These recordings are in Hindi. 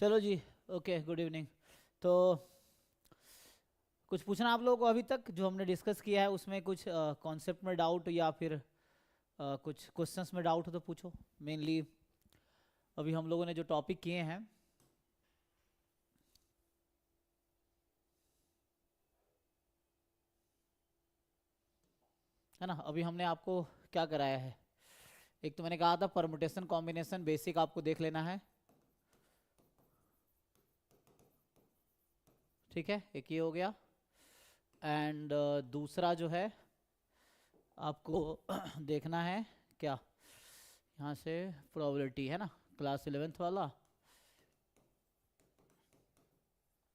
चलो जी। Okay, good evening. तो कुछ पूछना आप लोगों को अभी तक जो हमने डिस्कस किया है उसमें कुछ कॉन्सेप्ट में डाउट या फिर कुछ क्वेश्चंस में डाउट हो तो पूछो। मेनली अभी हम लोगों ने जो टॉपिक किए हैं, है ना, अभी हमने आपको क्या कराया है। एक तो मैंने कहा था परमुटेशन कॉम्बिनेशन बेसिक आपको देख लेना है, ठीक है, एक ये हो गया। एंड दूसरा जो है आपको देखना है क्या, यहाँ से प्रोबेबिलिटी है ना, क्लास 11th वाला,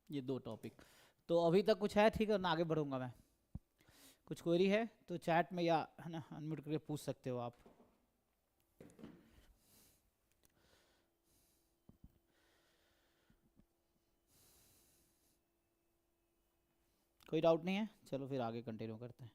ये दो टॉपिक। तो अभी तक कुछ है, ठीक है ना, आगे बढ़ूंगा मैं। कुछ क्वेरी है तो चैट में या है ना अनम्यूट करके पूछ सकते हो आप। कोई डाउट नहीं है, चलो फिर आगे कंटिन्यू करते हैं।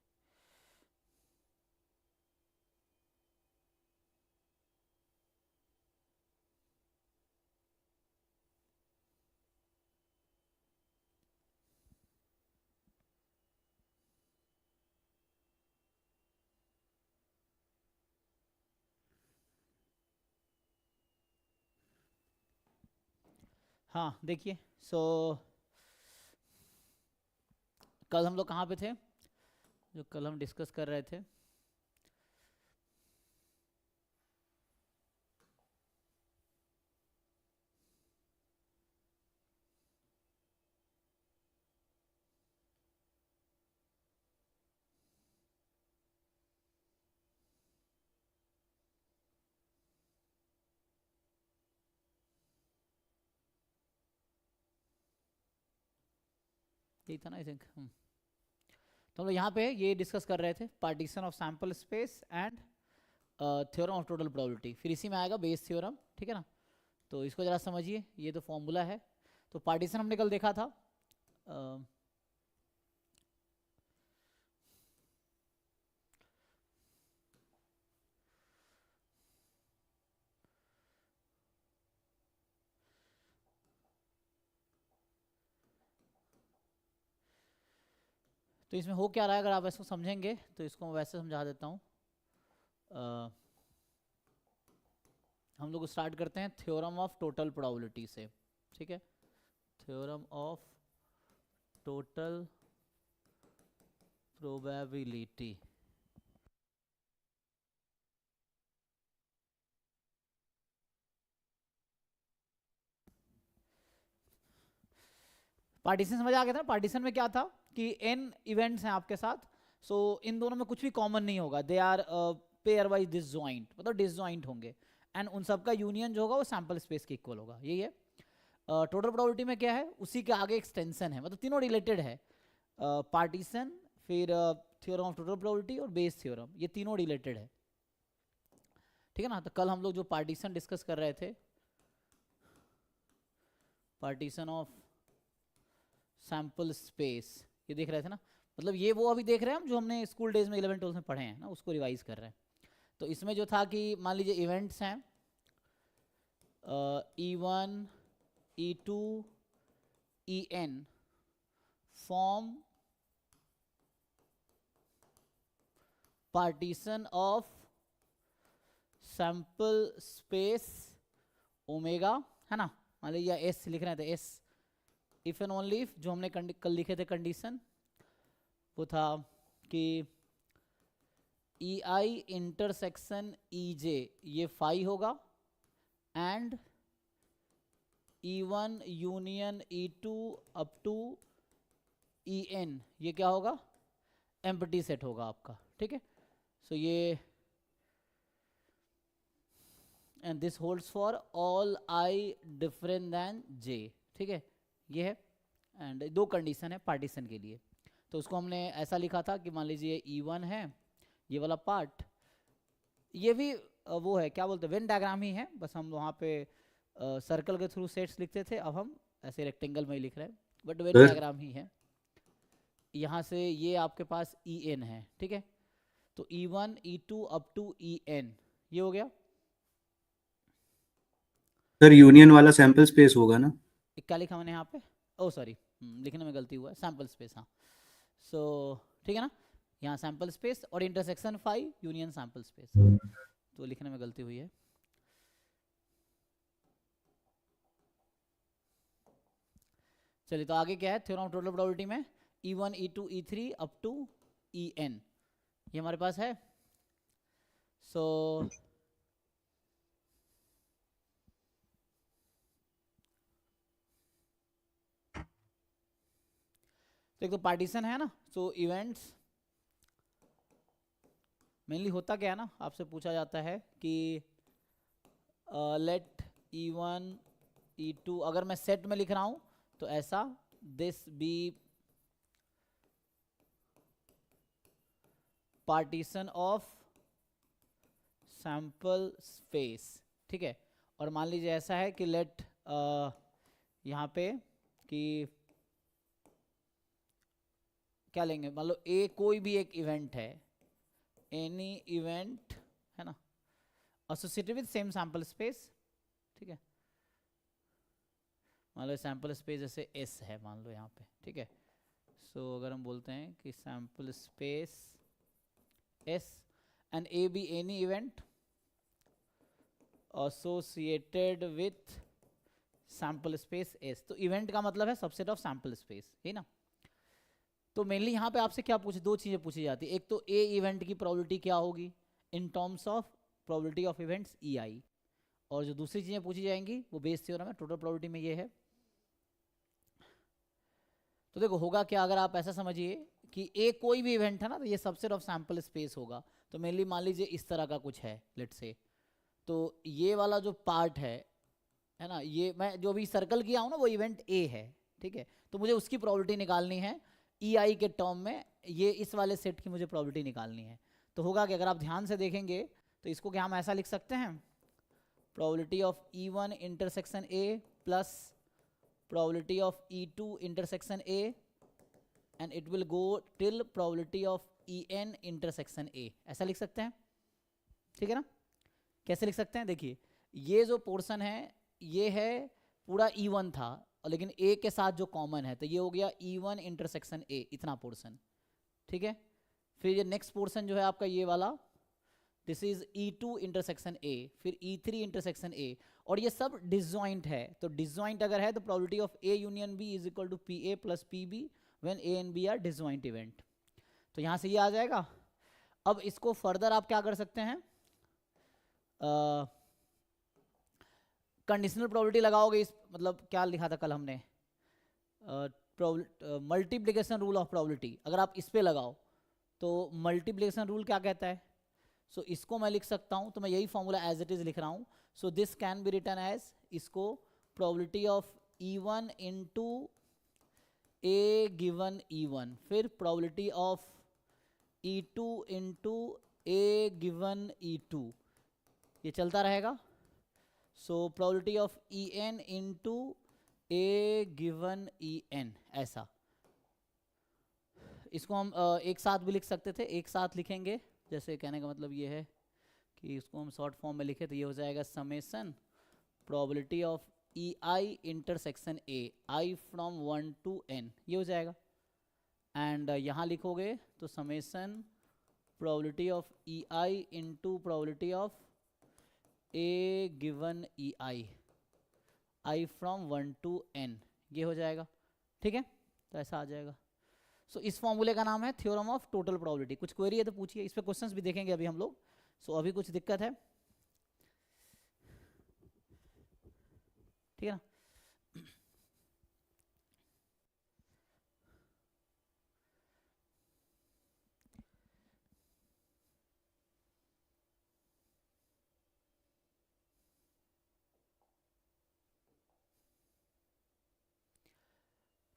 हाँ देखिए, सो कल हम लोग कहाँ पे थे, जो कल हम डिस्कस कर रहे थे। यही था ना, आई थिंक। तो हम लोग यहाँ पे ये डिस्कस कर रहे थे, partition of sample space and theorem of total probability. फिर इसी में आएगा बेस थ्योरम, ठीक है ना। तो इसको जरा समझिए, ये तो फॉर्मूला है। तो पार्टीशन हमने कल देखा था, तो इसमें हो क्या रहा है, अगर आप इसको समझेंगे तो इसको मैं वैसे समझा देता हूँ। हम लोग स्टार्ट करते हैं थ्योरम ऑफ टोटल प्रोबेबिलिटी से, ठीक है। Theorem of total probability. Partition समझ आ गया था। पार्टीशन में क्या था कि n इवेंट्स हैं आपके साथ, सो इन दोनों में कुछ भी कॉमन नहीं होगा, they are pairwise disjoint, मतलब डिसजॉइंट होंगे। एंड उन सबका यूनियन जो होगा वो सैंपल स्पेस के इक्वल होगा, यही है। टोटल प्रोबेबिलिटी में क्या है, उसी के आगे एक्सटेंशन है, मतलब तीनों रिलेटेड है। पार्टीशन, फिर थ्योरम ऑफ टोटल प्रोबेबिलिटी और बेस थ्योरम, ये तीनों रिलेटेड है, ठीक है ना। तो कल हम लोग जो पार्टीशन डिस्कस कर रहे थे, पार्टीशन ऑफ सैम्पल स्पेस, ये देख रहे थे ना। मतलब ये वो अभी देख रहे हैं हम जो हमने स्कूल डेज में 11 12 में पढ़े हैं ना, उसको रिवाइज कर रहे हैं। तो इसमें जो था कि मान लीजिए इवेंट्स हैं E1 E2 En form partition of sample space omega, है ना। मान लीजिए एस लिख रहे थे, S if and only if, जो हमने कल लिखे थे कंडीशन, वो था कि ई आई इंटरसेक्शन ई जे ये फाई होगा, and E1 union E2 up to En ये क्या होगा, एम्प्टी सेट होगा आपका, ठीक है। सो ये and this holds for all I different than J, ठीक है, ये है। एंड दो कंडीशन है पार्टीशन के लिए। तो उसको हमने ऐसा लिखा था कि मान लीजिए E1 है ये वाला पार्ट, ये भी वो है क्या बोलते हैं, वेन डायग्राम ही है, बस हम वहाँ पे सर्कल के थ्रू सेट्स लिखते थे, अब हम ऐसे रेक्टेंगल में ही लिख रहे हैं, बट वेन डायग्राम ही है। यहाँ से ये आपके पास En है, ठीक है। तो E1 E2 up to En ये हो गया। सर यूनियन वाला सैंपल स्पेस होगा ना? क्या लिखा मैंने यहाँ पे? ओ सॉरी, लिखने में गलती हुआ है, सैंपल स्पेस, हाँ। सो ठीक है ना, यहाँ सैंपल स्पेस और intersection phi union sample space, तो लिखने में गलती हुई है। चलिए, तो आगे क्या है थ्योरम ऑफ टोटल प्रोबेबिलिटी में E1 E2 E3 up to En, ये हमारे पास है। सो तो एक तो पार्टीशन है ना, सो इवेंट्स मेनली होता क्या है ना, आपसे पूछा जाता है कि लेट E1 E2, अगर मैं सेट में लिख रहा हूं तो ऐसा, this be partition of sample space, ठीक है। और मान लीजिए ऐसा है कि लेट यहाँ पे कि क्या लेंगे, मान लो ए कोई भी एक इवेंट है, एनी इवेंट है ना, associated with same sample space, ठीक है। मान लो सैंपल स्पेस जैसे एस है मान लो यहाँ पे, ठीक है। सो अगर हम बोलते हैं कि sample space S and A be any event associated with sample space S, तो इवेंट का मतलब है सबसेट ऑफ सैंपल स्पेस, है ना। तो मेनली यहाँ पे आपसे क्या पूछे, दो चीजें पूछी जाती है, एक तो ए इवेंट की प्रोबेबिलिटी क्या होगी in terms of probability of events E I, और जो दूसरी चीजें पूछी जाएंगी वो बेस थ्योरम है टोटल प्रोबेबिलिटी में ये है। तो देखो होगा क्या, अगर आप ऐसा समझिए कि ए कोई भी इवेंट है ना, तो ये सबसेट ऑफ सैंपल स्पेस होगा। तो मेनली मान लीजिए इस तरह का कुछ है लेट से, तो ये वाला जो पार्ट है ना, ये मैं जो भी सर्कल किया हूं ना वो इवेंट ए है, ठीक है। तो मुझे उसकी प्रोबेबिलिटी निकालनी है ई आई के टर्म में, ये इस वाले सेट की मुझे प्रोबेबिलिटी निकालनी है। तो होगा कि अगर आप ध्यान से देखेंगे तो इसको क्या हम ऐसा लिख सकते हैं, probability of E1 intersection A plus probability of E2 intersection A and it will go till probability of En intersection A, ऐसा लिख सकते हैं, ठीक है ना। कैसे लिख सकते हैं, देखिए ये जो पोर्शन है ये है पूरा E1 था, और लेकिन A के साथ जो कॉमन है तो ये हो गया E1 इंटरसेक्शन A, इतना पोर्शन, ठीक है। फिर ये नेक्स्ट पोर्शन जो है आपका ये वाला, this is E2 intersection A, फिर E3 इंटरसेक्शन A, और ये सब डिसजॉइंट है। तो डिसजॉइंट अगर है तो probability of A union B is equal to PA plus PB when A and B are disjoint event. तो यहाँ से ये आ जाएगा। अब इसको फर्दर आप क्या कर सकते हैं, कंडीशनल प्रोबेबिलिटी लगाओगे, इस मतलब क्या लिखा था कल हमने, मल्टीप्लिकेशन रूल ऑफ प्रोबेबिलिटी, अगर आप इस पे लगाओ तो मल्टीप्लिकेशन रूल क्या कहता है। सो इसको मैं लिख सकता हूं, तो मैं यही फॉर्मूला एज इट इज लिख रहा हूं। So this can be written as, इसको probability of E1 into A given E1, फिर probability of E2 into A given E2, ये चलता रहेगा। So probability of En into A given En, ऐसा। इसको हम एक साथ भी लिख सकते थे, एक साथ लिखेंगे, जैसे कहने का मतलब ये है कि इसको हम शॉर्ट फॉर्म में लिखे तो ये हो जाएगा summation probability of E I intersection A, I from 1 to n, ये हो जाएगा। एंड यहाँ लिखोगे तो summation probability of E I into probability of A given E I from 1 to n, ये हो जाएगा, ठीक है। तो ऐसा आ जाएगा। सो इस फॉर्मूले का नाम है थ्योरम ऑफ टोटल प्रोबेबिलिटी। कुछ क्वेरी है तो पूछिए, इस पे क्वेश्चंस भी देखेंगे अभी हम लोग। सो अभी कुछ दिक्कत है, ठीक है ना।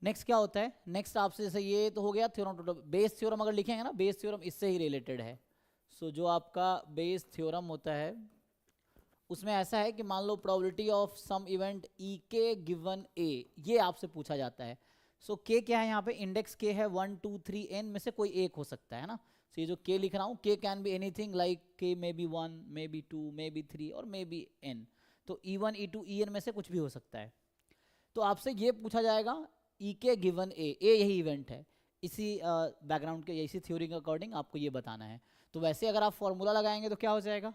नेक्स्ट क्या होता है, नेक्स्ट आपसे जैसे ये तो हो गया थ्योरम टोटल, बेस थ्योरम अगर लिखेंगे ना, बेस थ्योरम इससे ही रिलेटेड है। सो जो आपका बेस थ्योरम होता है उसमें ऐसा है कि मान लो probability of some event E के गिवन ए, ये आपसे पूछा जाता है। सो के क्या है यहाँ पे, इंडेक्स के है 1 2 3 n में से कोई एक हो सकता है ना। सो ये जो के लिख रहा हूँ, के कैन बी एनीथिंग लाइक के may be 1 may be 2 may be 3 और मे बी n। तो E1 E2 EN में से कुछ भी हो सकता है। तो आपसे ये पूछा जाएगा ई के गिवन ए यही इवेंट है, इसी बैकग्राउंड के इसी थ्योरी के अकॉर्डिंग आपको ये बताना है। तो वैसे अगर आप फॉर्मूला लगाएंगे तो क्या हो जाएगा,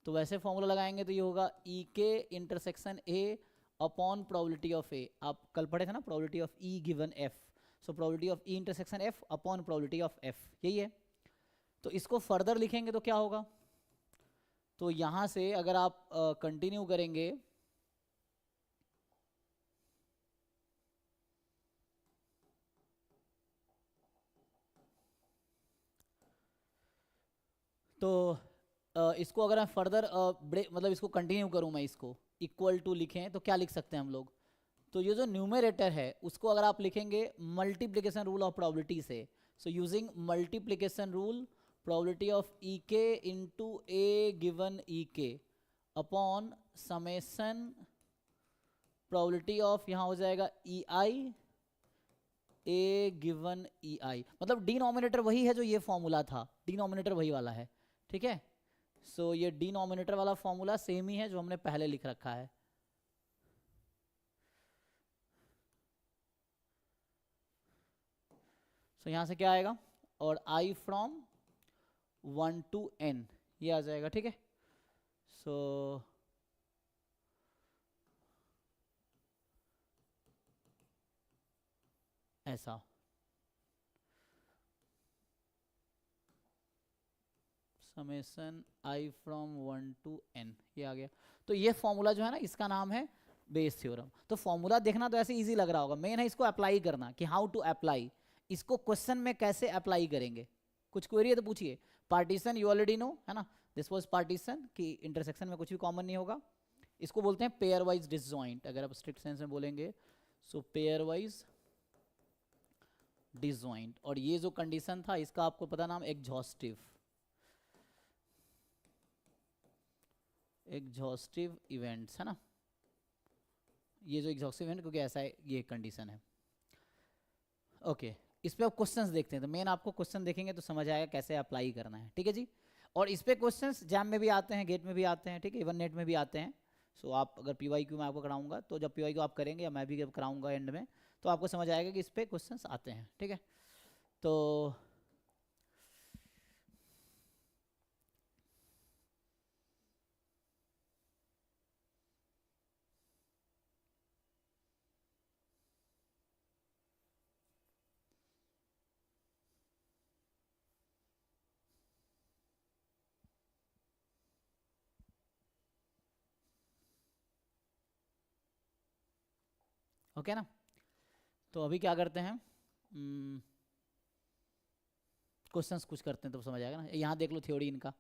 तो वैसे फॉर्मूला लगाएंगे तो ये होगा ई के intersection A upon probability of A. आप कल पढ़े थे ना probability of E given F, so probability of E intersection F upon probability of F, यही है। तो इसको फर्दर लिखेंगे तो क्या होगा, तो यहाँ से अगर आप कंटिन्यू करेंगे तो इसको अगर मैं फर्दर मतलब इसको कंटिन्यू करूँ मैं, इसको इक्वल टू लिखें तो क्या लिख सकते हैं हम लोग, तो ये जो न्यूमरेटर है उसको अगर आप लिखेंगे मल्टीप्लिकेशन रूल ऑफ प्रोबेबिलिटी से, so using multiplication rule probability of E के इंटू ए गिवन ई के अपॉन समेसन प्रोबेबिलिटी ऑफ, यहाँ हो जाएगा ई आई ए गिवन ई आई, मतलब डिनोमिनेटर वही है जो ये फॉर्मूला था, डिनोमिनेटर वही वाला है, ठीक है। सो ये डिनोमिनेटर वाला फॉर्मूला सेम ही है जो हमने पहले लिख रखा है। सो यहाँ से क्या आएगा, और आई फ्रॉम 1 to n ये आ जाएगा, ठीक है। सो ऐसा summation i from 1 to n ये आ गया। तो ये फॉर्मूला जो है ना इसका नाम है बेस थ्योरम। तो फॉर्मूला देखना तो ऐसे इजी लग रहा होगा, मेन है इसको अप्लाई करना कि हाउ टू अप्लाई, इसको क्वेश्चन में कैसे अप्लाई करेंगे। कुछ क्वेरी है तो पूछिए। पार्टीशन यू ऑलरेडी नो है ना, दिस वाज पार्टीशन कि इंटरसेक्शन में कुछ भी कॉमन नहीं होगा। इसको बोलते हैं पेयर वाइज डिसजॉइंट, अगर आप स्ट्रिक्ट सेंस में बोलेंगे सो पेयर वाइज डिसजॉइंट। और ये जो कंडीशन था इसका आपको पता नाम एग्जॉस्टिव इवेंट्स है ना, ये जो एग्जॉस्टिव इवेंट क्योंकि ऐसा है ये कंडीशन है। ओके इस पे आप क्वेश्चंस देखते हैं, तो मेन आपको क्वेश्चन देखेंगे तो समझ आएगा कैसे अप्लाई करना है, ठीक है जी। और इस पे क्वेश्चंस जैम में भी आते हैं, गेट में भी आते हैं, ठीक है, इवन नेट में भी आते हैं। सो आप अगर PYQ में आपको कराऊंगा तो जब PYQ आप करेंगे या मैं भी कराऊंगा एंड में, तो आपको समझ आएगा कि इस पे क्वेश्चंस आते हैं, ठीक है। तो ओके ना, तो अभी क्या करते हैं, क्वेश्चंस कुछ करते हैं तो समझ आएगा ना। यहाँ देख लो थ्योरी इनका,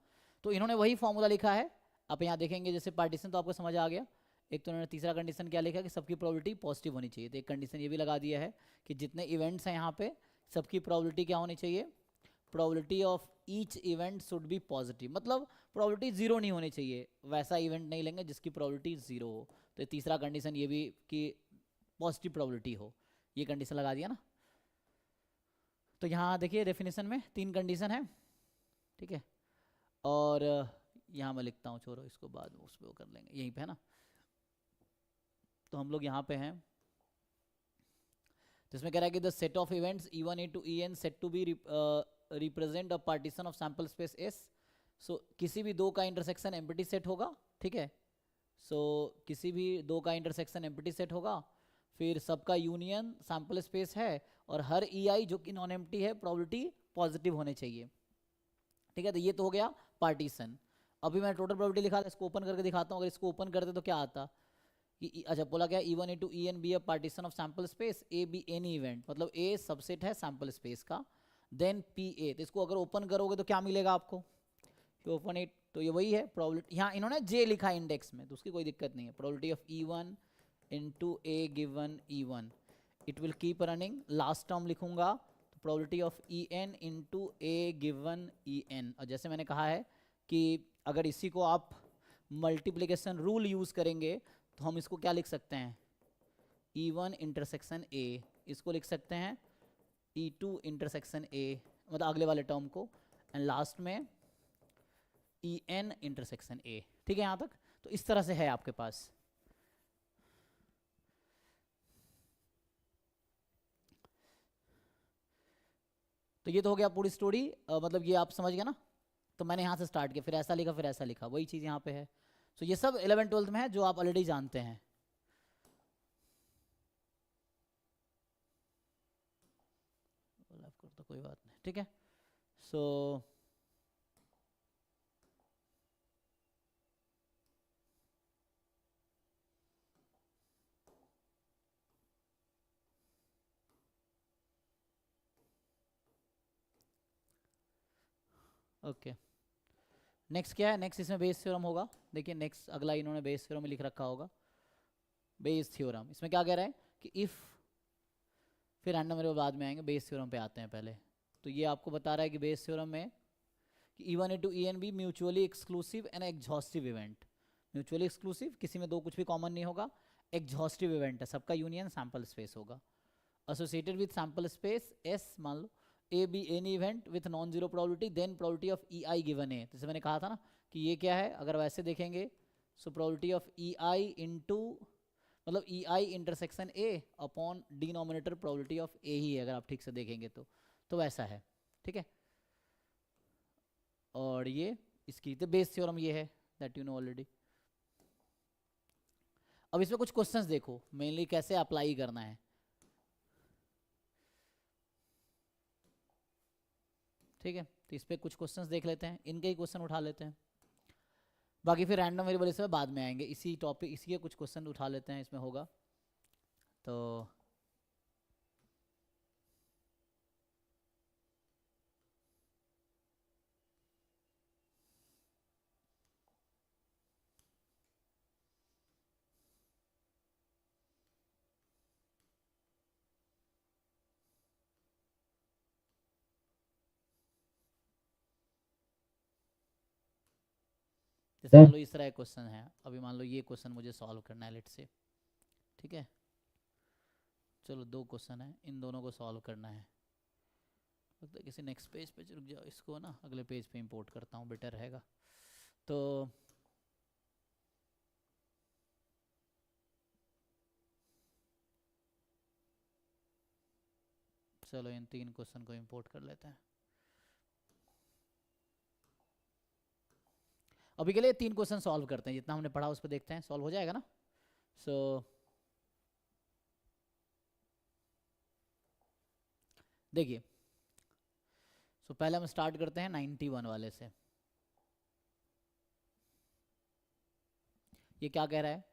तो इन्होंने वही फॉर्मूला लिखा है। आप यहाँ देखेंगे जैसे पार्टीशन तो आपको समझ आ गया। एक तो इन्होंने तीसरा कंडीशन क्या लिखा कि सबकी प्रोबेबिलिटी पॉजिटिव होनी चाहिए, तो एक कंडीशन ये भी लगा दिया है कि जितने इवेंट्स हैं यहाँ पे सबकी प्रोबेबिलिटी क्या होनी चाहिए, probability of each event should be positive, मतलब प्रोबेबिलिटी जीरो नहीं होनी चाहिए, वैसा इवेंट नहीं लेंगे जिसकी प्रोबेबिलिटी जीरो हो। तो तीसरा कंडीशन ये भी कि पॉजिटिव प्रोबेबिलिटी हो, ये कंडीशन लगा दिया ना। तो यहाँ देखिए डेफिनेशन में 3 कंडीशन है, ठीक है। और यहाँ मैं लिखता हूँ, छोड़ो इसको बाद में उस पर कर लेंगे, यहीं पे है ना। तो हम लोग यहाँ पे हैं, तो इसमें कह रहा है कि the set of events E1 E2 EN set to be represent a partition of sample space S। So किसी भी दो का इंटरसेक्शन एम्प्टी सेट होगा, ठीक है। सो किसी भी दो का इंटरसेक्शन एम्प्टी सेट होगा, फिर सबका यूनियन सैंपल स्पेस है, और हर EI जो कि नॉन एम्प्टी है प्रोबेबिलिटी पॉजिटिव होने चाहिए, ठीक है। तो ये तो हो गया पार्टीशन। अभी मैं टोटल प्रोबेबिलिटी लिखा था, इसको ओपन करके दिखाता हूँ। अगर इसको ओपन करते तो क्या आता कि अच्छा बोला क्या, E1 E2 EN be a partition of sample space, A B any event, मतलब A सबसेट है सैंपल स्पेस का, देन PA। तो इसको अगर ओपन करोगे तो क्या मिलेगा आपको, ओपन इट, तो ये वही है प्रोबेबिलिटी। यहाँ इन्होंने J लिखा इंडेक्स में तो उसकी कोई दिक्कत नहीं है। Probability of E1 into A given E1, it will keep running. Last term लिखूंगा तो probability of EN into A given EN। और जैसे मैंने कहा है कि अगर इसी को आप मल्टीप्लिकेशन रूल यूज करेंगे तो हम इसको क्या लिख सकते हैं, E1 इंटरसेक्शन A, इसको लिख सकते हैं E2 इंटरसेक्शन A, मतलब अगले वाले टर्म को, एंड लास्ट में EN इंटरसेक्शन A, ठीक है यहाँ तक। तो इस तरह से है आपके पास। तो ये तो हो गया पूरी स्टोरी, मतलब ये आप समझ गए ना। तो मैंने यहाँ से स्टार्ट किया, फिर ऐसा लिखा, फिर ऐसा लिखा, वही चीज़ यहाँ पे है। तो ये सब 11th-12th में है जो आप ऑलरेडी जानते हैं। तो कोई बात नहीं, ठीक है। सो ओके, नेक्स्ट क्या है? नेक्स्ट इसमें बेस थ्योरम होगा। देखिए नेक्स्ट अगला इन्होंने बेस थ्योरम में लिख रखा होगा, बेस थ्योरम। इसमें क्या कह रहा है कि इफ़, फिर रैंडम वेरिएबल बाद में आएंगे, बेस थ्योरम पे आते हैं पहले। तो ये आपको बता रहा है कि बेस थ्योरम में कि E1 A2 EN B mutually exclusive and exhaustive event. Mutually exclusive, किसी में दो कुछ भी कॉमन नहीं होगा। एग्जॉस्टिव इवेंट है, सबका यूनियन सैम्पल स्पेस होगा। Associated with sample space S, मान लो A be any event with non zero probability, then probability of E I given A. जैसे मैंने कहा था ना कि ये क्या है, अगर वैसे देखेंगे so probability of E I into, मतलब E I intersection A upon denominator probability of A ही है, अगर आप ठीक से देखेंगे तो वैसा है, ठीक है। और ये इसकी तो बेस थ्योरम ये है, दैट यू नो ऑलरेडी। अब इसमें कुछ क्वेश्चंस देखो, मेनली कैसे अप्लाई करना है, ठीक है। तो इस पे कुछ क्वेश्चंस देख लेते हैं, इनके ही क्वेश्चन उठा लेते हैं। बाकी फिर रैंडम वेरिएबल इसमें बाद में आएंगे, इसी टॉपिक, इसी के कुछ क्वेश्चन उठा लेते हैं, इसमें होगा। तो जैसे मान लो इस तरह क्वेश्चन है, अभी मान लो ये क्वेश्चन मुझे सॉल्व करना है, लेट से, ठीक है। चलो दो क्वेश्चन है, इन दोनों को सॉल्व करना है। लगता है किसी नेक्स्ट पेज पे, रुक जाओ, इसको ना अगले पेज पे इंपोर्ट करता हूँ, बेटर रहेगा। तो चलो इन तीन क्वेश्चन को इंपोर्ट कर लेते हैं। अभी के लिए तीन क्वेश्चन सॉल्व करते हैं, जितना हमने पढ़ा उस पर देखते हैं, सॉल्व हो जाएगा ना। सो देखिए, सो पहले हम स्टार्ट करते हैं 91 वाले से। ये क्या कह रहा है,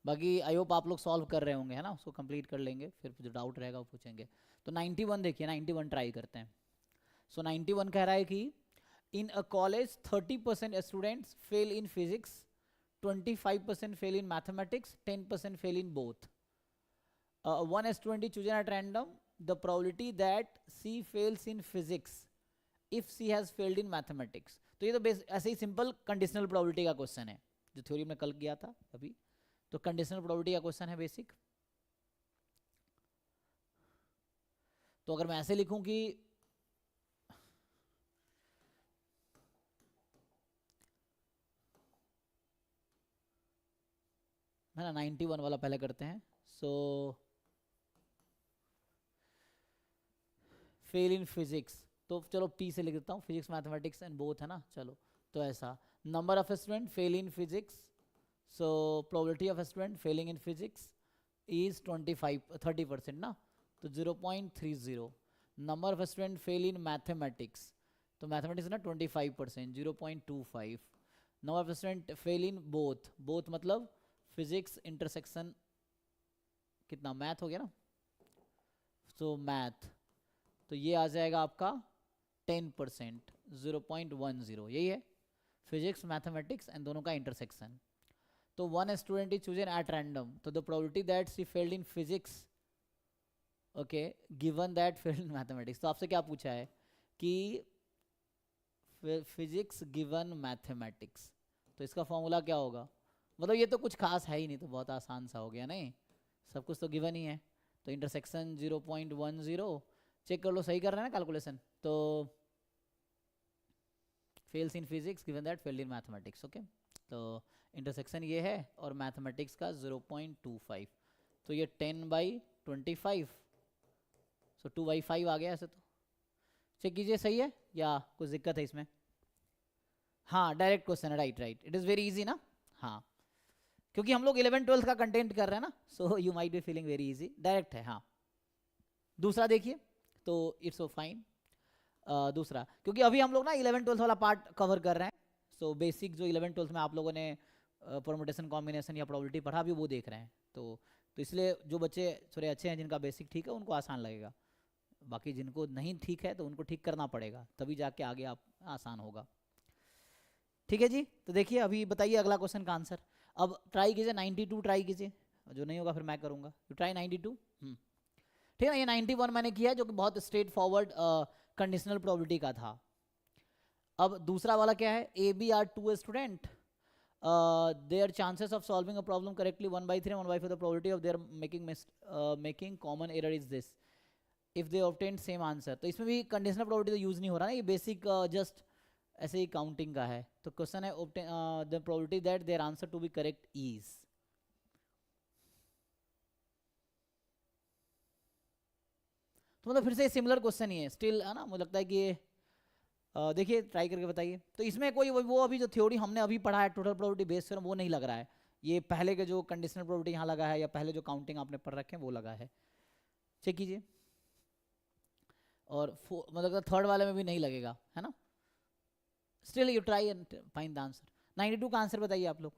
बाकी आई होप आप लोग सॉल्व कर रहे होंगे, है ना, उसको कंप्लीट कर लेंगे, फिर जो डाउट रहेगा वो पूछेंगे। तो 91 देखिए, 91 ट्राई करते हैं। सो 91 कह रहा है कि in a college 30% students fail in physics, 25% fail in mathematics, 10% fail in both. One student is chosen at random. The probability that she fails in physics if she has failed in mathematics. तो ये तो ऐसे ही सिंपल कंडीशनल प्रोबेबिलिटी का क्वेश्चन है, जो थ्योरी में कल किया था अभी। तो कंडीशनल प्रोबेबिलिटी का क्वेश्चन है बेसिक। तो अगर मैं ऐसे लिखूं कि है ना, 91 वाला पहले करते हैं। सो फेल इन फिजिक्स, तो चलो पी से लिख देता हूँ, फिजिक्स मैथमेटिक्स एंड बोथ, है ना। चलो तो ऐसा, number of student fail in physics, so probability of student Fehling in physics is 30% ना, तो 0.30। Number of student fail in mathematics, तो मैथमेटिक्स ना 25%, 0.25। Number of student fail in both, both मतलब फिजिक्स इंटरसेक्शन कितना, मैथ हो गया ना, सो मैथ, तो ये आ जाएगा आपका 10%, 0.10, यही है फिजिक्स मैथमेटिक्स एंड दोनों का इंटरसेक्शन। तो one student is chosen at random, तो the probability that she failed in physics, okay, given that failed in mathematics. तो आपसे क्या पूछा है कि फिजिक्स गिवन मैथमेटिक्स, तो इसका फॉर्मूला क्या होगा। मतलब ये तो कुछ खास है ही नहीं, तो बहुत आसान सा हो गया, नहीं सब कुछ तो गिवन ही है। तो इंटरसेक्शन 0.10, चेक कर लो सही कर रहे हैं ना कैलकुलेशन। तो fails in physics given that failed in mathematics, okay. तो इंटरसेक्शन ये है और मैथमेटिक्स का 0.25, तो ये 10/25, सो 2/5 आ गया ऐसे। तो चेक कीजिए सही है या कुछ दिक्कत है इसमें? हाँ डायरेक्ट क्वेश्चन है, right right, it is very easy ना। हाँ क्योंकि हम लोग 11th-12th का कंटेंट कर रहे हैं ना, so you might be feeling very easy, direct है। हाँ दूसरा देखिए, तो इट्स सो फाइन। दूसरा क्योंकि अभी हम लोग ना 11th-12th वाला पार्ट कवर कर रहे हैं, सो बेसिक जो 11th-12th में आप लोगों ने परमुटेशन कॉम्बिनेशन या प्रोबेबिलिटी पढ़ा अभी वो देख रहे हैं, तो इसलिए जो बच्चे थोड़े अच्छे हैं जिनका बेसिक ठीक है उनको आसान लगेगा, बाकी जिनको नहीं ठीक है तो उनको ठीक करना पड़ेगा, तभी जाके आगे आप आसान होगा। ठीक है जी, तो देखिए अभी बताइए अगला क्वेश्चन का आंसर। अब ट्राई कीजिए 92, ट्राई कीजिए, जो नहीं होगा फिर मैं करूँगा। You try 92। ठीक है ना, ये 91 मैंने किया जो कि बहुत स्ट्रेट फॉरवर्ड कंडीशनल प्रोबेबिलिटी का था। अब दूसरा वाला क्या है, A B are two student, their chances of solving a problem correctly 1/3 and 1/4 the probability of their making common error is this if they obtain same answer. तो इसमें भी कंडीशनल प्रोबेबिलिटी तो यूज नहीं हो रहा ना, ये बेसिक जस्ट ऐसे ही काउंटिंग का है। तो क्वेश्चन है the probability that their answer to be correct is, तो मतलब फिर से सिमिलर क्वेश्चन ही है स्टिल, है ना, मुझे लगता है कि देखिए ट्राई करके बताइए। तो इसमें कोई वो अभी जो थ्योरी हमने अभी पढ़ा है टोटल प्रोबेबिलिटी बेस्ड थ्योरम वो नहीं लग रहा है, ये पहले के जो कंडीशनल प्रोबेबिलिटी यहाँ लगा है या पहले जो काउंटिंग आपने पढ़ रखे हैं वो लगा है। चेक कीजिए, और मतलब थर्ड वाले में भी नहीं लगेगा, है ना। Still you try and find the answer. 92 का आंसर बताइए आप लोग।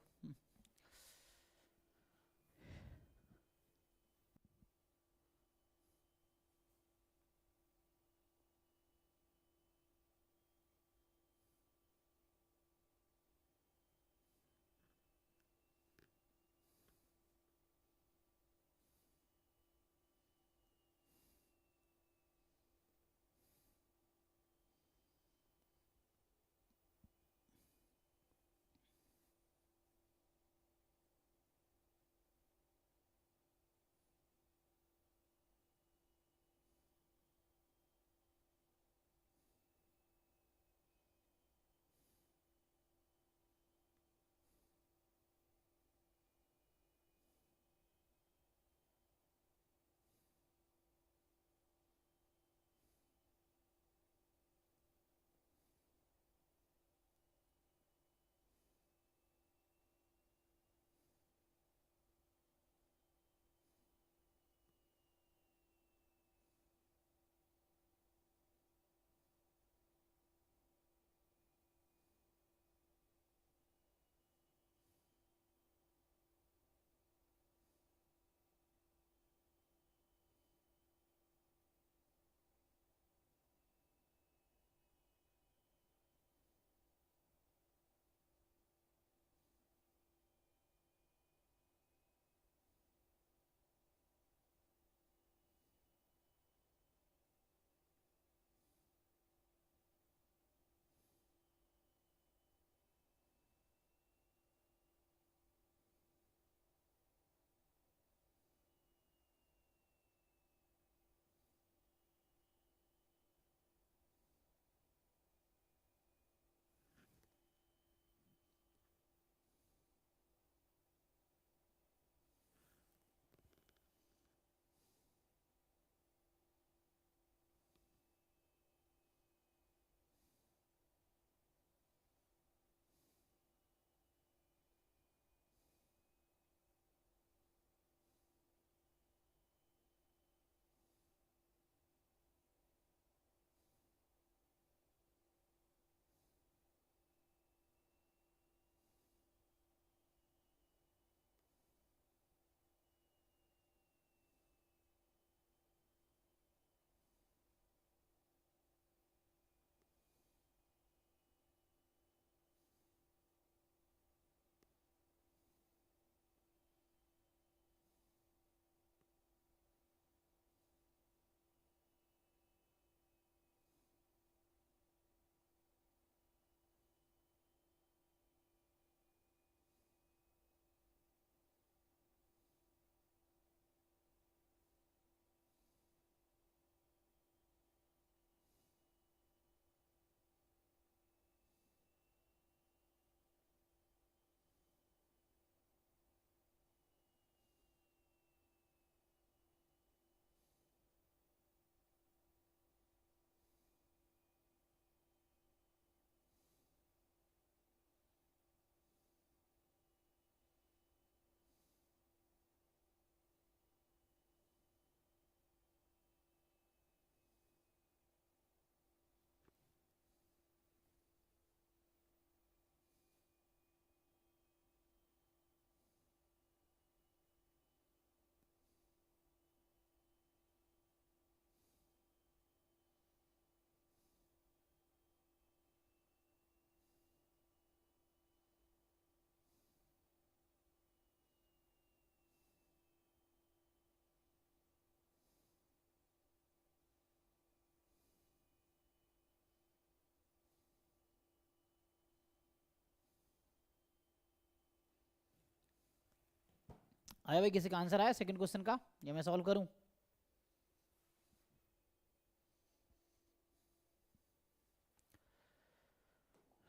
आया भाई, किसी का आंसर आया सेकंड क्वेश्चन का, या मैं सॉल्व करूं?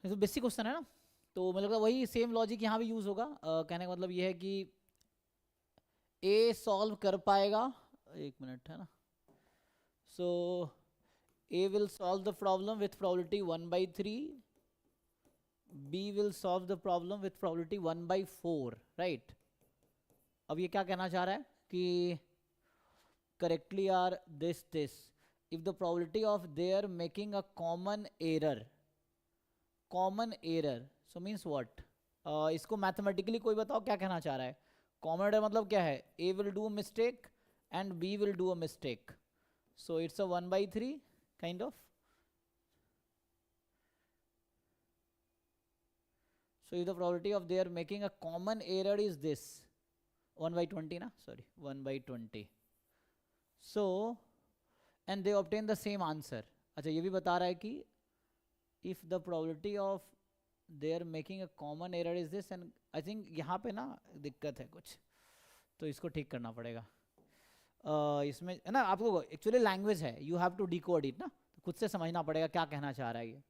ये तो बेसिक क्वेश्चन है ना, तो मुझे लगता है वही सेम लॉजिक यहाँ भी यूज होगा। कहने का मतलब ये है कि ए सॉल्व कर पाएगा, एक मिनट है ना, so A will solve the problem with probability 1/3, B will solve the problem with probability 1/4, right. अब ये क्या कहना चाह रहा है कि correctly are this if the probability of their making a common error so means what, इसको मैथमेटिकली कोई बताओ क्या कहना चाह रहा है? कॉमन एरर मतलब क्या है? A will do mistake and B will do a mistake, so it's a 1/3 kind of. So if the probability of their making a common error is this 1/20 na, sorry 1/20, so and they obtain the same answer. अच्छा ये भी बता रहा है कि if the probability of their making a common error is this, and I think यहाँ पे ना दिक्कत है कुछ, तो इसको ठीक करना पड़ेगा। इसमें है ना, आपको एक्चुअली लैंग्वेज है, you have to decode it ना, तो खुद से समझना पड़ेगा क्या कहना चाह रहा है ये।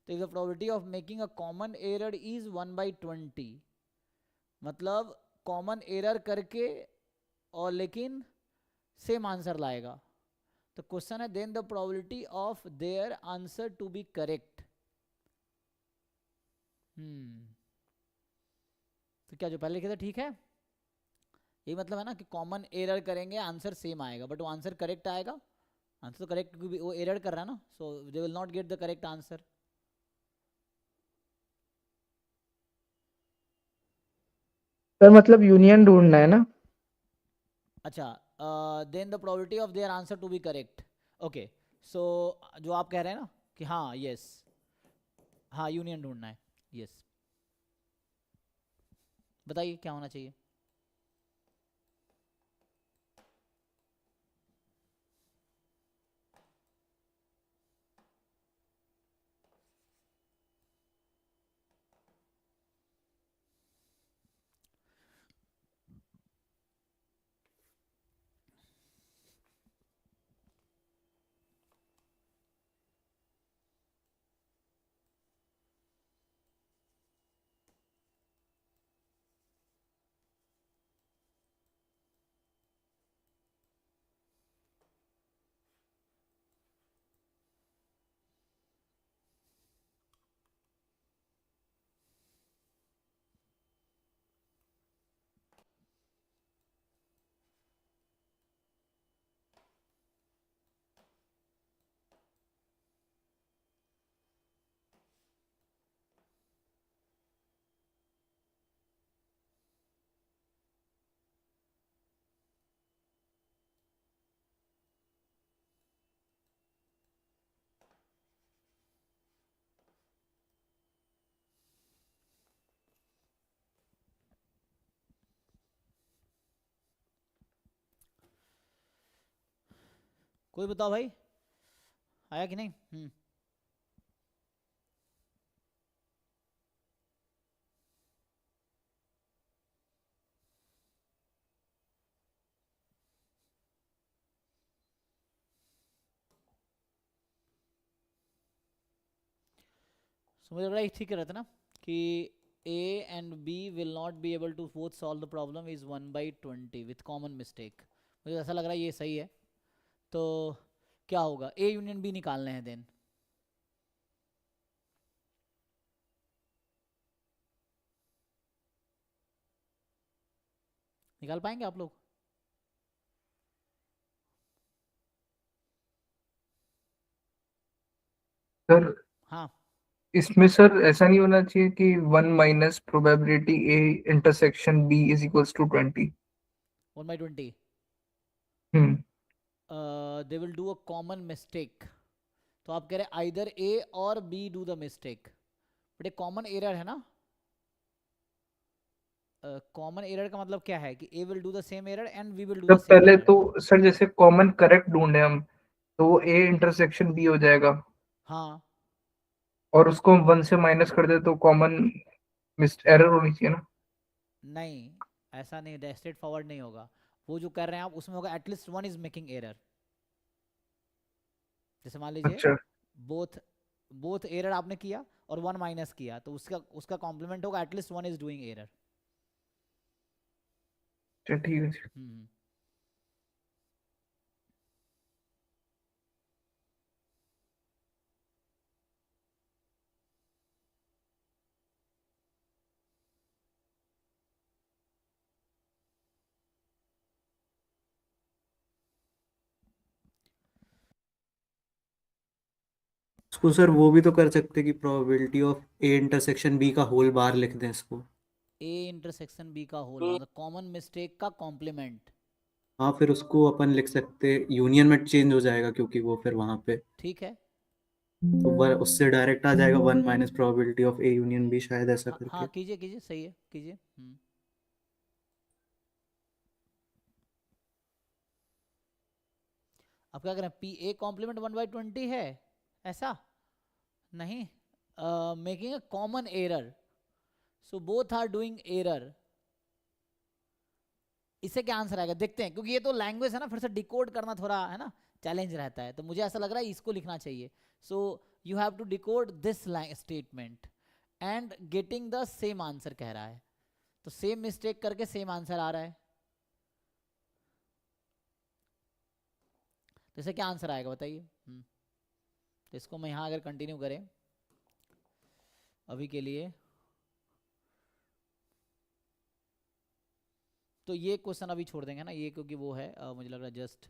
तो if the probability of making a common error is 1/20, मतलब कॉमन एरर करके और लेकिन सेम आंसर लाएगा, तो क्वेश्चन है then the probability of their answer to be correct. तो क्या जो पहले लिखे थे ठीक है? यही मतलब है ना कि कॉमन एरर करेंगे आंसर सेम आएगा, बट वो आंसर करेक्ट आएगा। आंसर तो करेक्ट, वो एरर कर रहा है ना, so they will not get the correct answer. Sir मतलब यूनियन ढूंढना है ना? अच्छा, then the probability of their answer to be correct, okay. So जो आप कह रहे हैं ना कि हाँ यस, हाँ यूनियन ढूंढना है, यस। बताइए क्या होना चाहिए? कोई बताओ भाई, आया कि नहीं? मुझे लग रहा है ठीक रहता ना कि A and B will not be able to both solve the problem is 1/20 with common mistake। मुझे ऐसा लग रहा है ये सही है। तो क्या होगा, A यूनियन B निकालने हैं देन। निकाल पाएंगे आप लोग? सर हाँ, इसमें सर ऐसा नहीं होना चाहिए कि 1 minus probability A intersection B is equals to 20? 1/20 hmm. They will do a common mistake. तो आप कह रहे हैं आइदर A और B do the mistake, but एक कॉमन एरर है ना। कॉमन एरर का मतलब क्या है कि A will do the same error and B will do sir the same पहले एरर। तो सर जैसे कॉमन करेक्ट ढूंढे हम, तो वो ए इंटरसेक्शन बी हो जाएगा, हाँ, और उसको हम 1 से माइनस कर दे तो कॉमन मिस एरर होनी चाहिए ना? नहीं ऐसा नहीं, स्ट्रेट फॉरवर्ड नहीं होगा। वो जो कर रहे हैं आप उसमें होगा at least one is making error. जैसे मान लीजिए अच्छा बोथ बोथ एरर आपने किया और वन माइनस किया, तो उसका उसका कॉम्प्लीमेंट होगा at least one is doing error. अच्छा ठीक है सर। हम्म। उसको सर वो भी तो कर सकते कि probability of A intersection B का होल बार लिख दें इसको। ए इंटरसेक्शन बी का होल मतलब कॉमन मिस्टेक का कॉम्प्लीमेंट। हाँ फिर उसको अपन लिख सकते, यूनियन में चेंज हो जाएगा क्योंकि वो फिर वहां पे ठीक है। तो उससे डायरेक्ट आ जाएगा one minus probability of A union B, शायद ऐसा हाँ हाँ, करके। कीजिए कीजिए, सही है, कीजिए। अब क्या करें, पी ए कॉम्प्लीमेंट 1/20 है ऐसा नहीं, making a common error, so both are doing error. इससे क्या आंसर आएगा देखते हैं, क्योंकि ये तो लैंग्वेज है ना, फिर से डिकोड करना थोड़ा है ना चैलेंज रहता है, तो मुझे ऐसा लग रहा है इसको लिखना चाहिए। So you have to decode this statement and getting the same answer कह रहा है, तो सेम मिस्टेक करके सेम आंसर आ रहा है। तो इससे क्या आंसर आएगा बताइए। तो इसको मैं यहाँ अगर कंटिन्यू करें अभी के लिए, तो ये क्वेश्चन अभी छोड़ देंगे ना ये, क्योंकि वो है मुझे लग रहा है जस्ट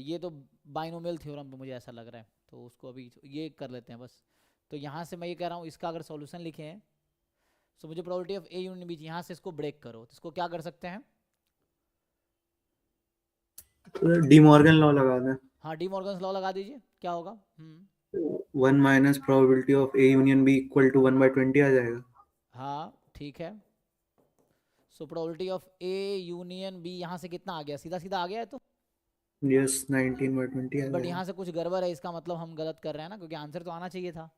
ये तो बाइनोमियल थ्योरम पे मुझे ऐसा लग रहा है, तो उसको अभी ये कर लेते हैं बस। तो यहाँ से मैं ये कह रहा हूँ इसका अगर सॉल्यूशन लिखे हैं, तो मुझे probability of A union B, यहाँ से इसको ब्रेक करो, तो इसको क्या कर सकते हैं। डी मॉर्गन लॉ लगा दें। हाँ, डी मॉर्गन्स लॉ लगा दीजिए, क्या होगा। One minus probability of A union B equal to 1/20 आ जाएगा। हाँ ठीक है। So probability of A union B यहाँ से कितना आ गया, सीधा सीधा आ गया है तो, यस 19/20 आ बट जाएगा। यहाँ से कुछ गड़बड़ है, इसका मतलब हम गलत कर रहे हैं ना, क्योंकि आंसर तो आना चाहिए था।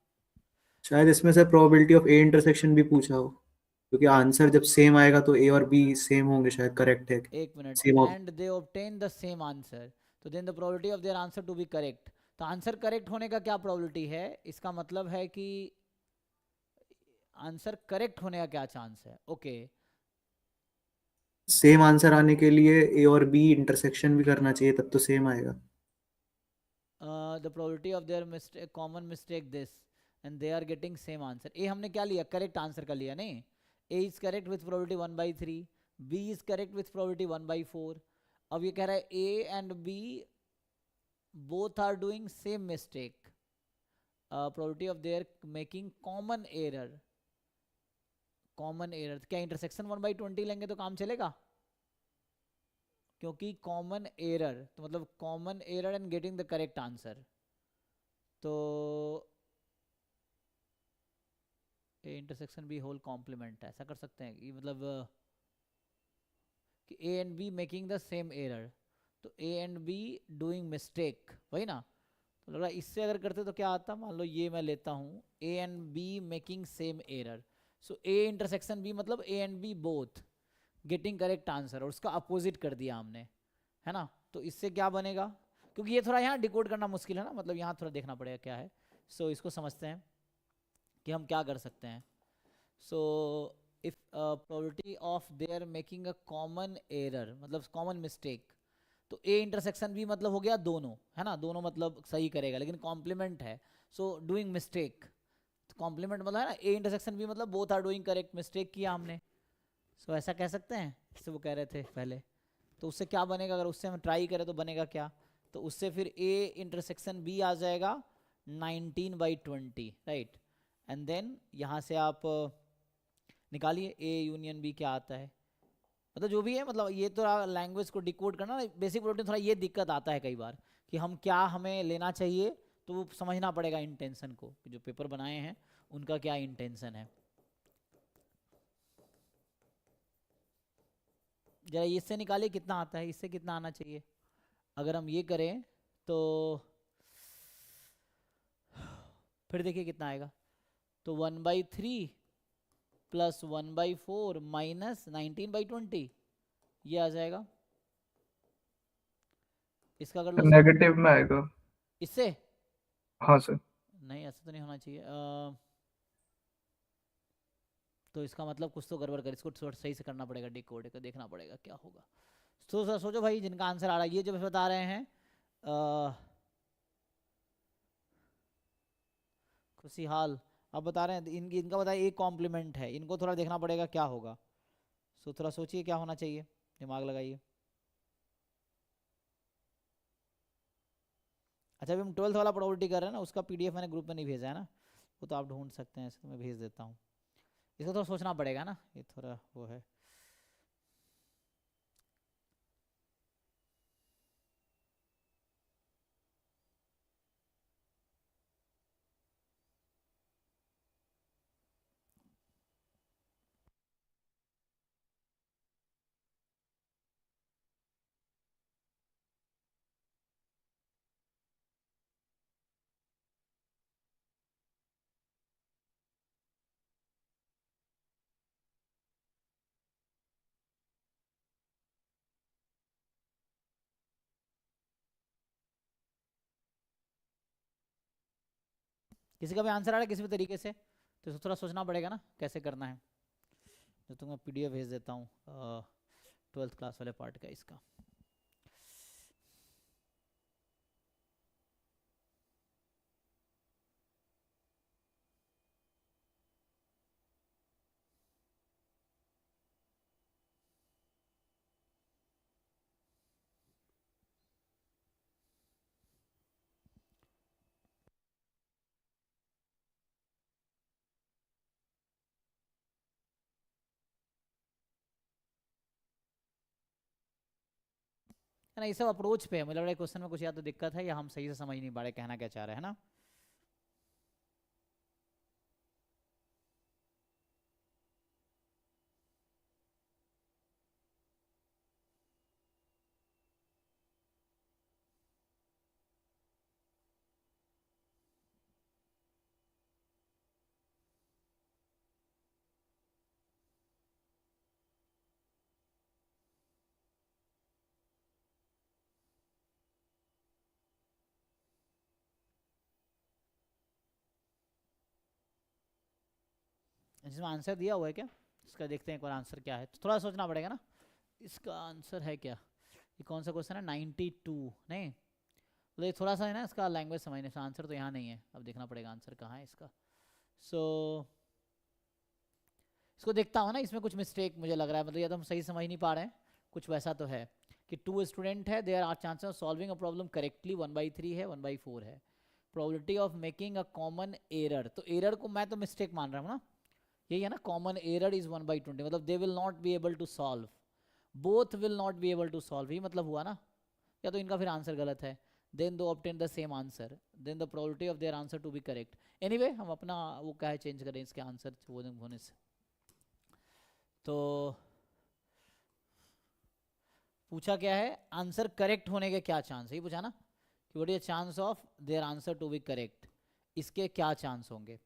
शायद इसमें से प्रोबेबिलिटी ऑफ ए इंटरसेक्शन भी पूछा हो, क्योंकि आंसर जब सेम आएगा तो ए और बी सेम होंगे, शायद करेक्ट है। एक minute, same of and they obtain the same answer, तो then the probability of their answer to be correct. तो आंसर करेक्ट होने का क्या प्रोबेबिलिटी है, इसका मतलब है कि आंसर करेक्ट होने का क्या चांस है। ओके, सेम आंसर आने के लिए ए और बी इंटरसेक्शन भी करना चाहिए, तब तो सेम आएगा। The probability of their mistake common mistake this and they are getting same answer. A हमने क्या लिया, करेक्ट आंसर का लिया नहीं, A is correct with probability 1/3, B is correct with probability 1/4। अब ये कह रहा है A and B both are doing same mistake, probability of their making common error, common error क्या इंटरसेक्शन 1/20 लेंगे तो काम चलेगा, क्योंकि कॉमन एरर तो मतलब common error and getting the correct answer. तो A intersection B whole complement ऐसा कर सकते हैं कि मतलब कि A and B making the same error, तो A and B doing mistake, वही ना। तो लग रहा है इससे अगर करते तो क्या आता, मान लो ये मैं लेता हूँ A and B making same error, so A intersection B मतलब A and B both getting correct answer, और उसका अपोजिट कर दिया हमने, है ना। तो इससे क्या बनेगा, क्योंकि ये थोड़ा यहाँ डिकोड करना मुश्किल है ना, मतलब यहाँ थोड़ा देखना पड़ेगा क्या है। सो इसको समझते हैं कि हम क्या कर सकते हैं। So if probability of their making a common error मतलब कॉमन मिस्टेक, तो ए इंटरसेक्शन भी मतलब हो गया दोनों, है ना, दोनों मतलब सही करेगा, लेकिन कॉम्प्लीमेंट है, सो डूइंग मिस्टेक, कॉम्प्लीमेंट मतलब है ना, ए इंटरसेक्शन भी मतलब both are doing correct, mistake किया हमने। सो ऐसा कह सकते हैं, जैसे वो कह रहे थे पहले। तो उससे क्या बनेगा, अगर उससे हम ट्राई करें तो बनेगा क्या, तो उससे फिर ए इंटरसेक्शन बी आ जाएगा 19/20, राइट। एंड देन यहाँ से आप निकालिए ए यूनियन बी क्या आता है, मतलब जो भी है, मतलब ये तो लैंग्वेज को डिकोड करना, बेसिक प्रोटीन थोड़ा ये दिक्कत आता है कई बार कि हम क्या हमें लेना चाहिए, तो वो समझना पड़ेगा इंटेंशन को, कि जो पेपर बनाए हैं उनका क्या इंटेंशन है। जरा इससे निकालिए कितना आता है, इससे कितना आना चाहिए, अगर हम ये करें तो फिर देखिए कितना आएगा। तो 1/3 प्लस 1/4 माइनस 19/20, ये आ जाएगा। इसका कर लो solve। नेगेटिव में आएगा। इससे हाँ सर। नहीं, ऐसा तो नहीं होना चाहिए। तो इसका मतलब कुछ तो गड़बड़ कर, इसको थोड़ा सही से करना पड़ेगा, डिकोड को देखना पड़ेगा क्या होगा। तो सर सोचो भाई, जिनका आंसर आ रहा है, ये जो बता रहे हैं खुशहाल, अब बता रहे हैं इनका बताइए एक कॉम्प्लीमेंट है, इनको थोड़ा देखना पड़ेगा क्या होगा। सो थोड़ा सोचिए क्या होना चाहिए, दिमाग लगाइए। अच्छा, अभी हम 12th वाला प्रोबेबिलिटी कर रहे हैं ना, उसका पीडीएफ मैंने ग्रुप में नहीं भेजा है ना, वो तो आप ढूंढ सकते हैं, इसको मैं भेज देता हूँ। इसको थोड़ा सोचना पड़ेगा ना, ये थोड़ा वो है। किसी का भी आंसर आ रहा है किसी भी तरीके से, तो इसको थोड़ा सोचना पड़ेगा ना कैसे करना है। जो तुम्हें पीडीएफ भेज देता हूँ 12th क्लास वाले पार्ट का इसका। है ना, ये सब अप्रोच पे है, मुझे लग रहा है क्वेश्चन में कुछ या तो दिक्कत है या हम सही से समझ नहीं पा रहे कहना क्या चाह रहे हैं ना। जिसमें आंसर दिया हुआ है क्या, इसका देखते हैं एक बार आंसर क्या है, तो थोड़ा सोचना पड़ेगा ना इसका आंसर है क्या। ये कौन सा क्वेश्चन है, 92 नहीं, तो ये थोड़ा सा है ना इसका लैंग्वेज समझने से, आंसर तो यहाँ नहीं है, अब देखना पड़ेगा आंसर कहाँ है इसका। सो इसको देखता हूँ ना, इसमें कुछ मिस्टेक मुझे लग रहा है, मतलब या तो हम सही समझ नहीं पा रहे हैं, कुछ वैसा तो है कि 2 स्टूडेंट है, there are chances of solving a problem correctly 1/3 है, 1/4 है, probability of making a common error, तो एरर को मैं तो मिस्टेक मान रहा हूँ ना, यही है ना, कॉमन एरर इज 1/20, मतलब they will not be able to solve, both will not be able to solve, ये मतलब हुआ ना, या तो इनका फिर आंसर गलत है, then do obtain the same answer, then the probability of their answer to be correct. Anyway हम अपना वो क्या है चेंज करें इसके आंसर होने से। तो पूछा क्या है, आंसर करेक्ट होने के क्या चांस है, ये पूछा ना कि what is the chance of their answer to be correct, इसके क्या चांस होंगे।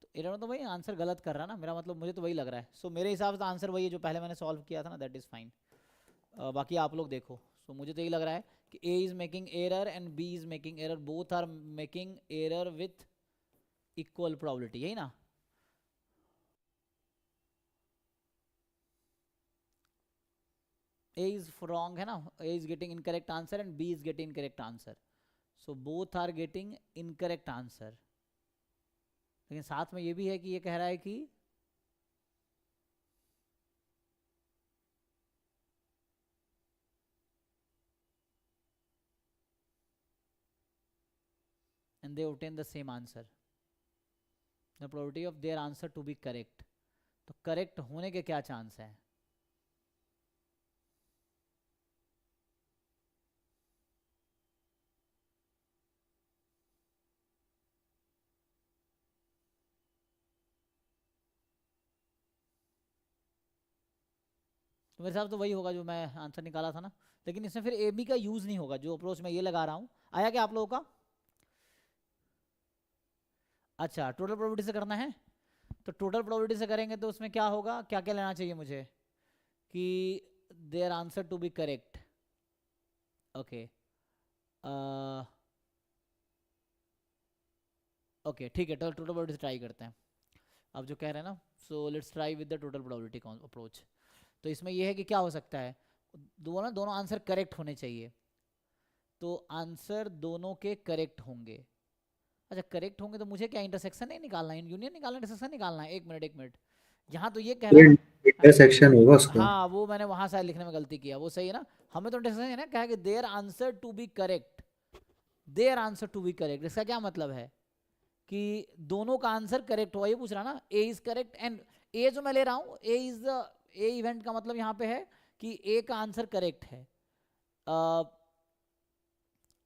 तो एरर में तो भाई आंसर गलत कर रहा ना, मेरा मतलब मुझे तो वही लग रहा है, सो मेरे हिसाब से आंसर वही है जो पहले मैंने सॉल्व किया था ना, दैट इज फाइन। बाकी आप लोग देखो, सो मुझे तो यही लग रहा है कि A is making error and B is making error, both are making error with equal probability, यही ना। A is wrong है ना, A is getting incorrect answer and B is getting incorrect answer, so both are getting incorrect answer। लेकिन साथ में ये भी है कि ये कह रहा है कि and they obtain the same answer, the probability of their answer to be correct, तो करेक्ट होने के क्या चांस है। तो मेरे हिसाब से वही होगा जो मैं आंसर निकाला था ना, लेकिन इसमें फिर ए बी का यूज नहीं होगा, जो अप्रोच मैं ये लगा रहा हूँ। आया क्या आप लोगों का? अच्छा, टोटल प्रोबेबिलिटी से करना है, तो टोटल प्रोबेबिलिटी से करेंगे तो उसमें क्या होगा, क्या क्या लेना चाहिए मुझे कि their answer to be correct. Okay okay ठीक है, टोटल प्रोबेबिलिटी से ट्राई करते हैं अब जो कह रहे हैं ना। So let's try with the total probability approach. तो इसमें यह है कि क्या हो सकता है, दोनों आंसर करेक्ट होने चाहिए, तो आंसर दोनों के करेक्ट होंगे। अच्छा करेक्ट होंगे तो मुझे क्या इंटरसेक्शन नहीं निकालना है, यूनियन निकालना, इंटरसेक्शन निकालना है। एक मिनट यहाँ तो ये कह रहा है ना, इंटरसेक्शन होगा उसका। हाँ वो मैंने वहां शायद लिखने में गलती किया, वो सही है ना। हमें तो इंटरसेक्शन है ना, कहा कि their answer to be correct, their answer to be correct. इसका क्या मतलब है कि दोनों का आंसर करेक्ट हुआ, ये पूछ रहा ना। ए इज करेक्ट एंड ए जो मैं ले रहा हूँ, ए इज ए इवेंट का मतलब यहाँ पे है कि ए का आंसर करेक्ट है,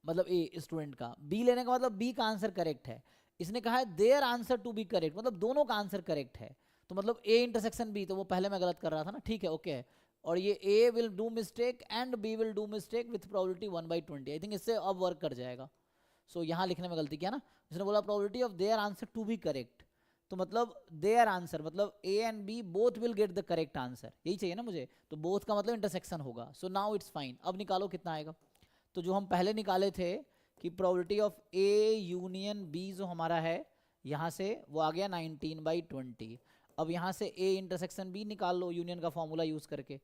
मतलब ए स्टूडेंट का। बी लेने का मतलब बी का आंसर करेक्ट है। इसने कहा है their answer to be correct, मतलब दोनों का आंसर करेक्ट है, तो मतलब ए इंटरसेक्शन बी, तो वो पहले मैं गलत कर रहा था ना, ठीक है ओके है। और ये A will do mistake and B will do mistake with probability 1/20। I think इससे अब वर्क कर जाएगा। सो यहाँ लिखने में गलती किया ना, इसने बोला probability of their answer to be correct, तो मतलब देयर आंसर मतलब A and B both will get the correct answer, यही चाहिए ना मुझे, तो बोथ का मतलब इंटरसेक्शन होगा। So now it's fine. अब निकालो कितना आएगा। तो जो हम पहले निकाले थे कि probability of A union B जो हमारा है यहाँ से, वो आ गया 19/20। अब यहाँ से ए इंटरसेक्शन बी निकाल लो यूनियन का फॉर्मूला यूज करके।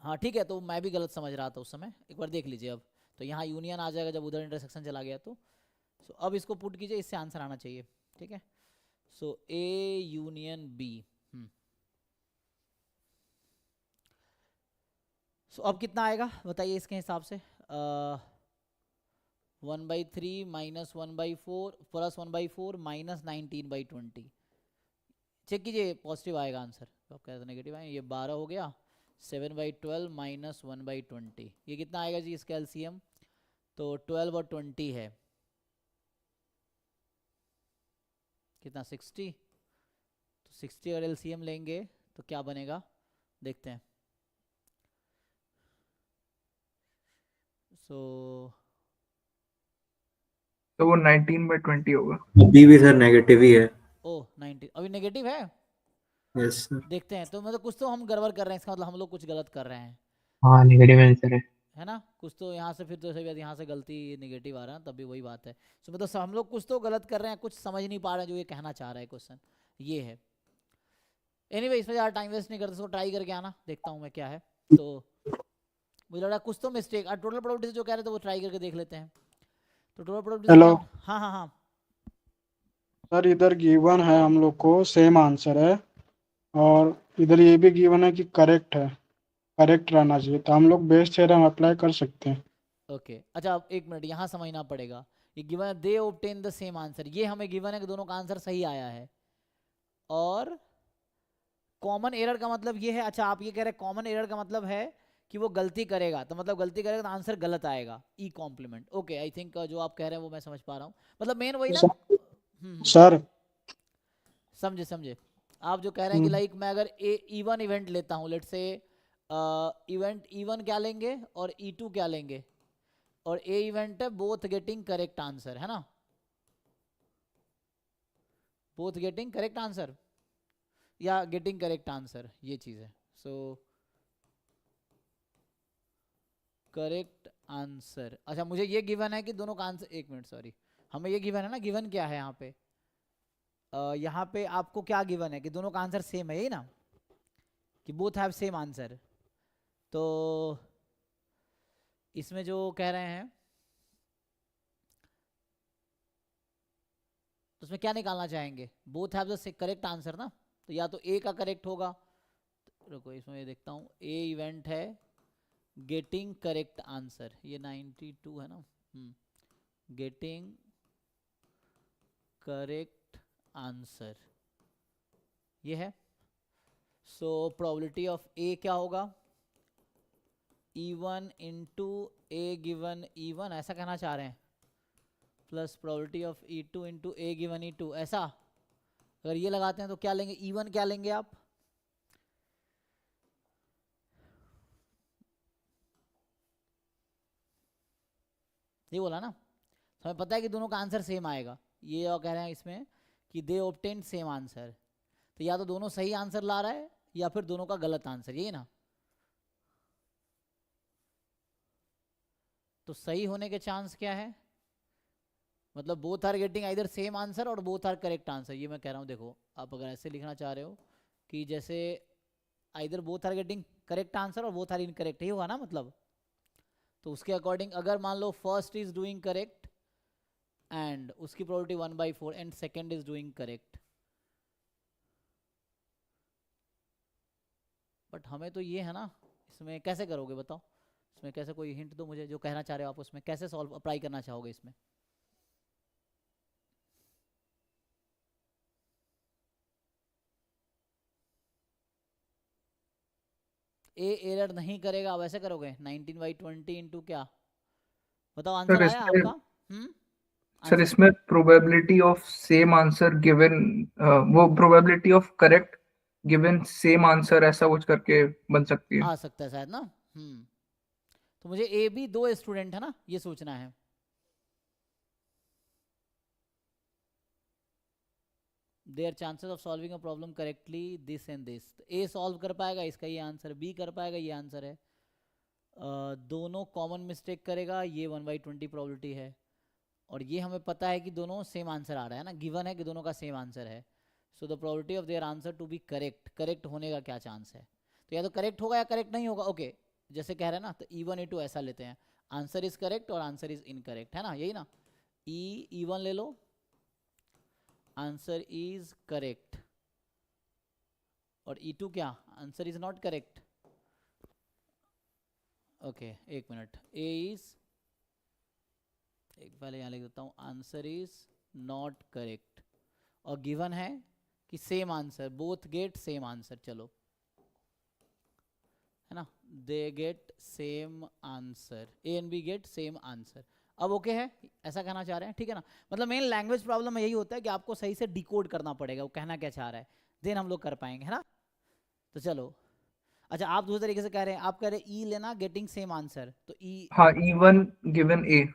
हाँ ठीक है, तो मैं भी गलत समझ रहा था उस समय, एक बार देख लीजिए अब। तो यहाँ यूनियन आ जाएगा जब उधर इंटरसेक्शन चला गया तो। सो अब इसको पुट कीजिए, इससे आंसर आना चाहिए, ठीक है। सो ए यूनियन बी। सो अब कितना आएगा बताइए इसके हिसाब से। 1/3 माइनस 1/4 प्लस 1/4 माइनस 19/20। चेक कीजिए पॉजिटिव आएगा आंसर, तो आप कहते नेगेटिव आएगा। ये 12 हो गया, 7/12 माइनस 1/20, ये कितना आएगा जी इसका एलसीएम, तो 12 और 20 है कितना 60। तो 60 अगर एलसीएम लेंगे तो क्या बनेगा देखते हैं। सो तो वो 19/20 होगा। बी भी सर नेगेटिव ही है। ओ 90 अभी नेगेटिव है। Yes sir. देखते हैं, तो मतलब कुछ तो हम गड़बड़ कर रहे हैं, इसका मतलब हम लोग कुछ गलत कर रहे हैं, हाँ नेगेटिव आंसर है ना। कुछ तो यहाँ से फिर तो सही बात, यहाँ से गलती नेगेटिव आ रहा है, तब भी वही बात है। सो मतलब हम लोग कुछ तो गलत कर रहे हैं, कुछ समझ नहीं पा रहे हैं जो ये कहना चाह रहा है क्वेश्चन, ये है। एनीवे इसमें ज़्यादा टाइम वेस्ट नहीं करते, इसको ट्राई करके आना, देखता हूँ मैं क्या है। तो मुझे लग रहा है कुछ तो मिस्टेक, टोटल प्रोबेबिलिटी से जो कह रहे थे वो ट्राई करके देख लेते हैं। तो टोटल प्रोबेबिलिटी हेलो हाँ हाँ हाँ सर, इधर गिवन है हम लोग को सेम आंसर है, और इधर ये भी गिवन है कि करेक्ट है, करेक्ट रहना चाहिए, तो हम लोग बेस थ्योरम अप्लाई कर सकते हैं। ओके। अच्छा अब एक मिनट यहाँ समझना पड़ेगा, ये गिवन है दे ऑब्टेन द सेम आंसर, ये हमें गिवन है कि दोनों का आंसर सही आया है, और कॉमन एरर का मतलब ये है। अच्छा आप ये कह रहे हैं कॉमन एरर का मतलब है कि वो गलती करेगा, तो मतलब गलती करेगा तो आंसर गलत आएगा, E complement. Okay I think जो आप कह रहे हैं वो मैं समझ पा रहा हूँ, मतलब मेन वही ना। सर समझे समझे। आप जो कह रहे हैं कि लाइक मैं अगर इवन इवेंट लेता हूँ, लेट से इवेंट इवन क्या लेंगे और E2 क्या लेंगे, और ए इवेंट है बोथ गेटिंग करेक्ट आंसर, है ना, बोथ गेटिंग करेक्ट आंसर या गेटिंग करेक्ट आंसर, ये चीज है। So correct answer. अच्छा मुझे ये गिवन है कि दोनों का आंसर, एक मिनट सॉरी, हमें ये गिवन है ना, गिवन क्या है यहाँ पे, यहाँ पे आपको क्या गिवन है कि दोनों का आंसर सेम है, यही ना, कि बोथ हैव सेम आंसर। तो इसमें जो कह रहे हैं तो उसमें क्या निकालना चाहेंगे, both have the correct answer ना, तो या तो ए का करेक्ट होगा, रुको इसमें ये देखता हूँ, ए इवेंट है गेटिंग करेक्ट आंसर, ये 92 है ना, गेटिंग करेक्ट आंसर ये है। सो प्रोबेबिलिटी ऑफ ए क्या होगा, E1 into A given E1, ऐसा कहना चाह रहे हैं, plus probability of E2 into A given E2, ऐसा। अगर ये लगाते हैं तो क्या लेंगे, E1 क्या लेंगे आप, ये बोला ना, तो हमें पता है कि दोनों का आंसर सेम आएगा। ये और कह रहे हैं इसमें कि दे ऑब्टेन सेम आंसर, तो या तो दोनों सही आंसर ला रहा है या फिर दोनों का गलत आंसर, यही ना। तो सही होने के चांस क्या है, मतलब both are getting either same answer और बोथ आर करेक्ट आंसर। ये मैं कह रहा हूँ, देखो आप अगर ऐसे लिखना चाह रहे हो कि जैसे either both are getting correct answer और बोथ आर इनकरेक्ट, यही होगा ना मतलब। तो उसके अकॉर्डिंग अगर मान लो first is doing correct and उसकी probability 1/4 and second is doing correct, but हमें तो ये है ना, इसमें कैसे करोगे बताओ, इसमें कैसे, कोई हिंट दो मुझे, जो कहना चाह रहे हो आप उसमें कैसे सॉल्व अप्लाई करना चाहोगे इसमें। ए एरर नहीं करेगा, वैसे करोगे 19/20 इंटू क्या, बताओ आंसर सर आया इसमें आपका। सर आंसर इसमें probability of same answer given, वो probability of correct given same answer ऐसा कुछ करके बन सकती है। आ सकता है शायद ना। तो मुझे ए बी दो स्टूडेंट है ना, ये सोचना है। Their chances of solving a problem correctly this and this, A solve कर पाएगा, इसका ये आंसर, बी कर पाएगा, ये आंसर है। दोनों कॉमन मिस्टेक करेगा, ये 1/20 प्रोबेबिलिटी है। और ये हमें पता है कि दोनों सेम आंसर आ रहा है ना, गिवन है कि दोनों का सेम आंसर है। So the probability of their answer to be correct, correct होने का क्या चांस है, तो या तो करेक्ट होगा या करेक्ट नहीं होगा। ओके जैसे कह रहे हैं ना, तो E1 E2 ऐसा लेते हैं, आंसर इज करेक्ट और आंसर इज इनकरेक्ट, है ना, यही ना। E1 ले लो, आंसर इज करेक्ट, और E2 क्या, answer is not correct. Okay एक मिनट, ए इज, एक पहले यहाँ लिख देता हूँ, आंसर इज नॉट करेक्ट, और गिवन है कि same answer, both get same answer, चलो है ना, they get same answer, A and B get same answer. अब ओके है, ऐसा कहना चाह रहे हैं, ठीक है ना। मतलब मेन लैंग्वेज प्रॉब्लम में यही होता है कि आपको सही से डिकोड करना पड़ेगा वो कहना क्या चाह रहा है, देन हम लोग कर पाएंगे, है ना। तो चलो, अच्छा आप दूसरे तरीके से कह रहे हैं, आप कह रहे हैं ई लेना गेटिंग सेम आंसर, तो ई, हाँ, E1 गिवन A।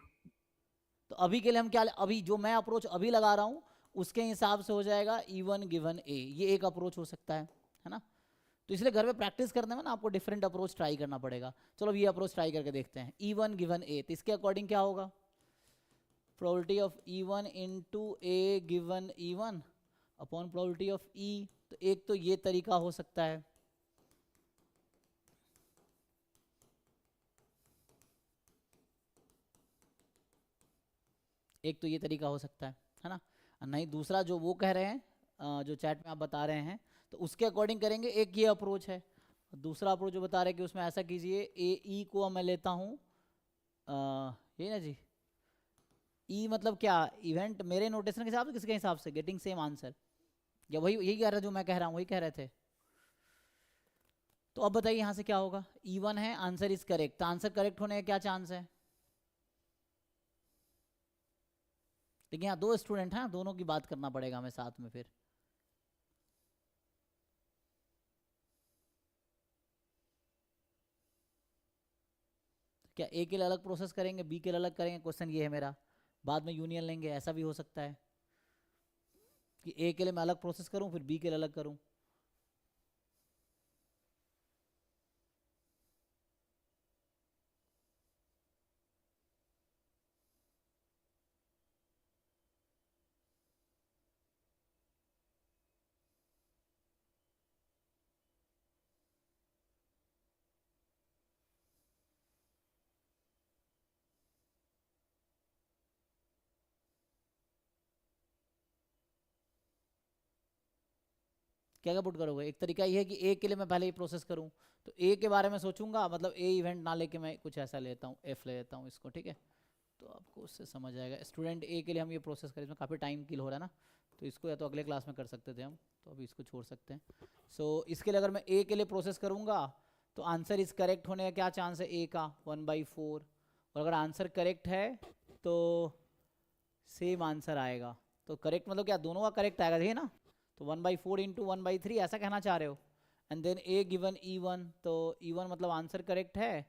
तो अभी के लिए हम क्या, अभी जो मैं अप्रोच अभी लगा रहा हूँ उसके हिसाब से हो जाएगा E1 गिवन A, ये एक अप्रोच हो सकता है ना। तो इसलिए घर में प्रैक्टिस करने में ना आपको डिफरेंट अप्रोच ट्राई करना पड़ेगा। चलो ये अप्रोच ट्राई करके देखते हैं, E1 गिवन A, तो इसके अकॉर्डिंग क्या होगा, probability of E1 into A given E1 upon probability of E। तो एक तो ये तरीका हो सकता है, एक तो ये तरीका हो सकता है ना। नहीं दूसरा जो वो कह रहे हैं, जो चैट में आप बता रहे हैं, तो उसके अकॉर्डिंग करेंगे। एक ये अप्रोच है, दूसरा अप्रोच जो बता रहे हैं कि उसमें ऐसा कीजिए, ए ई को मैं लेता हूँ, यही ना जी, ई मतलब क्या, इवेंट मेरे नोटेशन के हिसाब से, किसके हिसाब से, गेटिंग सेम आंसर, या वही यही कह रहा है जो मैं कह रहा हूँ, वही कह रहे थे। तो अब बताइए यहाँ से क्या होगा, E1 है, आंसर इज करेक्ट, तो आंसर करेक्ट होने का क्या चांस है। लेकिन यहाँ दो स्टूडेंट हैं, दोनों की बात करना पड़ेगा हमें साथ में फिर। क्या ए के लिए अलग प्रोसेस करेंगे, बी के लिए अलग करेंगे, क्वेश्चन ये है मेरा। बाद में यूनियन लेंगे, ऐसा भी हो सकता है कि ए के लिए मैं अलग प्रोसेस करूं फिर बी के लिए अलग करूं। क्या क्या पुट करोगे, एक तरीका ये है कि ए के लिए मैं पहले ही प्रोसेस करूं, तो ए के बारे में सोचूंगा, मतलब ए इवेंट ना लेके मैं कुछ ऐसा लेता हूँ, एफ ले लेता हूँ इसको, ठीक है। तो आपको उससे समझ आएगा, स्टूडेंट ए के लिए हम ये प्रोसेस करें, इसमें काफ़ी टाइम किल हो रहा है ना, तो इसको या तो अगले क्लास में कर सकते थे हम, तो अभी इसको छोड़ सकते हैं। सो इसके लिए अगर मैं ए के लिए प्रोसेस करूँगा तो आंसर इस करेक्ट होने का क्या चांस है, ए का 1/4, और अगर आंसर करेक्ट है तो सेम आंसर आएगा। तो करेक्ट मतलब क्या, दोनों का करेक्ट आएगा, देखिए ना, तो 1/4 इंटू 1/3 ऐसा कहना चाह रहे हो। And then A given E1, तो E1 मतलब आंसर करेक्ट है,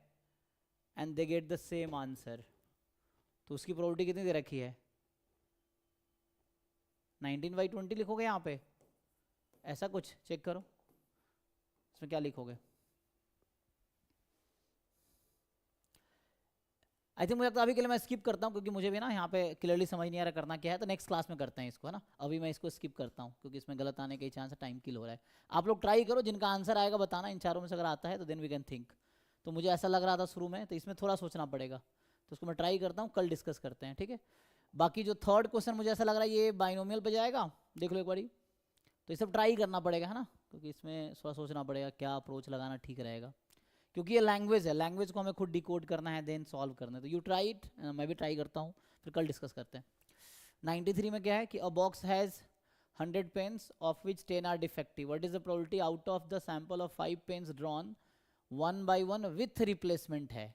and they get the same answer. तो उसकी प्रोबेबिलिटी कितनी दे रखी है? 19/20 लिखोगे यहाँ पे, ऐसा कुछ चेक करो इसमें क्या लिखोगे। आई थिंक मुझे लगता है अभी के लिए मैं स्किप करता हूँ, क्योंकि मुझे भी ना यहाँ पे क्लियरली समझ नहीं आ रहा करना क्या है, तो नेक्स्ट क्लास में करते हैं इसको, है ना। अभी मैं इसको स्किप करता हूँ क्योंकि इसमें गलत आने के चांस है, टाइम किल हो रहा है। आप लोग ट्राई करो, जिनका आंसर आएगा बताना, इन चारों में से अगर आता है तो देन वी कैन थिंक। तो मुझे ऐसा लग रहा था शुरू में, तो इसमें थोड़ा सोचना पड़ेगा, तो उसको मैं ट्राई करता हूँ, कल डिस्कस करते हैं, ठीक है। बाकी जो थर्ड क्वेश्चन मुझे ऐसा लग रहा है ये बाइनोमियल पे जाएगा, देख लो एक बारी, तो ये सब ट्राई करना पड़ेगा, है ना, क्योंकि इसमें थोड़ा सोचना पड़ेगा क्या अप्रोच लगाना ठीक रहेगा, क्योंकि ये लैंग्वेज है, लैंग्वेज को हमें खुद डिकोड करना है, देन सॉल्व करना है। तो यू ट्राई इट, मैं भी ट्राई करता हूँ, फिर कल डिस्कस करते हैं। 93 में क्या है कि a box has 100 pens of which 10 are defective, what is the probability out of the sample of 5 pens drawn 1 by 1 with replacement है।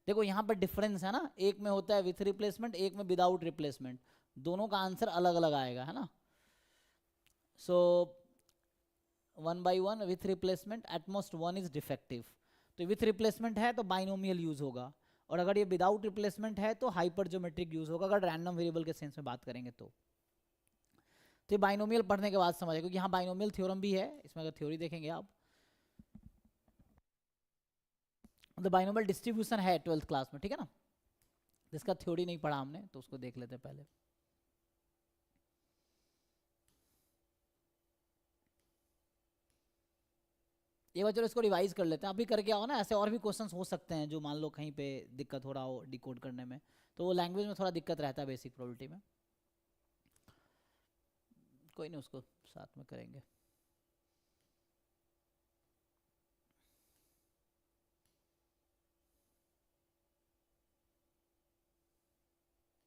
देखो यहाँ पर डिफरेंस है ना, एक में होता है विथ रिप्लेसमेंट, एक में विदाउट रिप्लेसमेंट, दोनों का आंसर अलग अलग आएगा, है ना। So 1 by 1 with replacement, at most 1 is defective. तो विथ रिप्लेसमेंट है तो बाइनोमियल यूज होगा, और अगर ये विदाउट रिप्लेसमेंट है तो हाइपर ज्योमेट्रिक यूज होगा, अगर रैंडम वेरिएबल के सेंस में बात करेंगे तो। ये बाइनोमियल पढ़ने के बाद समझ, क्योंकि यहाँ बाइनोमियल थ्योरम भी है, इसमें अगर थ्योरी देखेंगे आप, तो बाइनोमियल डिस्ट्रीब्यूशन है 12th क्लास में, ठीक है ना। जिसका थ्योरी नहीं पढ़ा हमने तो उसको देख लेते हैं पहले। एक बार चलो इसको रिवाइज कर लेते हैं, अभी करके आओ ना, ऐसे और भी क्वेश्चंस हो सकते हैं जो मान लो कहीं पे दिक्कत हो रहा हो डिकोड करने में, तो वो लैंग्वेज में थोड़ा दिक्कत रहता है बेसिक प्रोबेबिलिटी में, कोई नहीं उसको साथ में करेंगे।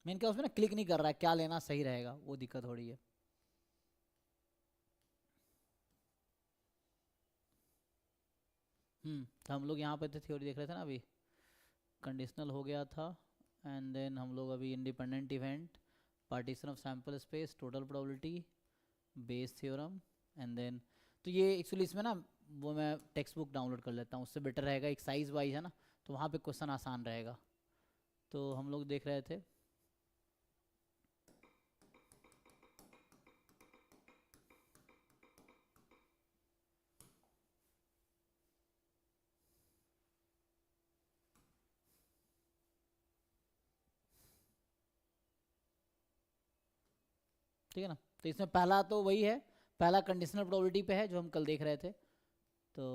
मेन क्या उसमें ना क्लिक नहीं कर रहा है, क्या लेना सही रहेगा वो दिक्कत हो रही है। तो हम लोग यहाँ पे थे, थ्योरी देख रहे थे ना अभी, कंडीशनल हो गया था, एंड देन हम लोग अभी independent event, partition of sample space, total probability, Bayes theorem, and then तो ये एक्चुअली इसमें ना वो मैं टेक्स्ट बुक डाउनलोड कर लेता हूँ, उससे बेटर रहेगा, एक साइज वाइज है ना, तो वहाँ पे क्वेश्चन आसान रहेगा। तो हम लोग देख रहे थे ठीक है ना। तो इसमें पहला तो वही है, पहला कंडीशनल प्रोबेबिलिटी पे है जो हम कल देख रहे थे। तो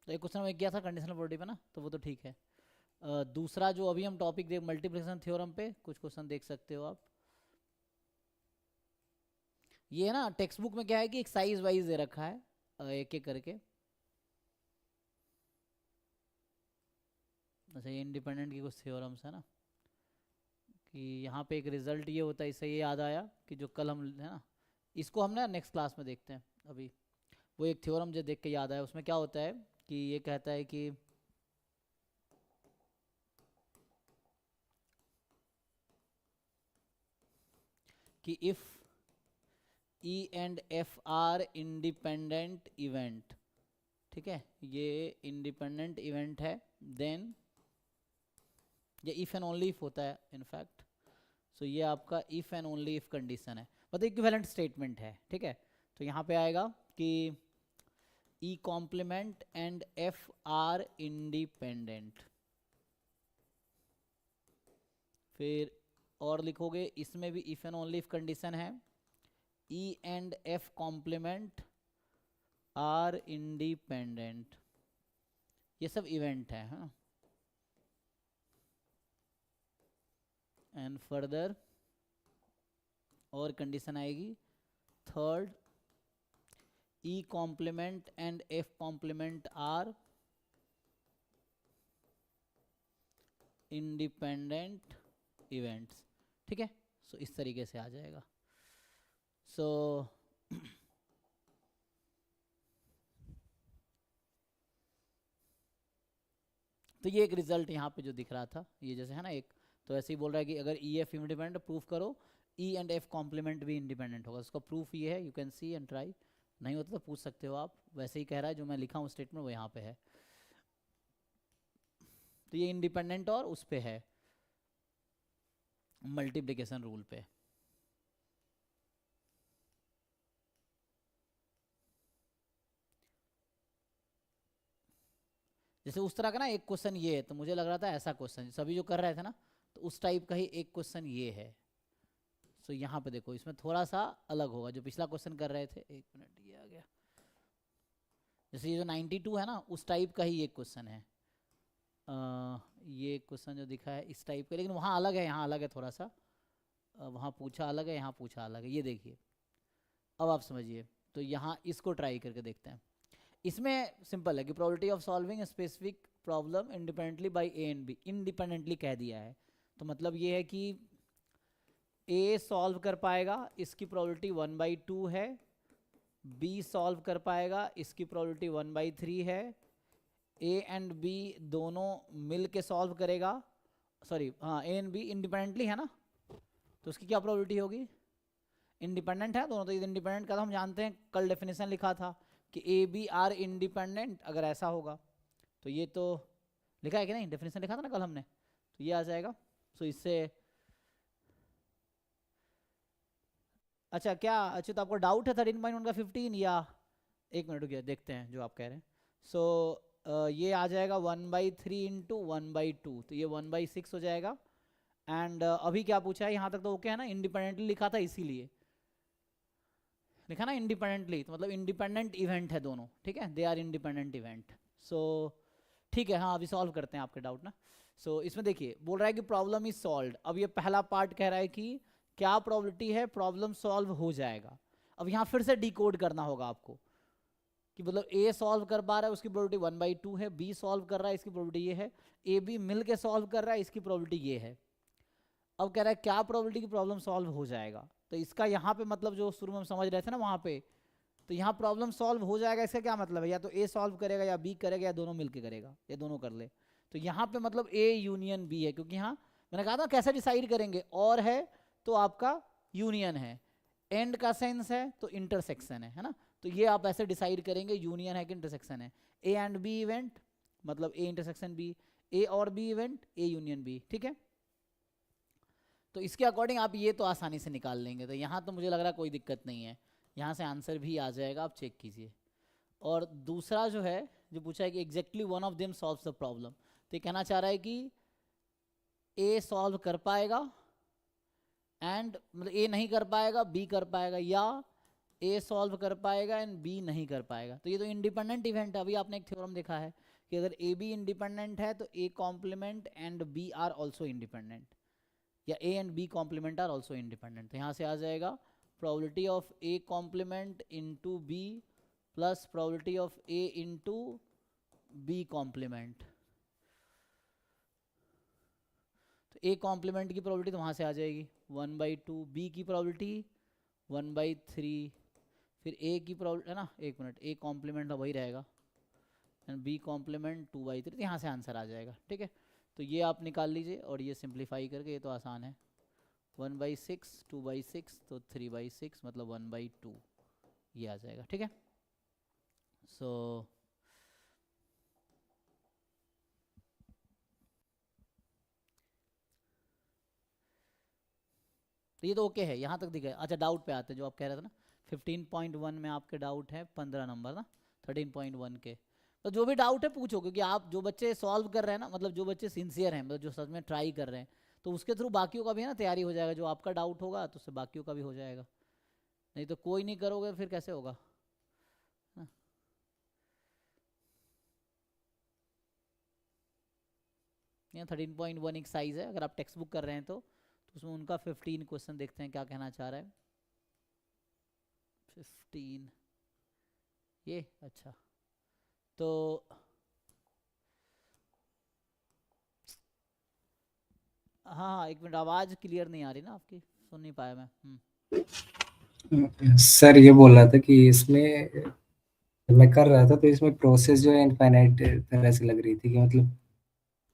एक क्वेश्चन में किया था कंडीशनल प्रोबेबिलिटी पे ना, तो वो तो ठीक है। दूसरा जो अभी हम टॉपिक देख मल्टीप्लिकेशन थ्योरम पे कुछ क्वेश्चन देख सकते हो आप। ये ना टेक्स्ट बुक में क्या है कि एक साइज वाइज दे रखा है, एक एक करके। अच्छा ये इंडिपेंडेंट की कुछ थ्योरम्स है ना, कि यहाँ पे एक रिजल्ट ये होता है, इससे ये याद आया कि जो कल हम है ना, इसको हम ना नेक्स्ट क्लास में देखते हैं। अभी वो एक थ्योरम जो देख के याद आया, उसमें क्या होता है कि ये कहता है कि if E and F are independent event, ठीक है, ये इंडिपेंडेंट इवेंट है, देन ये इफ एंड ओनली इफ होता है इनफैक्ट। सो ये आपका if and only if condition है, मतलब इक्विवेलेंट स्टेटमेंट है, ठीक है। तो यहाँ पे आएगा कि E complement and F are independent, फिर और लिखोगे इसमें भी if and only if condition है, E and F complement are independent, ये सब इवेंट है, हाँ। एंड फर्दर और कंडीशन आएगी third, E complement and F complement are independent events, ठीक है। सो इस तरीके से आ जाएगा। सो तो तो ये एक रिजल्ट यहाँ पे जो दिख रहा था, ये जैसे है ना एक, तो ऐसे ही बोल रहा है कि अगर ई एफ इंडिपेंडेंट प्रूफ करो, ई एंड एफ कॉम्प्लीमेंट भी इंडिपेंडेंट होगा। उसका प्रूफ ये है, you can see and try. नहीं होता तो पूछ सकते हो आप, वैसे ही कह रहा है जो मैं लिखा हूँ स्टेटमेंट वो यहाँ पे है। तो ये इंडिपेंडेंट और उस पे है मल्टीप्लिकेशन रूल पे। जैसे उस तरह का ना एक क्वेश्चन ये है, तो मुझे लग रहा था ऐसा क्वेश्चन सभी जो कर रहे थे ना, तो उस टाइप का ही एक क्वेश्चन ये है। तो यहाँ पे देखो इसमें थोड़ा सा अलग होगा जो पिछला क्वेश्चन कर रहे थे। एक मिनट, ये आ गया। जैसे ये जो 92 है ना, उस टाइप का ही एक क्वेश्चन है। ये क्वेश्चन जो दिखा है इस टाइप का, लेकिन वहाँ अलग है, यहाँ अलग है थोड़ा सा। वहाँ पूछा अलग है, यहाँ पूछा अलग है। ये देखिए, अब आप समझिए। तो यहाँ इसको ट्राई करके देखते हैं। इसमें सिंपल है कि probability of solving specific problem independently by A and B, independently कह दिया है। तो मतलब ये है कि ए सॉल्व कर पाएगा, इसकी प्रोबेबिलिटी 1/2 है। बी सॉल्व कर पाएगा, इसकी प्रोबेबिलिटी 1/3 है। ए एंड बी दोनों मिल के सॉल्व करेगा, सॉरी हाँ, ए एंड बी इंडिपेंडेंटली है ना, तो उसकी क्या प्रोबेबिलिटी होगी? इंडिपेंडेंट है दोनों, तो इंडिपेंडेंट का तो हम जानते हैं, कल डेफिनेशन लिखा था कि ए बी आर इंडिपेंडेंट। अगर ऐसा होगा तो ये तो लिखा है कि नहीं, डेफिनेशन लिखा था ना कल हमने, तो ये आ जाएगा। सो इससे अच्छा क्या, अच्छा तो आपको डाउट है 13.1 का 15, या एक मिनट रुकिए देखते हैं जो आप कह रहे हैं। सो ये आ जाएगा 1/3 इंटू 1/2, तो ये 1/6 हो जाएगा। एंड अभी क्या पूछा है, यहाँ तक तो ओके है ना, इंडिपेंडेंटली लिखा था इसीलिए लिखा ना इंडिपेंडेंटली, तो मतलब इंडिपेंडेंट इवेंट है दोनों, ठीक है, दे आर इंडिपेंडेंट इवेंट। सो ठीक है, हाँ अभी सॉल्व करते हैं आपके डाउट ना। सो इसमें देखिए बोल रहा है कि प्रॉब्लम इज सॉल्व्ड। अब ये पहला पार्ट कह रहा है कि क्या प्रोबेबिलिटी है प्रॉब्लम सॉल्व हो जाएगा। अब यहाँ फिर से डिकोड करना होगा आपको कि मतलब ए सॉल्व कर पा रहा है, उसकी प्रोबेबिलिटी 1/2 है। बी सॉल्व कर रहा है, इसकी प्रोबेबिलिटी ये है। ए बी मिल के सॉल्व कर रहा है, इसकी प्रोबेबिलिटी ये है। अब कह रहा है क्या प्रोबेबिलिटी की प्रॉब्लम सॉल्व हो जाएगा। तो इसका यहाँ पे मतलब जो शुरू में हम समझ रहे थे ना वहाँ पे, तो यहाँ प्रॉब्लम सॉल्व हो जाएगा, इसका क्या मतलब है, या तो ए सॉल्व करेगा या बी करेगा या दोनों मिलके करेगा, या दोनों कर ले। तो यहाँ पे मतलब ए यूनियन बी है, क्योंकि यहाँ मैंने कहा था कैसे डिसाइड करेंगे, और है तो आपका यूनियन है, एंड का सेंस है तो इंटरसेक्शन है ना। तो ये आप ऐसे डिसाइड करेंगे यूनियन है कि इंटरसेक्शन है। ए एंड बी इवेंट मतलब ए इंटरसेक्शन बी, ए और B event A union B, ठीक है। तो इसके अकॉर्डिंग आप ये तो आसानी से निकाल लेंगे। तो यहाँ तो मुझे लग रहा है कोई दिक्कत नहीं है, यहाँ से आंसर भी आ जाएगा, आप चेक कीजिए। और दूसरा जो है जो पूछा है कि exactly one of them solves the problem, तो ये कहना चाह रहा है कि ए सॉल्व कर पाएगा एंड मतलब ए नहीं कर पाएगा, बी कर पाएगा, या ए सॉल्व कर पाएगा एंड बी नहीं कर पाएगा। तो ये तो इंडिपेंडेंट इवेंट है। अभी आपने एक थ्योरम देखा है कि अगर ए बी इंडिपेंडेंट है तो A complement and B are also independent, या A and B complement are also independent. तो यहाँ से आ जाएगा probability of A complement into B plus probability of A into B complement. तो ए कॉम्प्लीमेंट की प्रोबेबिलिटी तो वहाँ से आ जाएगी 1/2, बी की प्रोबेबिलिटी 1/3, फिर ए की प्रोबेबिलिटी है ना, एक मिनट, ए कॉम्प्लीमेंट वही रहेगा एंड बी कॉम्प्लीमेंट 2/3, तो यहाँ से आंसर आ जाएगा, ठीक है। तो ये आप निकाल लीजिए और ये सिंप्लीफाई करके, ये तो आसान है, 1/6 2/6 तो 3/6 मतलब 1/2 ये आ जाएगा, ठीक है। सो तो ये तो ओके है, यहाँ तक दिखा है। अच्छा डाउट पे आते हैं, जो आप कह रहे थे ना 15.1 में आपके डाउट है 15 नंबर ना 13.1 के। तो जो भी डाउट है पूछो, क्योंकि आप जो बच्चे सॉल्व कर रहे हैं ना, मतलब जो बच्चे सिंसियर हैं, मतलब जो सच में ट्राई कर रहे हैं, तो उसके थ्रू बाकियों का भी है ना तैयारी हो जाएगा। जो आपका डाउट होगा तो उससे बाकियों का भी हो जाएगा, नहीं तो कोई नहीं करोगे फिर कैसे होगा ना। यहाँ 13.1 एक साइज है, अगर आप टेक्स्ट बुक कर रहे हैं तो उसमें उनका 15 क्वेश्चन देखते हैं क्या कहना चाह रहा है। 15 ये अच्छा, तो हाँ एक मिनट, आवाज क्लियर नहीं आ रही ना आपकी, सुन नहीं पाया मैं। सर ये बोल रहा था कि इसमें जब मैं कर रहा था तो इसमें प्रोसेस जो है इनफाइनाइट तरह से लग रही थी, कि मतलब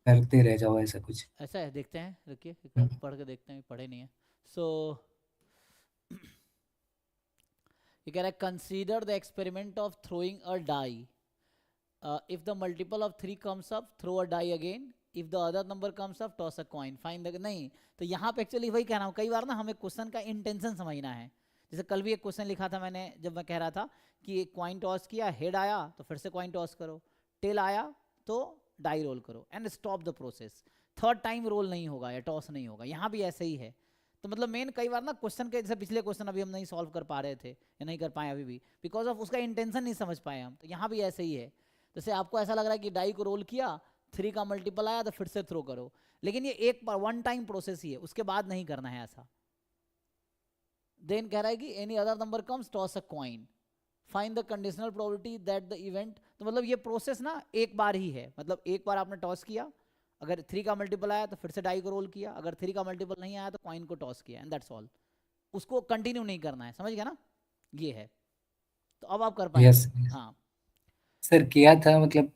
करते रह जाओ ऐसा कुछ। ऐसा है, देखते हैं, रुकिए एक बार पढ़ के देखते हैं, पढ़े नहीं है। सो ये कह रहा है consider the experiment of throwing a die, if the multiple of 3 comes up throw a die again, if the other number comes up toss a coin, find the, नहीं तो यहाँ पे एक्चुअली वही कह रहा हूँ, कई बार ना हमें क्वेश्चन का इंटेंशन समझना है। जैसे कल भी एक क्वेश्चन लिखा था मैंने, जब मैं कह रहा था कि कॉइन टॉस किया, हेड आया तो फिर से कॉइन टॉस करो, टेल आया तो डाई रोल करो and stop the process. Third time roll नहीं होगा या टॉस नहीं होगा, यहाँ भी ऐसे ही है। तो मतलब मेन कई बार ना क्वेश्चन के, जैसे पिछले क्वेश्चन अभी हम नहीं सॉल्व कर पा रहे थे या नहीं कर पाए अभी भी, बिकॉज ऑफ उसका इंटेंशन नहीं समझ पाए हम। तो यहाँ भी ऐसे ही है, जैसे आपको ऐसा लग रहा है कि डाई को रोल किया, 3 का मल्टीपल आया तो फिर से थ्रो करो, लेकिन ये एक बार वन टाइम प्रोसेस ही है, उसके बाद नहीं करना है ऐसा। देन कह रहा है कि any other number comes toss a coin, find the conditional probability that the event. तो मतलब ये प्रोसेस ना एक बार ही है, मतलब एक बार आपने टॉस किया, अगर 3 का मल्टीपल आया तो फिर से डाई को रोल किया, अगर 3 का मल्टीपल नहीं आया तो कॉइन को टॉस किया, एंड दैट्स ऑल। उसको कंटिन्यू नहीं करना है, समझ गया ना, ये है। तो अब आप कर पाएंगे। यस हाँ सर, किया था, मतलब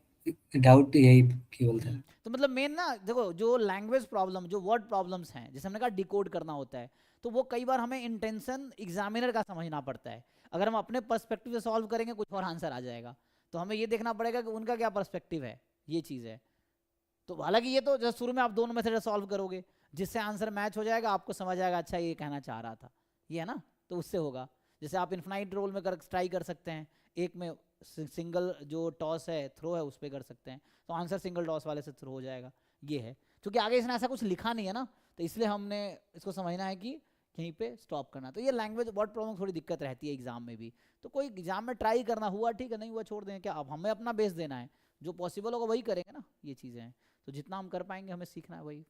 डाउट यही केवल था। तो मतलब मेन ना देखो, जो लैंग्वेज प्रॉब्लम, जो वर्ड प्रॉब्लम्स हैं, जैसे हमने कहा डिकोड करना होता है, तो वो कई बार हमें इंटेंशन एग्जामिनर का समझना पड़ता है। अगर हम अपने पर्सपेक्टिव से सॉल्व करेंगे कुछ और आंसर आ जाएगा, तो हमें ये देखना पड़ेगा कि उनका क्या पर्सपेक्टिव है, ये चीज़ है। तो हालांकि ये तो जब शुरू में आप दोनों मेथड सॉल्व करोगे, जिससे आंसर मैच हो जाएगा, आपको समझ आएगा अच्छा ये कहना चाह रहा था, ये है ना, तो उससे होगा। जैसे आप इन्फिनाइट रोल में कर ट्राई कर सकते हैं, एक में सिंगल जो टॉस है, थ्रो है, उस पर कर सकते हैं, तो आंसर सिंगल टॉस वाले से थ्रो हो जाएगा, ये है। क्योंकि आगे इसने ऐसा कुछ लिखा नहीं है ना, तो इसलिए हमने इसको समझना है कि कहीं पे स्टॉप करना। तो ये लैंग्वेज वर्ड प्रॉब्लम थोड़ी दिक्कत रहती है एग्जाम में भी। तो कोई एग्जाम में ट्राई करना हुआ ठीक है, नहीं हुआ छोड़ दें, क्या अब हमें अपना बेस देना है, जो पॉसिबल होगा वही करेंगे ना, ये चीज़ें हैं। तो जितना हम कर पाएंगे हमें सीखना है वही।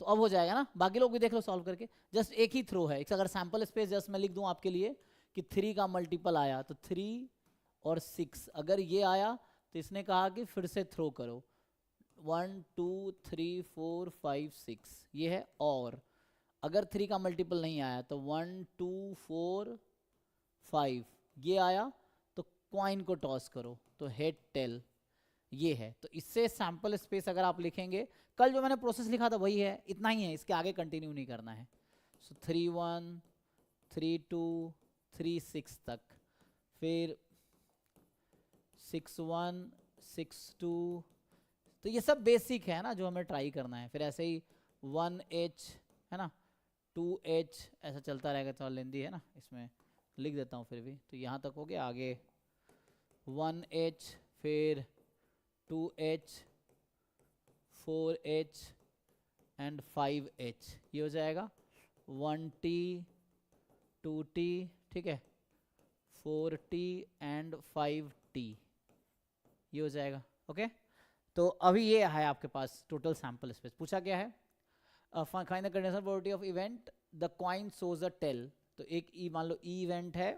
तो अब हो जाएगा ना, बाकी लोग भी देख लो सॉल्व करके। जस्ट एक ही थ्रो है, एक अगर सैंपल स्पेस जस्ट मैं लिख दूं आपके लिए कि 3 का मल्टीपल आया तो 3 और 6, अगर ये आया तो इसने कहा कि फिर से थ्रो करो, 1 2 3 4 5 6, ये है। और अगर 3 का मल्टीपल नहीं आया तो 1 2 4 5, ये आया तो क्वाइन को टॉस करो, तो हेड टेल, ये है। तो इससे सैंपल स्पेस अगर आप लिखेंगे, कल जो मैंने प्रोसेस लिखा था वही है, इतना ही है, इसके आगे कंटिन्यू नहीं करना है। सो 3 1 3 2 3 6 तक, फिर 6 1 6 2, तो ये सब बेसिक है ना जो हमें ट्राई करना है। फिर ऐसे ही 1H है ना, 2H, ऐसा चलता रहेगा, थोड़ा लेंदी है ना, इसमें लिख देता हूँ फिर भी। तो यहाँ तक हो गया, आगे 1H, फिर 2H, 4H एंड 5H, ये हो जाएगा 1T 2T, ठीक है, 4T एंड 5T, ये हो जाएगा। ओके तो अभी ये है आपके पास टोटल सैंपल स्पेस। पूछा क्या है, find the conditional probability of event the coin shows a tail. तो एक ई मान लो ई इवेंट है,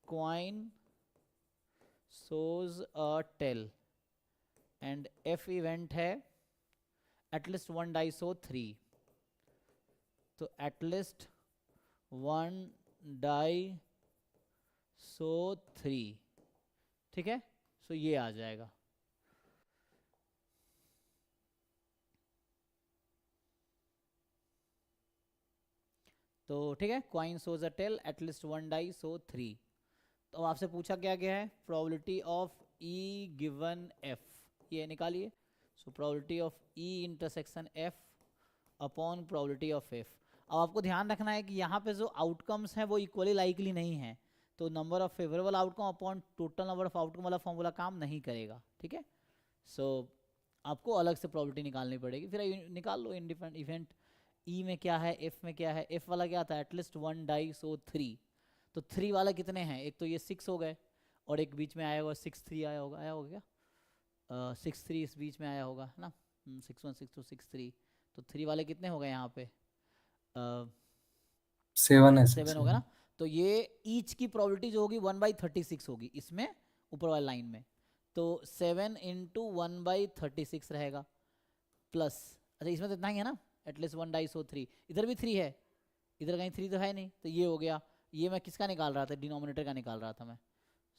coin shows a tail, and F event है at least one die show 3, तो at least one die show 3, ठीक है। सो ये आ जाएगा। तो ठीक है, coin shows a tail at least one die show 3। तो आपसे पूछा क्या गया है, probability of E given F, ये निकालिए। सो probability of E intersection F upon probability of F. अब आपको ध्यान रखना है कि यहाँ पे जो आउटकम्स हैं वो इक्वली लाइकली नहीं है, तो number of favourable outcome upon total number of outcome वाला फॉर्मूला काम नहीं करेगा, ठीक है। सो आपको अलग से प्रोबेबिलिटी निकालनी पड़ेगी, फिर निकाल लो इंडिपेंडेंट इवेंट ई में क्या है, एफ में क्या है। एफ वाला क्या था, एटलीस्ट वन डाई सो 3, तो 3 वाला कितने हैं, एक तो ये 6 हो गए और एक बीच में आया होगा 6 3 आया होगा क्या 6 3 इस बीच में आया होगा है ना, 6 1 6 2 6 3, तो 3 वाले कितने हो गए यहाँ पे 7 है 7 होगा ना। तो ये ईच की प्रोबेबिलिटी जो होगी 1/36 होगी इसमें ऊपर वाली लाइन में, तो 7 × 1/36 रहेगा प्लस, अच्छा इसमें तो इतना ही है ना, एटलीस्ट वन डाई सो 3, इधर भी 3 है, इधर कहीं 3 तो है नहीं, तो ये हो गया। ये मैं किसका निकाल रहा था, डिनोमिनेटर का निकाल रहा था मैं।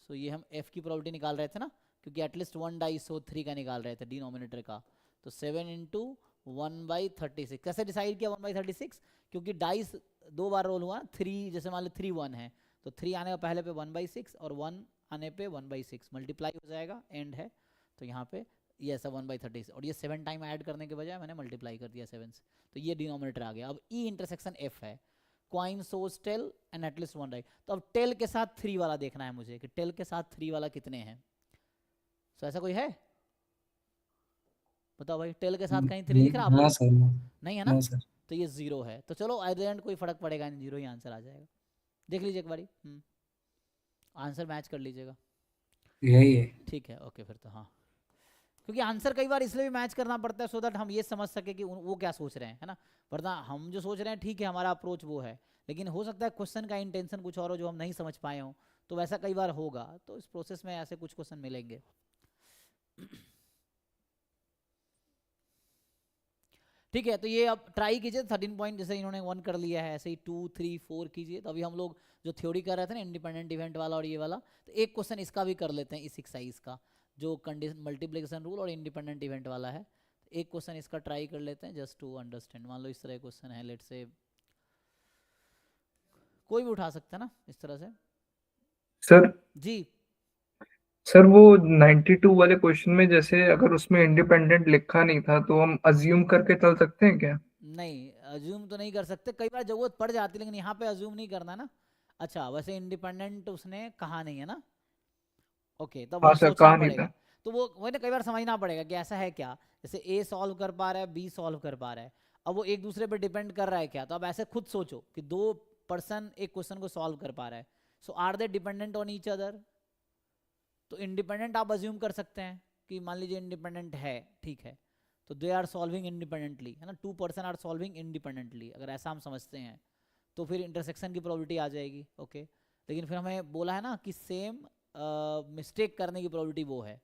सो ये हम f की प्रोबेबिलिटी निकाल रहे थे ना, क्योंकि एटलीस्ट 1 डाइस हो 3 का निकाल रहे थे डिनोमिनेटर का। तो 7 इंटू 1/36 कैसे डिसाइड किया 1/36? क्योंकि डाइस 2 बार रोल हुआ, 3 जैसे मान लो 3 1 है तो 3 आने का पहले पे 1/6 और 1 आने पे 1/6 मल्टीप्लाई हो जाएगा, एंड है तो यहाँ पे ये ऐसा 1/36 और ये 7 टाइम ऐड करने के बजाय मैंने मल्टीप्लाई कर दिया 7 से, तो ये डिनोमिनेटर आ गया। अब ई इंटरसेक्शन एफ है, coin shows tail and at least 1 die. तो अब टेल के साथ 3 वाला देखना है मुझे कि टेल के साथ 3 वाला कितने हैं। तो ऐसा कोई है बताओ भाई, टेल के साथ कहीं 3 दिख रहा है हाँ आपको? सर, नो नहीं है ना, नो सर। तो ये 0 है। तो चलो एट द एंड कोई फर्क पड़ेगा नहीं, 0 ही आंसर आ जाएगा। देख लीजिए एक बारी, आंसर मैच कर लीजिएगा। यही है। ठीक है, ओके फिर तो हाँ, क्योंकि आंसर कई बार इसलिए भी मैच करना पड़ता है सो दैट हम ये समझ सके कि वो क्या सोच रहे हैं, है ना। वरना हम जो सोच रहे हैं ठीक है, हमारा अप्रोच वो है, लेकिन हो सकता है क्वेश्चन का इंटेंशन कुछ और हो जो हम नहीं समझ पाए हों, तो वैसा कई बार होगा। तो इस प्रोसेस में ऐसे कुछ क्वेश्चन मिलेंगे। ठीक है, तो ये अब ट्राई कीजिए 13 पॉइंट, जैसे इन्होंने 1 कर लिया है ऐसे ही 2 3 4 कीजिए। तो अभी हम लोग जो थ्योरी कर रहे थे ना इंडिपेंडेंट इवेंट वाला और ये वाला, तो एक क्वेश्चन इसका भी कर लेते हैं इस एक्सरसाइज का, जो कंडीशन मल्टीप्लिकेशन रूल और इंडिपेंडेंट इवेंट वाला है। एक क्वेश्चन इसका ट्राई कर लेते हैं जस्ट टू अंडरस्टैंड। मान लो इस तरह क्वेश्चन है, लेट से कोई भी उठा सकता है ना इस तरह से। सर जी सर वो 92 वाले क्वेश्चन में जैसे अगर उसमें इंडिपेंडेंट लिखा नहीं था तो हम अज्यूम करके चल सकते हैं क्या? नहीं, अज्यूम तो नहीं कर सकते, कई बार जरूरत पड़ जाती है, लेकिन यहाँ पे अज्यूम नहीं करना ना। अच्छा, वैसे इंडिपेंडेंट उसने कहा नहीं है ना, ओके, तब हाँ वो सर, सोचना कहा नहीं पड़ेगा। था। तो वो ना कई बार समझना पड़ेगा कि ऐसा है क्या, जैसे ए सॉल्व कर पा रहा है, बी सॉल्व कर पा रहा है, अब वो एक दूसरे पे डिपेंड कर रहा है क्या। तो अब ऐसे खुद सोचो कि 2 पर्सन एक क्वेश्चन को सॉल्व कर पा रहा है, so are they dependent on each other. तो इंडिपेंडेंट आप अज्यूम कर सकते हैं कि मान लीजिए इंडिपेंडेंट है, ठीक है, तो दे आर सॉल्विंग इंडिपेंडेंटली, है ना, 2 पर्सन आर सॉल्विंग इंडिपेंडेंटली, अगर ऐसा हम समझते हैं तो फिर इंटरसेक्शन की प्रोबेबिलिटी आ जाएगी, ओके। लेकिन फिर हमें बोला है ना कि सेम मिस्टेक करने की प्रोबेबिलिटी वो है,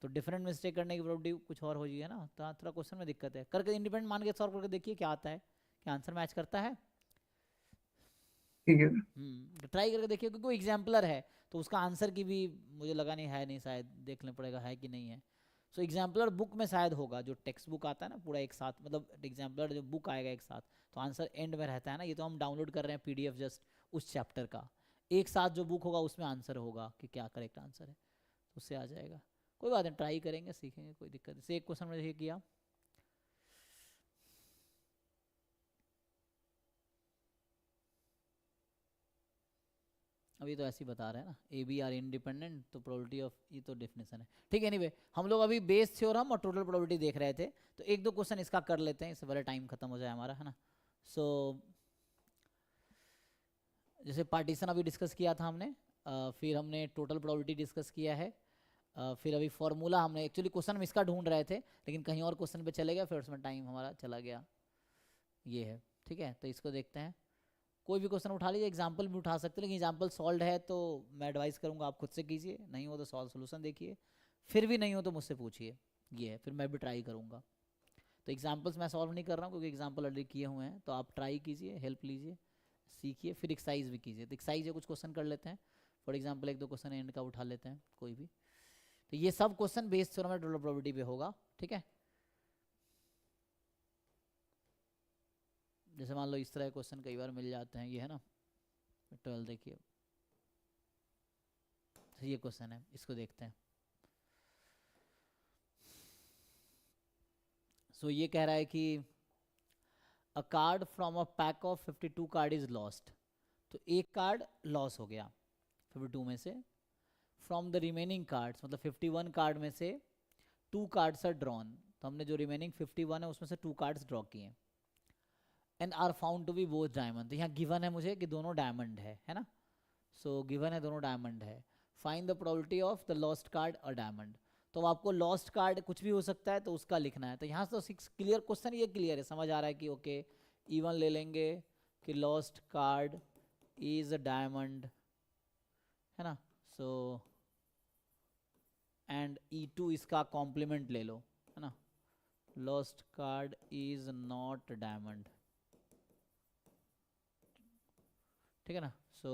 तो डिफरेंट मिस्टेक करने की प्रोबेबिलिटी कुछ और हो जाएगी ना, तो थोड़ा क्वेश्चन में दिक्कत है। करके इंडिपेंडेंट मान के सॉल्व करके देखिए क्या आता है, क्या आंसर मैच करता है। ठीक है। ट्राई करके देखिए, क्योंकि वो एग्जाम्पलर है तो उसका आंसर की भी मुझे लगा नहीं है, नहीं शायद देखना पड़ेगा है कि नहीं है। सो एग्जाम्पलर बुक में शायद होगा, जो टेक्स्ट बुक आता है ना पूरा एक साथ, मतलब एग्जाम्पलर जो बुक आएगा एक साथ, तो आंसर एंड में रहता है ना। ये तो हम डाउनलोड कर रहे हैं पीडीएफ जस्ट उस चैप्टर का, एक साथ जो बुक होगा उसमें आंसर होगा कि क्या करेक्ट आंसर है, उससे आ जाएगा। कोई बात नहीं, ट्राई करेंगे, सीखेंगे, कोई दिक्कत नहीं। जैसे एक क्वेश्चन में देखिए किया, अभी तो ऐसे ही बता रहे हैं ना, ए बी आर इंडिपेंडेंट, तो प्रोबेबिलिटी ऑफ, ये तो डेफिनेशन है, ठीक है। एनीवे हम लोग अभी बेस थ्योरम और टोटल प्रोबेबिलिटी देख रहे थे, तो एक दो क्वेश्चन इसका कर लेते हैं, इससे पहले टाइम खत्म हो जाए हमारा, है ना। सो जैसे पार्टीशन अभी डिस्कस किया था हमने, फिर हमने टोटल प्रोबेबिलिटी डिस्कस किया है, फिर अभी फॉर्मूला हमने, एक्चुअली क्वेश्चन हम इसका ढूंढ रहे थे लेकिन कहीं और क्वेश्चन पे चले गए, फिर उसमें टाइम हमारा चला गया, ये है, ठीक है। तो इसको देखते हैं, कोई भी क्वेश्चन उठा लीजिए, एग्जाम्पल भी उठा सकते हैं, लेकिन एग्जाम्पल सॉल्व है तो मैं एडवाइस करूंगा आप खुद से कीजिए, नहीं हो तो सॉल्व सोल्यूशन देखिए, फिर भी नहीं हो तो मुझसे पूछिए, ये है, फिर मैं भी ट्राई करूंगा। तो एग्जाम्पल्स मैं सॉल्व नहीं कर रहा हूँ क्योंकि एग्जाम्पल ऑलरेडी किए हुए हैं, तो आप ट्राई कीजिए, हेल्प लीजिए, सीखिए, फिर एक्सरसाइज भी कीजिए। तो एक्सरसाइज कुछ क्वेश्चन कर लेते हैं, फॉर एग्जाम्पल एक दो क्वेश्चन एंड का उठा लेते हैं कोई भी। तो ये सब क्वेश्चन बेस थ्योरम और टोटल प्रोबेबिलिटी पे होगा, ठीक है। जैसे मान लो इस तरह क्वेश्चन कई बार मिल जाते हैं, ये है ना 12, देखिए तो ये क्वेश्चन है, इसको देखते हैं। सो ये कह रहा है कि अ card from a pack of 52 card is lost, तो एक कार्ड लॉस हो गया 52 में से, फ्रॉम द रिमेनिंग कार्ड्स, मतलब 51 कार्ड में से 2 कार्ड्स आर ड्रॉन, तो हमने जो रिमेनिंग 51 है उसमें से 2 कार्ड्स ड्रॉ किए, and are found to be both diamond. तो यहाँ गिवन है मुझे कि दोनों डायमंड है ना, सो गिवन है दोनों डायमंड है, find the probability of the lost card और डायमंड। तो आपको लॉस्ट कार्ड कुछ भी हो सकता है तो उसका लिखना है। तो यहाँ से तो क्लियर क्वेश्चन, ये क्लियर है, समझ आ रहा है कि ओके इवन ले लेंगे कि lost card is a diamond, है ना। सो एंड E2 इसका कॉम्प्लीमेंट ले लो, है ना, lost card is not diamond, ठीक है ना। सो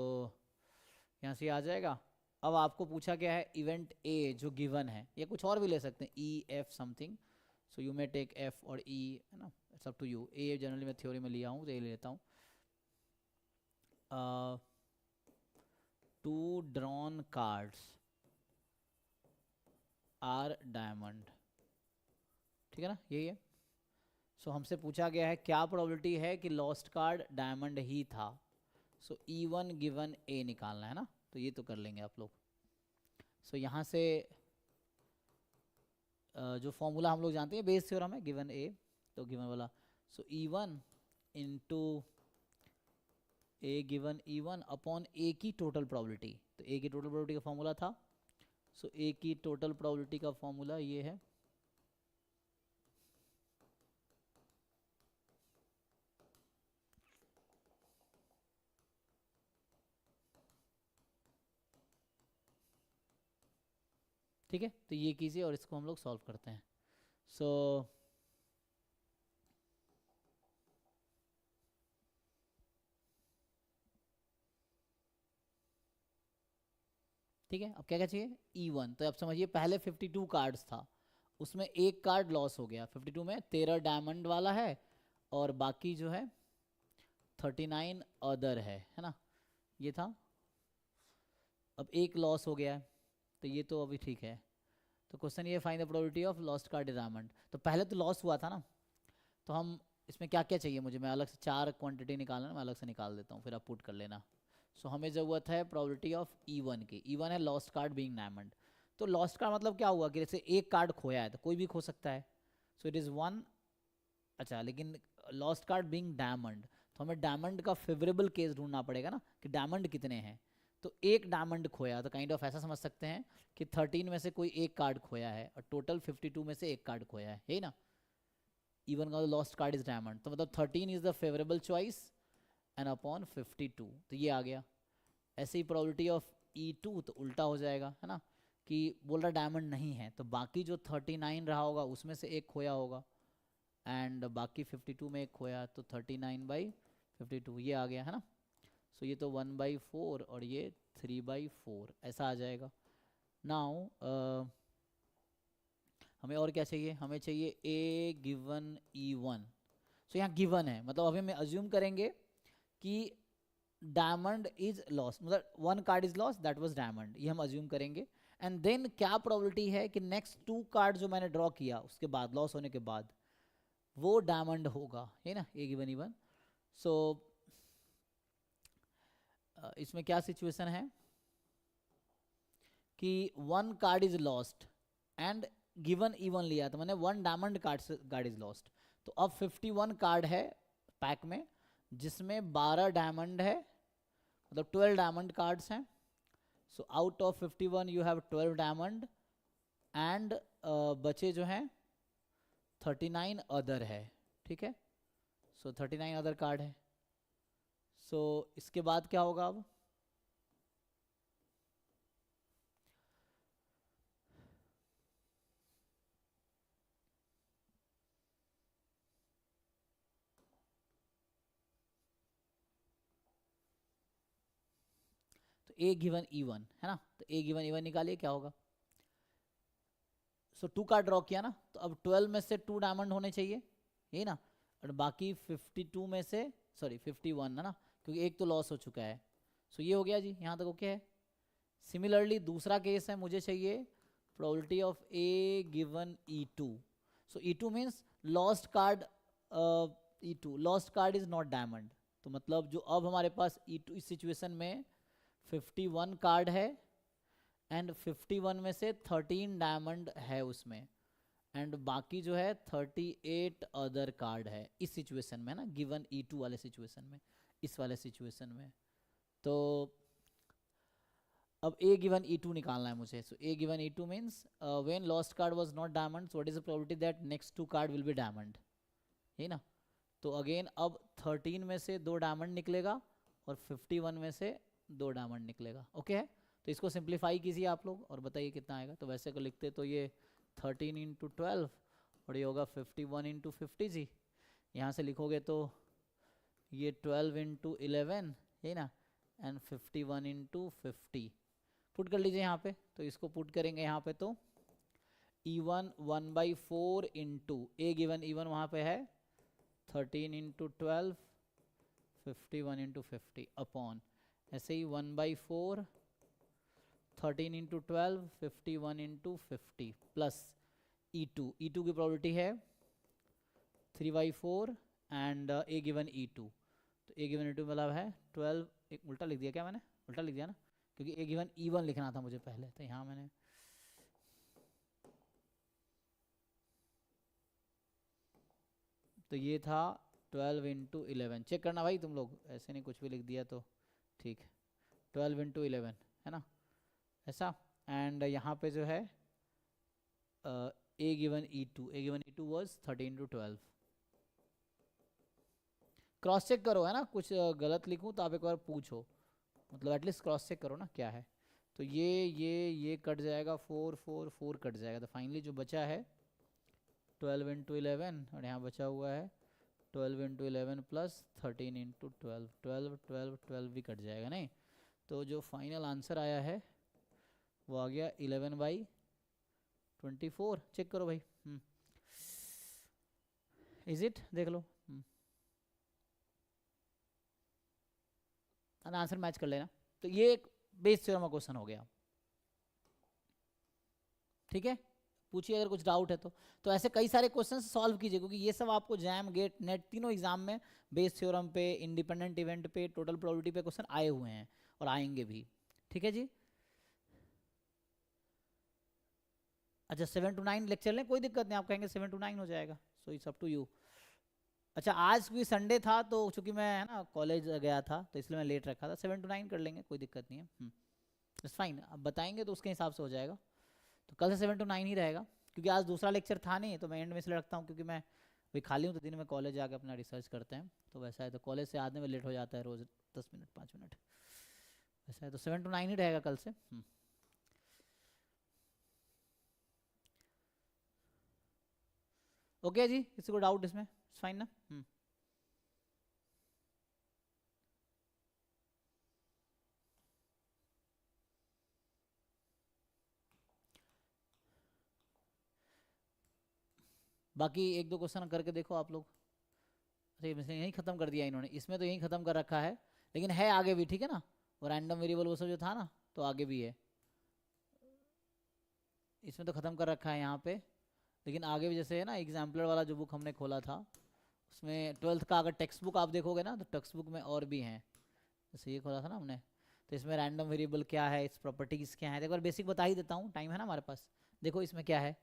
यहाँ से आ जाएगा, अब आपको पूछा गया है इवेंट ए जो गिवन है, या कुछ और भी ले सकते हैं, E F something, so you may take F और ई, है ना, इट्स अप टू यू। ए जनरली मैं थ्योरी में लिया हूँ तो ये ले लेता हूँ। 2 ड्रॉन कार्ड्स आर डायमंड, ठीक है ना, यही है। सो हमसे पूछा गया है क्या प्रोबेबिलिटी है कि लॉस्ट कार्ड डायमंड ही था। सो E1 गिवन ए निकालना है ना, तो ये तो कर लेंगे आप लोग। सो यहाँ से जो फॉर्मूला हम लोग जानते हैं बेस थ्योरम है, गिवन ए तो गिवन वाला, सो E1 into A given E1 upon ए की टोटल प्रोबेबिलिटी। तो ए की टोटल प्रोबेबिलिटी का फॉर्मूला था, सो ए की टोटल प्रोबेबिलिटी का फॉर्मूला ये है, ठीक है। तो ये कीजिए और इसको हम लोग सॉल्व करते हैं। सो ठीक है, अब क्या क्या चाहिए, E1। तो अब समझिए पहले 52 कार्ड्स था, उसमें एक कार्ड लॉस हो गया। 52 में 13 डायमंड वाला है और बाकी जो है 39 अदर है ना, ये था। अब एक लॉस हो गया है तो ये तो अभी ठीक है। तो क्वेश्चन ये, find the probability of lost card diamond. तो पहले तो लॉस हुआ था ना, तो हम इसमें क्या क्या चाहिए मुझे, मैं अलग से 4 क्वांटिटी निकालना, मैं अलग से निकाल देता हूँ, फिर आप पुट कर लेना। सो हमें ज़रूरत है प्रोबेबिलिटी ऑफ E1 की। E1 है लॉस्ट कार्ड बीइंग डायमंड। तो लॉस्ट कार्ड मतलब क्या हुआ कि जैसे एक कार्ड खोया है तो कोई भी खो सकता है, सो इट इज़ 1। अच्छा, लेकिन लॉस्ट कार्ड बीइंग डायमंड, तो हमें डायमंड का फेवरेबल केस ढूंढना पड़ेगा ना कि डायमंड कितने हैं। तो एक डायमंड खोया, तो काइंड ऑफ ऐसा समझ सकते हैं कि 13 में से कोई एक कार्ड खोया है और टोटल 52 में से एक कार्ड खोया है, यही ना। E1 का लॉस्ट कार्ड इज डायमंड, तो मतलब 13 is the favourable choice and upon 52, तो ये आ गया। ऐसे ही प्रोबेबिलिटी ऑफ E2 तो उल्टा हो जाएगा, है ना, कि बोल रहा डायमंड नहीं है तो बाकी जो 39 रहा होगा उसमें से एक खोया होगा, एंड बाकी 52 में एक खोया, तो 39/52 ये आ गया, है ना। सो ये तो 1/4 और ये 3/4 ऐसा आ जाएगा। नाउ हमें और क्या चाहिए, हमें चाहिए ए गिवन E1। सो यहाँ गिवन है, मतलब अभी हम अज्यूम करेंगे कि डायमंड इज लॉस्ट, मतलब 1 card is lost, that was diamond, ये हम अज्यूम करेंगे। एंड देन क्या प्रोबेबिलिटी है कि नेक्स्ट 2 कार्ड जो मैंने ड्रॉ किया उसके बाद, लॉस होने के बाद, वो डायमंड होगा, है ना, ए गिवन E1। सो इसमें क्या सिचुएशन है कि 1 card is lost and given E1 लिया, तो मैंने 1 डायमंड कार्ड इज लॉस्ट। तो अब 51 कार्ड है पैक में, जिसमें 12 डायमंड है, मतलब 12 डायमंड कार्ड्स हैं। So out of 51 you have 12 diamond and बचे जो हैं 39 अदर है, ठीक है। सो 39 अदर कार्ड है। सो इसके बाद क्या होगा अब, तो ए गिवन E1 है ना, तो ए गिवन E1 निकालिए क्या होगा। सो 2 कार्ड ड्रॉ किया ना, तो अब 12 में से 2 डायमंड होने चाहिए, यही ना, और बाकी 52 में से, सॉरी 51 है ना, क्योंकि एक तो लॉस हो चुका है। सो ये हो गया जी, यहाँ तक ओके है। सिमिलरली दूसरा केस है, मुझे चाहिए probability of A given E2। So E2 means lost card, E2 lost card is not diamond, तो मतलब जो अब हमारे पास E2 इस सिचुएशन में 51 कार्ड है एंड 51 में से 13 डायमंड है उसमें, एंड बाकी जो है 38 अदर कार्ड है इस सिचुएशन में ना, गिवन E2 वाले सिचुएशन में, इस वाले सिचुएशन में। तो अब ए गिवन E2 निकालना है मुझे। So A given E2 means when last card was not diamond, what is the probability that next 2 card will be diamond, यही ना। तो अगेन अब 13 में से 2 डायमंड निकलेगा और 51 में से 2 डायमंड निकलेगा, ओके है। तो इसको सिंप्लीफाई कीजिए आप लोग और बताइए कितना आएगा। तो वैसे को लिखते तो ये 13 × 12 और ये होगा 51 × 50 जी। यहाँ से लिखोगे तो ये 12 × 11, यही ना, एंड 51 × 50, पुट कर लीजिए यहाँ पे, तो इसको पुट करेंगे यहाँ पे तो E1 1/4 into A given E1 वहाँ पे है 13 इंटू 12 51 इंटू 50 अपॉन ऐसे ही 1/4 13 इंटू 12 51 इंटू 50 प्लस E2 की प्रोबेबिलिटी है 3/4 एंड ए गिवन E2, तो ए गिवन E2 मतलब है 12, एक उल्टा लिख दिया क्या मैंने, उल्टा लिख दिया ना, क्योंकि ए गिवन E1 लिखना था मुझे पहले, तो यहाँ मैंने तो ये था 12 इंटू 11, चेक करना भाई तुम लोग, ऐसे नहीं कुछ भी लिख दिया तो ठीक है, 12 इंटू 11 है ना ऐसा, एंड यहाँ पे जो है A given E2 was 13 into 12। Cross check करो है ना, कुछ गलत लिखूं तो आप एक बार पूछो, मतलब एटलीस्ट क्रॉस चेक करो ना क्या है। तो ये कट जाएगा, 4 कट जाएगा, तो फाइनली जो बचा है 12 इंटू 11 और यहाँ बचा हुआ है 12 इंटू 11 प्लस 13 इंटू 12 भी कट जाएगा नहीं, तो जो फाइनल आंसर आया है वो आ गया 11/24। चेक करो भाई, इज इट, देख लो आंसर मैच कर लेना। तो ये एक बेस थ्योरम का क्वेश्चन हो गया, ठीक है। पूछिए अगर कुछ डाउट है तो ऐसे कई सारे क्वेश्चन सॉल्व कीजिए, क्योंकि ये सब आपको जैम गेट नेट तीनों एग्जाम में बेस थ्योरम पे, इंडिपेंडेंट इवेंट पे, टोटल प्रोबेबिलिटी पे क्वेश्चन आए हुए हैं और आएंगे भी, ठीक है जी। अच्छा 7 to 9 लेक्चर लें, कोई दिक्कत नहीं, आप कहेंगे 7 to 9 हो जाएगा, so it's up to you. अच्छा आज भी संडे था तो चूंकि मैं है ना कॉलेज गया था तो इसलिए मैं लेट रखा था, 7 to 9 कर लेंगे, कोई दिक्कत नहीं है, इट्स फाइन। अब बताएंगे तो उसके हिसाब से हो जाएगा, तो कल से 7 to 9 ही रहेगा, क्योंकि आज दूसरा लेक्चर था नहीं, तो मैं एंड में इसलिए रखता हूँ क्योंकि मैं वही खाली हूँ, तो दिन में कॉलेज जाकर अपना रिसर्च करते हैं, तो वैसा है, तो कॉलेज से आने में लेट हो जाता है रोज़ 10 मिनट 5 मिनट, वैसा है, तो 7 to 9 ही रहेगा कल से। ओके जी, किसी को डाउट इसमें, फाइन ना। बाकी एक दो क्वेश्चन करके देखो आप लोग। अरे यहीं ख़त्म कर दिया इन्होंने, इसमें तो यहीं ख़त्म कर रखा है, लेकिन है आगे भी, ठीक है ना, वो रैंडम वेरिएबल वो सब जो था ना, तो आगे भी है, इसमें तो ख़त्म कर रखा है यहाँ पे, लेकिन आगे भी जैसे है ना एग्जाम्पलर वाला जो बुक हमने खोला था उसमें 12th का अगर टेक्स्ट बुक आप देखोगे ना तो टेक्स्ट बुक में और भी हैं, जैसे ये खोला था ना हमने, तो इसमें रैंडम वेरिएबल क्या है, इस प्रॉपर्टीज़ क्या है, तो एक बार बेसिक बता ही देता हूँ, टाइम है ना हमारे पास। देखो इसमें क्या है,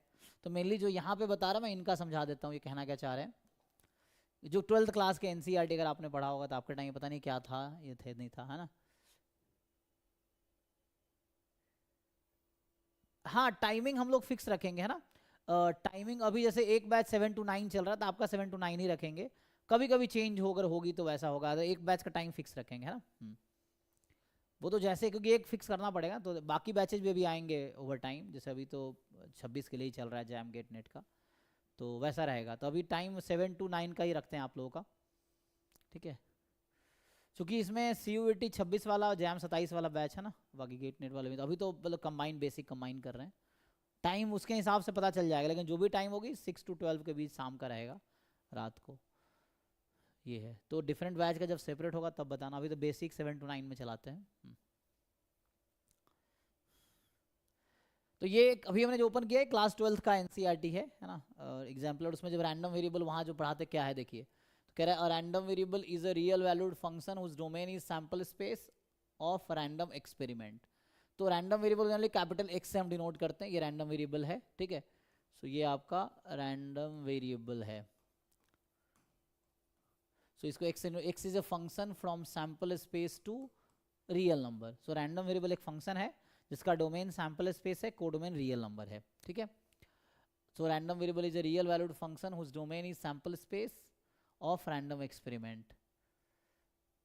तो मेनली जो यहाँ पे बता रहा मैं इनका समझा देता हूँ, ये कहना क्या चाह रहे हैं। जो 12th क्लास के NCERT अगर आपने पढ़ा होगा तो आपके टाइम पता नहीं क्या था, ये थे नहीं था, है ना। हाँ टाइमिंग हम लोग फिक्स रखेंगे, है ना, टाइमिंग अभी जैसे एक बैच 7 to 9 चल रहा था, आपका 7 to 9 ही रखेंगे, कभी कभी चेंज होकर होगी तो वैसा होगा, तो एक बैच का टाइम फिक्स रखेंगे, है ना। वो तो जैसे, क्योंकि एक फिक्स करना पड़ेगा, तो बाकी बैचेज भी अभी आएंगे ओवर टाइम, जैसे अभी तो 26 के लिए ही चल रहा है जैम गेट नेट का, तो वैसा रहेगा, तो अभी टाइम 7 to 9 का ही रखते हैं आप लोगों का, ठीक है। क्योंकि इसमें CUET 26 वाला, जैम 27 वाला बैच है ना, बाकी गेट नेट वाले में तो अभी तो मतलब कंबाइन बेसिक कंबाइन कर रहे हैं, टाइम उसके हिसाब से पता चल जाएगा, लेकिन जो भी टाइम होगी 6 to 12 के बीच शाम का रहेगा, रात को, ये है। तो डिफरेंट बैच का जब सेपरेट होगा तब बताना, अभी तो बेसिक 7 to 9 में चलाते हैं। तो ये अभी हमने जो ओपन किया है क्लास 12th का NCERT है ना, एग्जाम्पलर, उसमें जब रैंडम वेरिएबल वहाँ जो पढ़ाते क्या है देखिए, तो कह रहा है random variable is a real valued function whose domain is sample space of random experiment. तो random variable generally capital X से हम डिनोट करते हैं, ये रैंडम वेरिएबल है, ठीक है। सो ये आपका रैंडम वेरिएबल है, सो इसको X is a function from sample space to real number. So random variable एक फंक्शन है जिसका डोमेन सैम्पल स्पेस है, कोडोमेन रियल नंबर है, ठीक है। So random variable is a real valued function whose domain is sample space of random experiment.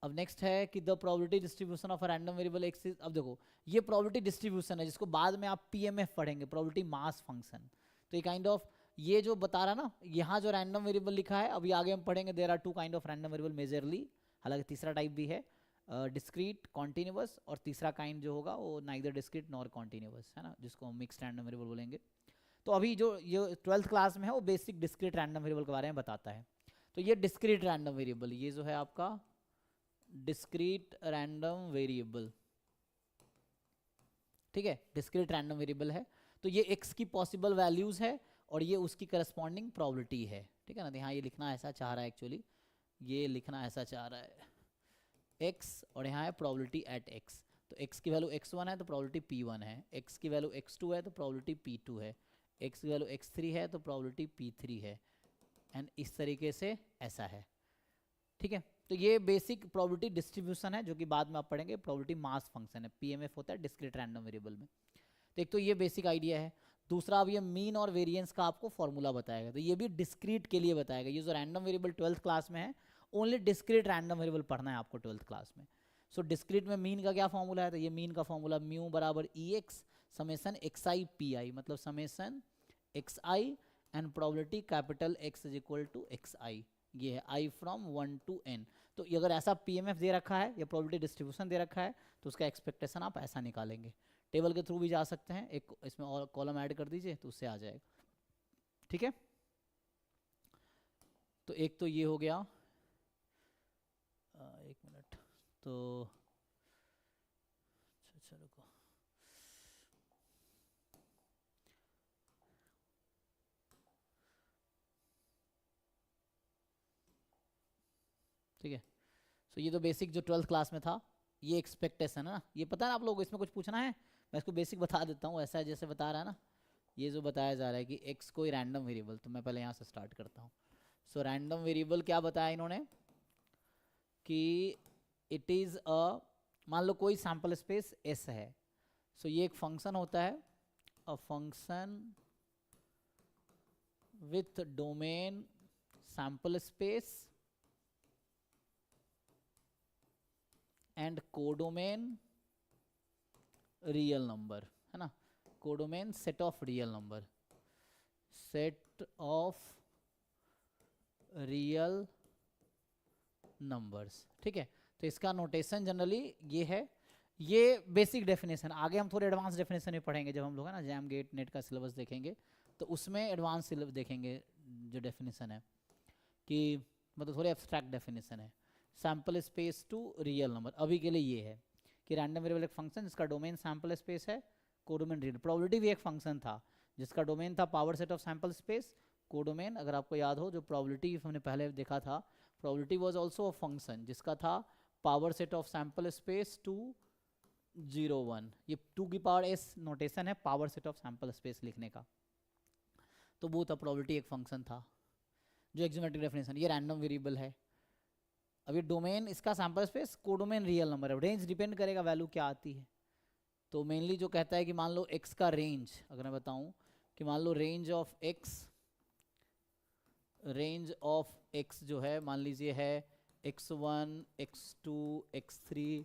अब नेक्स्ट है कि the probability distribution of a random variable X is, अब देखो ये प्रोबेबिलिटी डिस्ट्रीब्यूशन है जिसको बाद में आप PMF पढ़ेंगे, प्रोबेबिलिटी मास फंक्शन। तो ये काइंड ऑफ ये जो बता रहा ना, यहाँ जो रैंडम वेरिएबल लिखा है, अभी आगे हम पढ़ेंगे there are 2 kind of random variable majorly, हालांकि तीसरा टाइप भी है, डिस्क्रीट कॉन्टिन्यूअस, और तीसरा काइंड जो होगा वो नाइदर डिस्क्रीट नॉर कॉन्टिन्यूअस, है ना, जिसको हम मिक्स्ड रैंडम वेरिएबल बोलेंगे। तो अभी जो ये 12th क्लास में है वो बेसिक डिस्क्रीट रैंडम वेरिएबल के बारे में बताता है। तो ये डिस्क्रीट रैंडम वेरिएबल, ये जो है आपका डिस्क्रीट रैंडम वेरिएबल, ठीक है, डिस्क्रीट रैंडम वेरिएबल है। तो ये x की पॉसिबल वैल्यूज है और ये उसकी करस्पॉन्डिंग प्रोबेबिलिटी है, ठीक है ना। यहाँ ये लिखना ऐसा चाह रहा है एक्चुअली, ये लिखना ऐसा चाह रहा है x और यहाँ है प्रोबेबिलिटी एट x। तो x की वैल्यू x1 है तो प्रोबेबिलिटी p1 है, x की वैल्यू x2 है तो प्रोबेबिलिटी p2 है, x की वैल्यू x3 है तो प्रोबेबिलिटी p3 है, एंड इस तरीके से ऐसा है, ठीक है। तो ये बेसिक प्रोबेबिलिटी डिस्ट्रीब्यूशन है जो कि बाद में आप पढ़ेंगे, प्रोबेबिलिटी मास फंक्शन है, पीएमएफ होता है डिस्क्रीट रैंडम वेरिएबल में। तो एक तो ये बेसिक आइडिया है। दूसरा अब ये मीन और वेरिएंस का आपको फॉर्मूला बताएगा, तो ये भी डिस्क्रीट के लिए बताएगा। ये जो रैंडम वेरिएबल 12th क्लास में है, ओनली डिस्क्रीट रैंडम वेरिएबल पढ़ना है आपको 12th क्लास में। सो डिस्क्रीट में मीन का क्या फॉर्मूला है, तो ये मीन का फॉर्मूला म्यू बराबर E X summation x I P I, मतलब summation x I and probability capital X is equal to X I, ये है आई फ्रॉम 1 to n। तो अगर ऐसा पीएमएफ दे रखा है या प्रोबेबिलिटी डिस्ट्रीब्यूशन दे रखा है तो उसका एक्सपेक्टेशन आप ऐसा निकालेंगे। टेबल के थ्रू भी जा सकते हैं, एक इसमें और कॉलम ऐड कर दीजिए तो उससे आ जाएगा, ठीक है। तो एक तो ये हो गया, एक मिनट, तो अच्छा रुको, ठीक है। सो ये तो बेसिक जो 12th क्लास में था, ये एक्सपेक्टेशन है ना, ये पता है ना आप लोगों को, इसमें कुछ पूछना है मैं इसको बेसिक बता देता हूँ, ऐसा है जैसे बता रहा है ना, ये जो बताया जा रहा है कि x कोई रैंडम वेरिएबल, तो मैं पहले यहाँ से स्टार्ट करता हूँ। सो रैंडम वेरिएबल क्या बताया इन्होंने कि इट इज़ अ, मान लो कोई सैम्पल स्पेस S है। सो ये एक फंक्शन होता है, a function with domain sample space and codomain real number, है ना, codomain set of real number, set of real numbers, ठीक है। तो इसका नोटेशन जनरली ये है, ये बेसिक डेफिनेशन। आगे हम थोड़े एडवांस डेफिनेशन में पढ़ेंगे जब हम लोग है ना जैम गेट नेट का सिलेबस देखेंगे, तो उसमें एडवांस सिलेबस देखेंगे जो डेफिनेशन है, कि मतलब थोड़े एब्स्ट्रैक्ट डेफिनेशन है। Sample space to real number, अभी के लिए ये है कि रैंडम वेरिएबल एक फंक्शन जिसका डोमेन सैम्पल स्पेस है, कोडोमेन रियल। प्रोबेबिलिटी भी एक फंक्शन था जिसका डोमेन था power set of sample space, codomain, अगर आपको याद हो जो प्रोबेबिलिटी हमने पहले देखा था, probability was also a function जिसका था power set of sample space 2 0 1, ये 2 की पावर s नोटेशन है power set of sample space लिखने का, तो वो था प्रोबेबिलिटी एक फंक्शन था जो एक्सोमेट्रिक डेफिनेशन। ये रैंडम वेरिएबल है। अब ये डोमेन इसका sample space, codomain real number है, रेंज डिपेंड करेगा वैल्यू क्या आती है। तो मेनली जो कहता है कि मान लो x का रेंज, अगर मैं बताऊं कि मान लो रेंज ऑफ x जो है मान लीजिए है x1 x2 x3,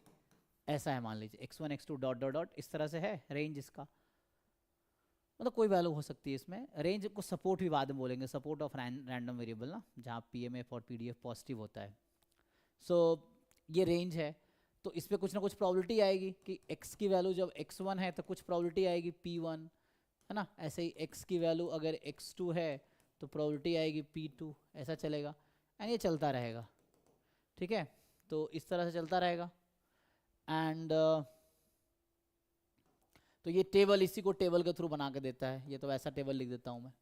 ऐसा है मान लीजिए x1 x2 dot dot dot, इस तरह से है रेंज इसका, मतलब कोई वैल्यू हो सकती है इसमें। रेंज को सपोर्ट भी बाद में बोलेंगे, सपोर्ट ऑफ रैंडम वेरिएबल ना, जहाँ पीएमएफ और पीडीएफ पॉजिटिव होता है। सो ये रेंज है, तो इस पर कुछ ना कुछ प्रोबेबिलिटी आएगी कि x की वैल्यू जब x1 है तो कुछ प्रोबेबिलिटी आएगी p1, है ना। ऐसे ही x की वैल्यू अगर x2 है तो प्रोबेबिलिटी आएगी p2, ऐसा चलेगा एंड ये चलता रहेगा, ठीक है। तो इस तरह से चलता रहेगा एंड तो ये टेबल इसी को टेबल के थ्रू बना के देता है। ये तो ऐसा टेबल लिख देता हूँ मैं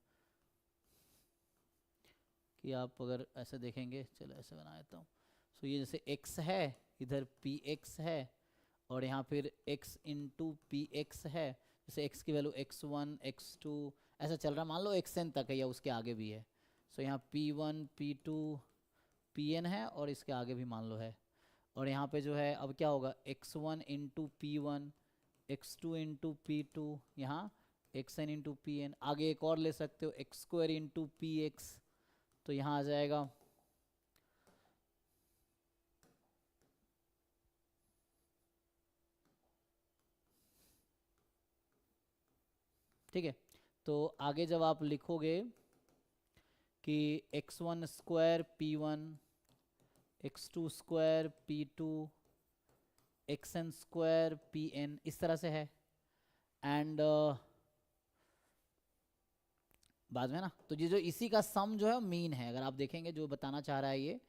कि आप अगर ऐसे देखेंगे, चलो ऐसे बना देता हूँ। सो ये जैसे x है, इधर px है और यहाँ फिर x इंटू px है, जैसे x की वैल्यू x1 x2 ऐसा चल रहा है, मान लो xn तक है या उसके आगे भी है। सो यहाँ p1 p2 pn है और इसके आगे भी मान लो है, और यहाँ पे जो है अब क्या होगा x1 into p1 x2 into p2, यहाँ xn इंटू pn, आगे एक और ले सकते हो x स्क्वायर इंटू px, तो यहाँ आ जाएगा ठीक है। तो आगे जब आप लिखोगे कि x1 square p1 x2 square p2 x n square p n, इस तरह से है। एंड बाद में ना, तो ये जो इसी का सम जो है मीन है। अगर आप देखेंगे जो बताना चाह रहा है ये,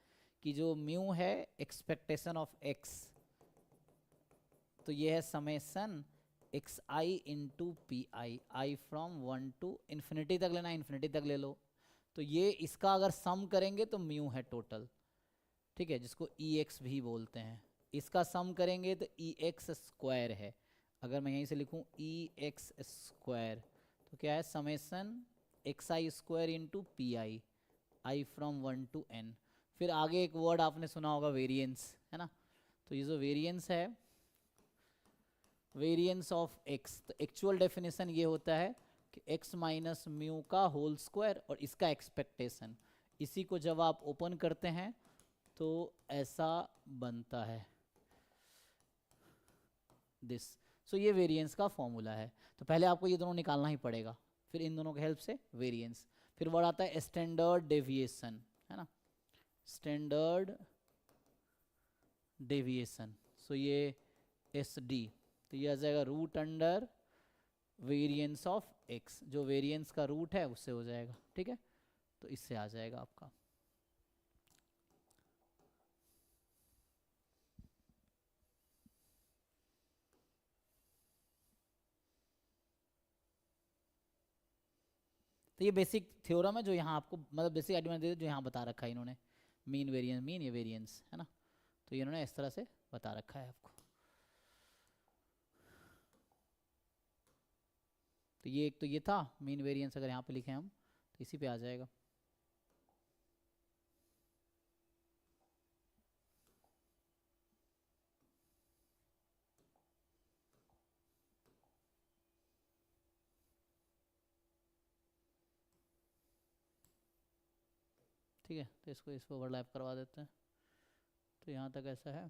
कि जो म्यू है एक्सपेक्टेशन ऑफ एक्स, तो ये है summation x i into p i, i from 1 to infinity तक लेना, इन्फिनिटी तक ले लो। तो ये इसका अगर सम करेंगे तो म्यू है टोटल, ठीक है, जिसको ई एक्स भी बोलते हैं। इसका सम करेंगे तो ई एक्स स्क्वायर है। अगर मैं यहीं से लिखूं ई एक्स स्क्वायर, तो क्या है summation x i square into p i, i from 1 to n. फिर आगे एक वर्ड आपने सुना होगा वेरिएंस, है ना। तो ये जो वेरिएंस है, वेरिएंस ऑफ एक्स, तो एक्चुअल डेफिनेशन ये होता है कि एक्स माइनस म्यू का होल स्क्वायर और इसका एक्सपेक्टेशन। इसी को जब आप ओपन करते हैं तो ऐसा बनता है दिस। सो ये वेरिएंस का फॉर्मूला है। तो पहले आपको ये दोनों निकालना ही पड़ेगा, फिर इन दोनों की हेल्प से वेरिएंस। फिर वर्ड आता है स्टैंडर्ड डेविएशन, है ना, स्टैंडर्ड डेविएशन। सो ये एस डी, तो ये आ जाएगा root under variance of x, जो वेरिएंस का रूट है उससे हो जाएगा, ठीक है। तो इससे आ जाएगा आपका। तो ये बेसिक थ्योरम है जो यहाँ आपको, मतलब बेसिक आइडिया दे जो यहाँ बता रखा है इन्होंने, मीन वेरिएंस, मीन ये वेरिएंस है ना, तो ये इन्होंने इस तरह से बता रखा है आपको। तो ये एक तो ये था मीन वेरिएंस, अगर यहाँ पे लिखे हम तो इसी पे आ जाएगा। ठीक है, तो इसको इस पर ओवरलैप करवा देते हैं। तो यहाँ तक ऐसा है।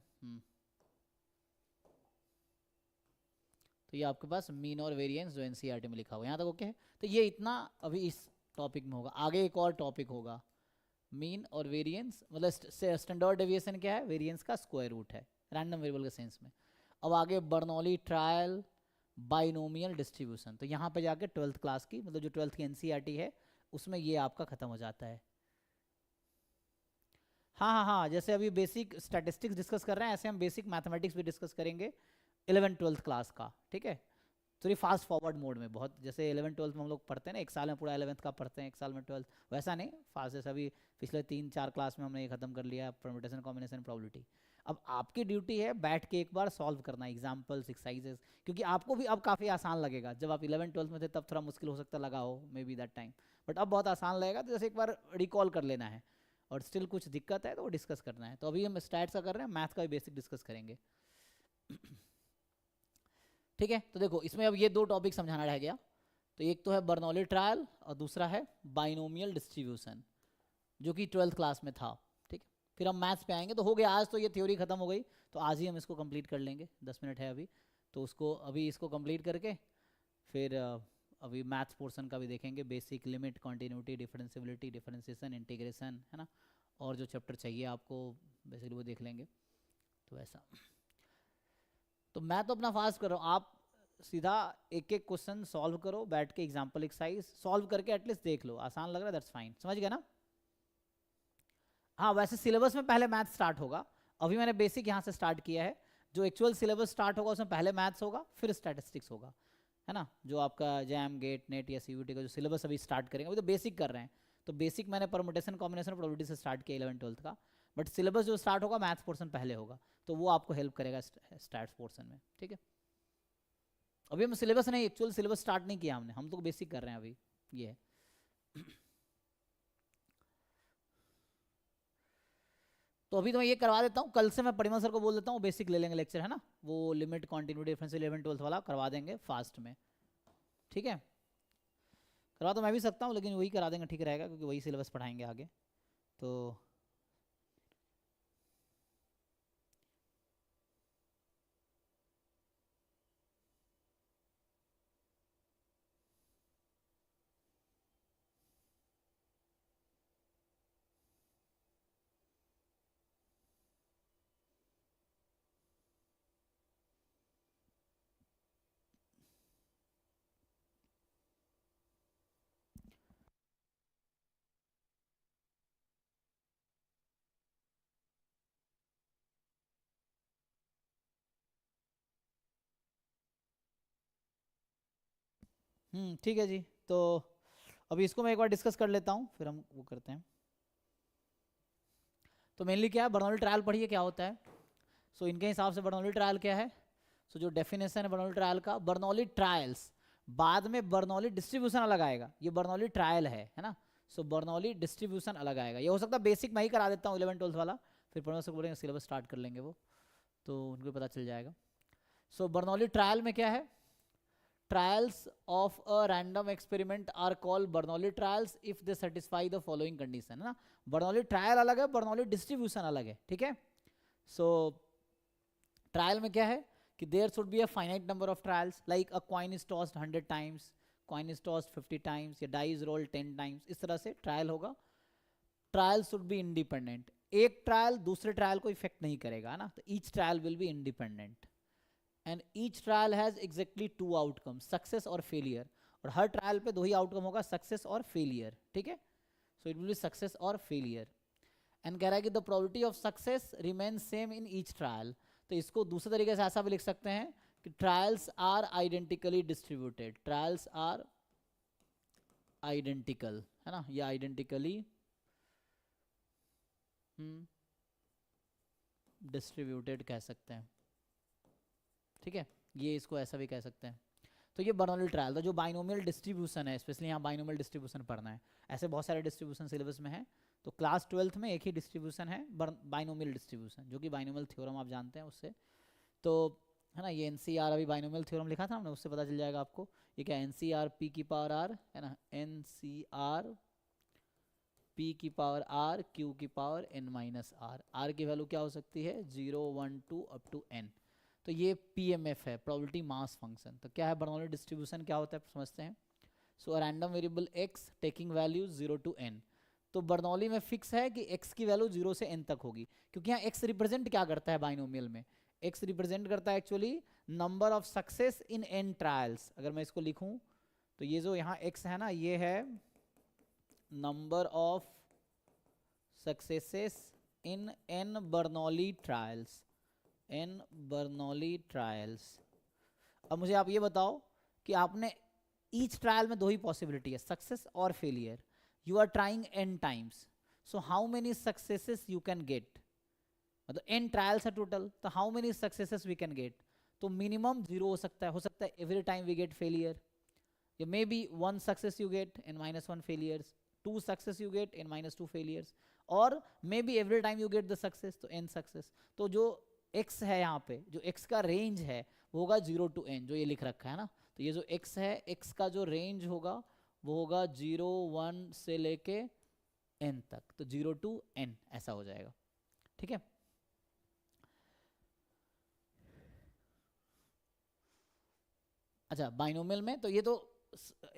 तो ये आपके पास मीन और वेरिएंस जो एनसीईआरटी में लिखा हुआ है, यहाँ तक ओके है। तो ये इतना अभी इस टॉपिक में होगा। आगे एक और टॉपिक होगा मीन और वेरिएंस, मतलब स्टैंडर्ड डेविएशन क्या है, वेरिएंस का स्क्वायर रूट है रैंडम वेरिएबल के सेंस में। अब आगे बर्नौली ट्रायल, बाइनोमियल डिस्ट्रीब्यूशन। तो यहाँ पे जाके 12th क्लास की, मतलब जो 12th की एनसीईआरटी है उसमें ये आपका खत्म हो जाता है। हाँ हाँ हाँ, जैसे अभी बेसिक स्टैटिस्टिक्स डिस्कस कर रहे हैं, ऐसे हम बेसिक मैथमेटिक्स भी डिस्कस करेंगे 11th-12th क्लास का, ठीक है। तो ये फास्ट फॉरवर्ड मोड में, बहुत जैसे 11th-12th में हम लोग पढ़ते हैं ना, एक साल में पूरा 11th का पढ़ते हैं, एक साल में 12th, वैसा नहीं फास्ट। जैसे अभी पिछले 3-4 क्लास में हमने ये खत्म कर लिया परम्यूटेशन, कॉम्बिनेशन, प्रोबेबिलिटी। अब आपकी ड्यूटी है बैठ के एक बार सॉल्व करना एग्जाम्पल्स, एक्सरसाइजेस, क्योंकि आपको भी अब काफ़ी आसान लगेगा। जब आप 11th-12th में थे तब थोड़ा मुश्किल हो सकता लगा हो, may be that time, but अब बहुत आसान लगेगा। तो जैसे एक बार रिकॉल कर लेना है, और स्टिल कुछ दिक्कत है तो वो डिस्कस करना है। तो अभी हम स्टैट्स का कर रहे हैं, मैथ का भी बेसिक डिस्कस करेंगे। ठीक है, तो देखो इसमें अब ये 2 टॉपिक समझाना रह गया। तो एक तो है बर्नौली ट्रायल और दूसरा है बाइनोमियल डिस्ट्रीब्यूशन, जो कि 12th क्लास में था, ठीक है। फिर हम मैथ्स पे आएंगे। तो हो गया आज, तो ये थ्योरी खत्म हो गई, तो आज ही हम इसको कंप्लीट कर लेंगे। 10 मिनट है अभी, तो उसको अभी इसको कंप्लीट करके फिर अभी मैथ्स पोर्शन का भी देखेंगे, basic, limit, continuity, differentiability, differentiation, integration, है ना, और जो चैप्टर चाहिए आपको बेसिकली वो देख लेंगे। तो ऐसा, तो मैं तो अपना फास्ट कर रहा हूँ, आप सीधा एक एक क्वेश्चन सॉल्व करो बैठ के, एग्जाम्पल एक्सरसाइज सॉल्व करके एटलीस्ट देख लो। आसान लग रहा है दैट्स फाइन, समझ गए ना। हाँ, वैसे सिलेबस में पहले मैथ स्टार्ट होगा। अभी मैंने बेसिक यहाँ से स्टार्ट किया है। जो एक्चुअल सिलेबस स्टार्ट होगा उसमें पहले मैथ्स होगा, फिर स्टैटिस्टिक्स होगा, है ना। जो आपका जैम, गेट, नेट या सीयूटी का जो सिलेबस अभी स्टार्ट करेंगे, अभी तो बेसिक कर रहे हैं। तो बेसिक मैंने परमुटेशन, कॉम्बिनेशन, प्रोबेबिलिटी से स्टार्ट किया 11th-12th का, बट सिलेबस जो स्टार्ट होगा मैथ्स पोर्शन पहले होगा, तो वो आपको हेल्प करेगा स्टैट्स पोर्शन में, ठीक है। अभी हम सिलेबस नहीं, एक्चुअल सिलेबस स्टार्ट नहीं किया हमने, हम तो बेसिक कर रहे हैं अभी, ये है। तो अभी तो मैं ये करवा देता हूँ, कल से मैं परिमल सर को बोल देता हूँ बेसिक ले लेंगे लेक्चर, है ना, वो लिमिट, कॉन्टिन्यूटी, डिफरेंस 11th-12th वाला करवा देंगे फास्ट में, ठीक है। करवा तो मैं भी सकता हूँ, लेकिन वही करा देंगे, ठीक रहेगा, क्योंकि वही सिलेबस पढ़ाएंगे आगे। तो ठीक है जी। तो अभी इसको मैं एक बार डिस्कस कर लेता हूँ, फिर हम वो करते हैं। तो मेनली क्या है, बर्नौली ट्रायल पढ़िए क्या होता है। सो इनके हिसाब से बर्नौली ट्रायल क्या है। सो जो डेफिनेशन है बर्नौली ट्रायल का, बर्नौली ट्रायल्स, बाद में बर्नौली डिस्ट्रीब्यूशन अलग आएगा, ये बर्नौली ट्रायल है ना। सो बर्नौली डिस्ट्रीब्यूशन अलग आएगा। ये हो सकता है बेसिक मैं ही करा देता हूँ 11 12 वाला, फिर प्रोफेसर बोलेंगे सिलेबस स्टार्ट कर लेंगे वो, तो उनको पता चल जाएगा। सो बर्नौली ट्रायल में क्या है, trials of a random experiment are called Bernoulli trials if they satisfy the following condition, है ना। Bernoulli trial अलग है, Bernoulli distribution अलग है, ठीक है। So trial में क्या है कि there should be a finite number of trials, like a coin is tossed 100 times, coin is tossed 50 times, या die is rolled 10 times, इस तरह से ट्रायल होगा। ट्रायल should be independent, एक ट्रायल दूसरे ट्रायल को इफेक्ट नहीं करेगा, है ना। तो each trial will be independent and each trial has exactly 2 outcomes, success और फेलियर, और हर ट्रायल पे 2 ही आउटकम होगा, सक्सेस और फेलियर, ठीक है। So it will be success और फेलियर। एंड कह रहा है कि the probability of success remain same in each trial. तो इसको दूसरे तरीके से ऐसा भी लिख सकते हैं कि trials are identically distributed, trials are identical, है ना, या आइडेंटिकली डिस्ट्रीब्यूटेड कह सकते हैं, ठीक है। ये इसको ऐसा भी कह सकते हैं। तो ये बर्नौली ट्रायल था, जो बाइनोमियल डिस्ट्रीब्यूशन है, स्पेशली यहाँ बाइनोमियल डिस्ट्रीब्यूशन पढ़ना है। ऐसे बहुत सारे डिस्ट्रीब्यूशन सिलेबस में है, तो क्लास 12th में एक ही डिस्ट्रीब्यूशन है, बाइनोमियल डिस्ट्रीब्यूशन, जो कि बाइनोमियल थ्योरम आप जानते हैं उससे। तो है ना, ये एनसीआर अभी बाइनोमियल थ्योरम लिखा था हमने, उससे पता चल जाएगा आपको। ये क्या, एनसीआर पी की पावर आर, है ना, एनसीआर पी की पावर आर क्यू की power n minus r. R की वैल्यू क्या हो सकती है, 0 1 2 अप टू एन। तो ये पीएमएफ है, प्रोबेबिलिटी मास फंक्शन। तो क्या है बर्नौली डिस्ट्रीब्यूशन, क्या होता है समझते हैं। So random variable x taking value 0 to n। तो बर्नौली में फिक्स है कि x की वैल्यू 0 से n तक होगी, क्योंकि यहाँ x रिप्रेजेंट क्या करता है बाइनोमियल में, x रिप्रेजेंट करता है actually number of success in n trials. अगर मैं इसको लिखूं तो ये जो यहाँ x है ना, ये है number of successes in n Bernoulli trials, n Bernoulli trials. अब मुझे आप ये बताओ कि आपने ईच ट्रायल में 2 ही पॉसिबिलिटी है, सक्सेस और failure. You are trying n times, so how many successes you can get, मतलब n ट्रायल्स है टोटल, तो how many successes we can get. तो मिनिमम 0 हो सकता है every time we get failure, या maybe 1 success you get n minus 1 failures, 2 success you get n minus 2 failures, और maybe every time you get the success, तो n सक्सेस। तो जो x है यहाँ पे, जो x का रेंज है वो होगा 0 टू n, जो ये लिख रखा है ना। तो ये जो x है, x का जो रेंज होगा वो होगा 0 1 से लेके n तक, तो 0 टू n ऐसा हो जाएगा, ठीक है। अच्छा, बाइनोमियल में तो ये तो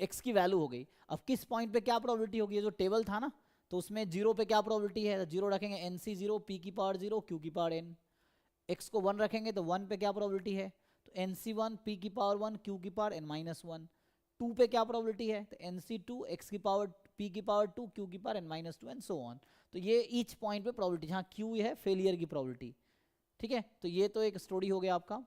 x की वैल्यू हो गई। अब किस पॉइंट पे क्या प्रोबेबिलिटी होगी, ये जो टेबल था ना, तो उसमें 0 पे क्या प्रोबेबिलिटी है, 0 रखेंगे nc 0 p की पावर 0 q की पावर n। x को 1 रखेंगे तो 1 पे क्या प्रोबेबिलिटी है, तो nc1 p की पावर 1 q की पावर n माइनस 1। 2 पे क्या प्रोबेबिलिटी है, तो nc2 x की पावर p की पावर 2 q की power n minus 2 and so on. तो ये ईच पॉइंट पे प्रोबेबिलिटी, जहाँ q है फेलियर की प्रोबेबिलिटी, ठीक है। तो ये तो एक स्टोरी हो गया आपका।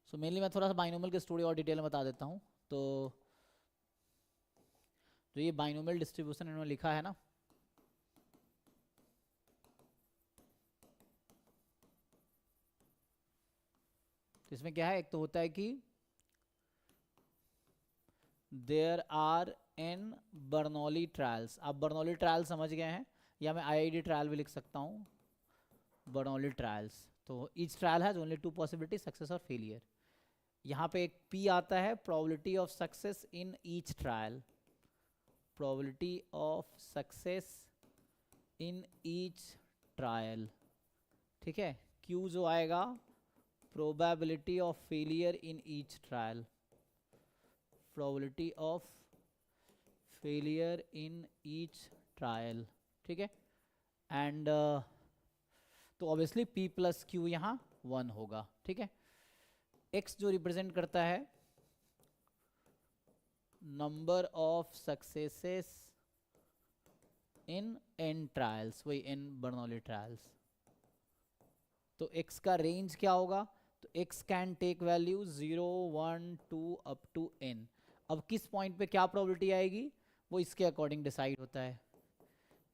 सो मेनली मैं थोड़ा सा बाइनोमियल की स्टोरी और डिटेल में बता देता हूँ। तो जो ये बाइनोमियल डिस्ट्रीब्यूशन इन्होंने लिखा है ना, तो इसमें क्या है, एक तो होता है कि there are n Bernoulli trials. आप बर्नौली ट्रायल समझ गए हैं, या मैं IID ट्रायल भी लिख सकता हूँ, बर्नौली ट्रायल्स। तो each trial has only 2 possibility, success और फेलियर। यहाँ पे एक P आता है, probability of success in each trial, probability of success in each trial, ठीक है। Q जो आएगा, probability of failure in each trial, probability of failure in each trial, ठीक है। एंड तो ऑब्वियसली P प्लस Q यहाँ 1 होगा, ठीक है। x जो रिप्रेजेंट करता है number of successes in n trials, वही n बर्नौली ट्रायल्स। तो x का रेंज क्या होगा, तो x can take value 0 1 2 up to n। अब किस पॉइंट पे क्या प्रोबेबिलिटी आएगी वो इसके अकॉर्डिंग डिसाइड होता है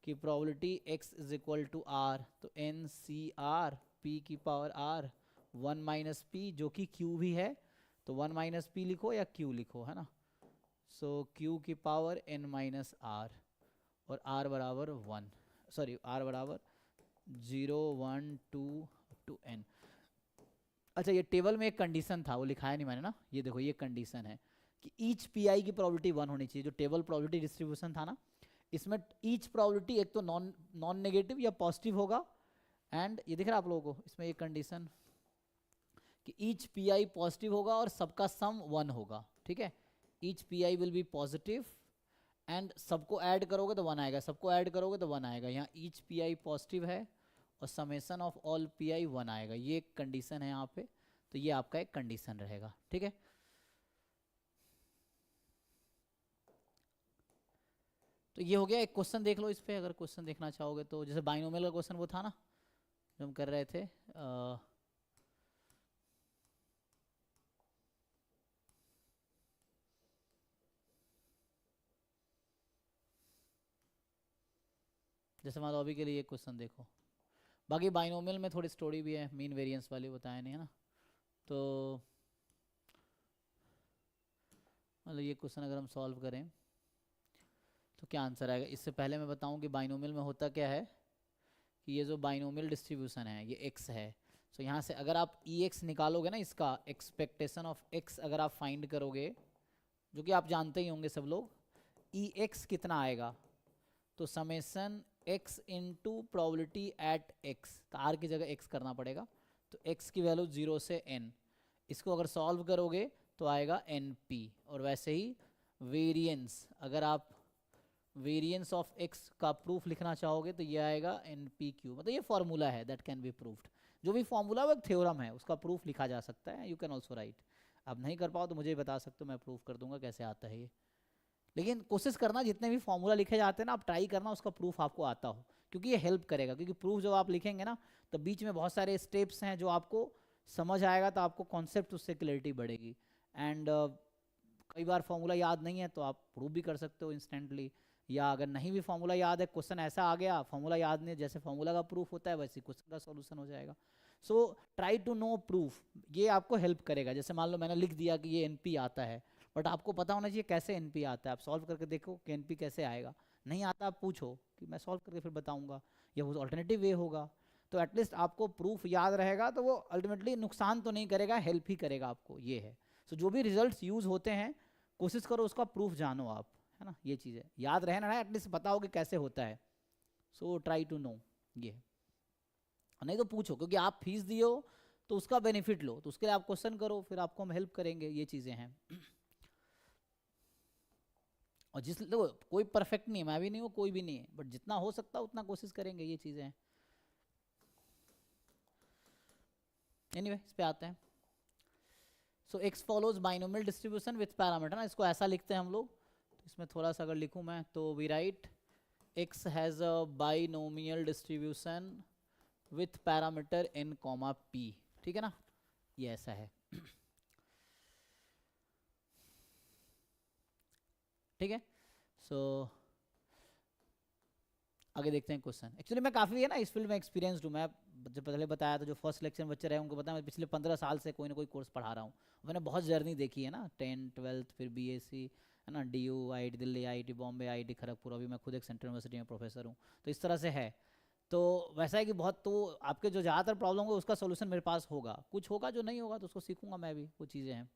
कि probability x is equal to r, तो n c r p की पावर r 1 माइनस p, जो कि q भी है, तो 1 माइनस p लिखो या q लिखो, है ना। सो q की पावर n माइनस r, और r बराबर 1, सॉरी r बराबर 0 1 2 टू n। अच्छा, ये टेबल में एक कंडीशन था, वो लिखाया नहीं मैंने ना, ये देखो ये कंडीशन है कि ईच पी की प्रोबेबिलिटी 1 होनी चाहिए। जो टेबल प्रोबेबिलिटी डिस्ट्रीब्यूशन था ना, इसमें ईच प्रोबेबिलिटी एक तो नॉन नेगेटिव या पॉजिटिव होगा, एंड ये दिख रहा है आप लोगों को इसमें एक कंडीशन कि ईच पी पॉजिटिव होगा और सबका सम 1 होगा, ठीक है। Each P will be positive and सबको ऐड करोगे तो 1 आएगा, सबको ऐड करोगे तो 1 आएगा। यहाँ ईच पी पॉजिटिव है और समेशन ऑफ ऑल पी 1 आएगा, ये एक कंडीशन है यहाँ पे, तो ये आपका एक कंडीशन रहेगा, ठीक है। तो ये हो गया। एक क्वेश्चन देख लो इस पे, अगर क्वेश्चन देखना चाहोगे तो, जैसे बाइनोमियल का क्वेश्चन वो था ना जो हम कर रहे थे, जैसे मान लो अभी के लिए ये क्वेश्चन देखो। बाकी बाइनोमियल में थोड़ी स्टोरी भी है, मीन वेरिएंस वाली बताया नहीं है ना। तो मतलब ये क्वेश्चन अगर हम सॉल्व करें तो क्या आंसर आएगा। इससे पहले मैं बताऊं कि बाइनोमियल में होता क्या है कि ये जो बाइनोमियल डिस्ट्रीब्यूशन है ये x है। सो यहाँ से अगर आप ex निकालोगे ना, इसका एक्सपेक्टेशन ऑफ x अगर आप फाइंड करोगे, जो कि आप जानते ही होंगे सब लोग, ex कितना आएगा, तो summation x into probability at x, तो r की जगह x करना पड़ेगा, तो x की वैल्यू 0 से n, इसको अगर सॉल्व करोगे तो आएगा np। और वैसे ही वेरिएंस, अगर आप वेरिएंस ऑफ x का प्रूफ लिखना चाहोगे तो ये आएगा npq, मतलब ये फॉर्मूला है दैट कैन बी प्रूव्ड। जो भी फॉर्मूला वो एक थ्योरम है, उसका प्रूफ लिखा जा सकता है, यू कैन ऑल्सो राइट। अब नहीं कर पाओ तो मुझे बता सकते हो, मैं प्रूफ कर दूंगा कैसे आता है ये। लेकिन कोशिश करना जितने भी फॉर्मूला लिखे जाते हैं ना, आप ट्राई करना उसका प्रूफ आपको आता हो, क्योंकि ये हेल्प करेगा। क्योंकि प्रूफ जब आप लिखेंगे ना तो बीच में बहुत सारे स्टेप्स हैं जो आपको समझ आएगा, तो आपको कॉन्सेप्ट उससे क्लैरिटी बढ़ेगी। एंड कई बार फॉर्मूला याद नहीं है तो आप प्रूफ भी कर सकते हो इंस्टेंटली, या अगर नहीं भी फॉर्मूला याद है, क्वेश्चन ऐसा आ गया फॉर्मूला याद नहीं, जैसे फॉर्मूला का प्रूफ होता है वैसे क्वेश्चन का सॉल्यूशन हो जाएगा। So try to know proof, ये आपको हेल्प करेगा। जैसे मान लो मैंने लिख दिया कि ये एनपी आता है, बट आपको पता होना चाहिए कैसे एनपी आता है। आप सॉल्व करके देखो कि एनपी कैसे आएगा, नहीं आता आप पूछो कि मैं सॉल्व करके फिर बताऊंगा, या वो अल्टरनेटिव वे होगा। तो एटलीस्ट आपको प्रूफ याद रहेगा, तो वो अल्टीमेटली नुकसान तो नहीं करेगा, हेल्प ही करेगा आपको, ये है। सो जो भी रिजल्ट्स यूज होते हैं कोशिश करो उसका प्रूफ जानो आप, है ना। ये चीज़ है, याद रहे ना, एटलीस्ट बताओ कि कैसे होता है। सो ट्राई टू नो, ये नहीं तो पूछो, क्योंकि आप फीस दिए हो तो उसका बेनिफिट लो, तो उसके लिए आप क्वेश्चन करो, फिर आपको हम हेल्प करेंगे, ये चीज़ें हैं। और देखो कोई परफेक्ट नहीं है, मैं भी नहीं हूँ, कोई भी नहीं है, बट जितना हो सकता है उतना कोशिश करेंगे, ये चीज़ें हैं। एनीवे इस पे आते हैं। So X follows binomial distribution with parameter ना, इसको ऐसा लिखते हैं हम लोग। तो इसमें थोड़ा सा अगर लिखूँ मैं तो we write x has a binomial distribution with parameter n, p, ठीक है ना, ये ऐसा है। ठीक है। सो आगे देखते हैं क्वेश्चन। एक्चुअली मैं काफ़ी है ना इस फील्ड में एक्सपीरियंसड हूँ। मैं जब पहले बताया था, जो फर्स्ट लेक्चर बच्चे रहे उनको बताया, मैं पिछले 15 साल से कोई ना कोई कोर्स पढ़ा रहा हूँ। मैंने बहुत जर्नी देखी है ना, 10th 12th फिर BSc, है ना, DU, IIT Delhi, IIT Bombay, IIT Kharagpur, अभी मैं खुद एक सेंट्रल यूनिवर्सिटी में प्रोफेसर हूँ। तो इस तरह से है, तो वैसा है कि बहुत, तो आपके जो ज़्यादातर प्रॉब्लम होगा उसका सोल्यूशन मेरे पास होगा, कुछ होगा जो नहीं होगा तो उसको सीखूंगा मैं भी, वो चीज़ें हैं।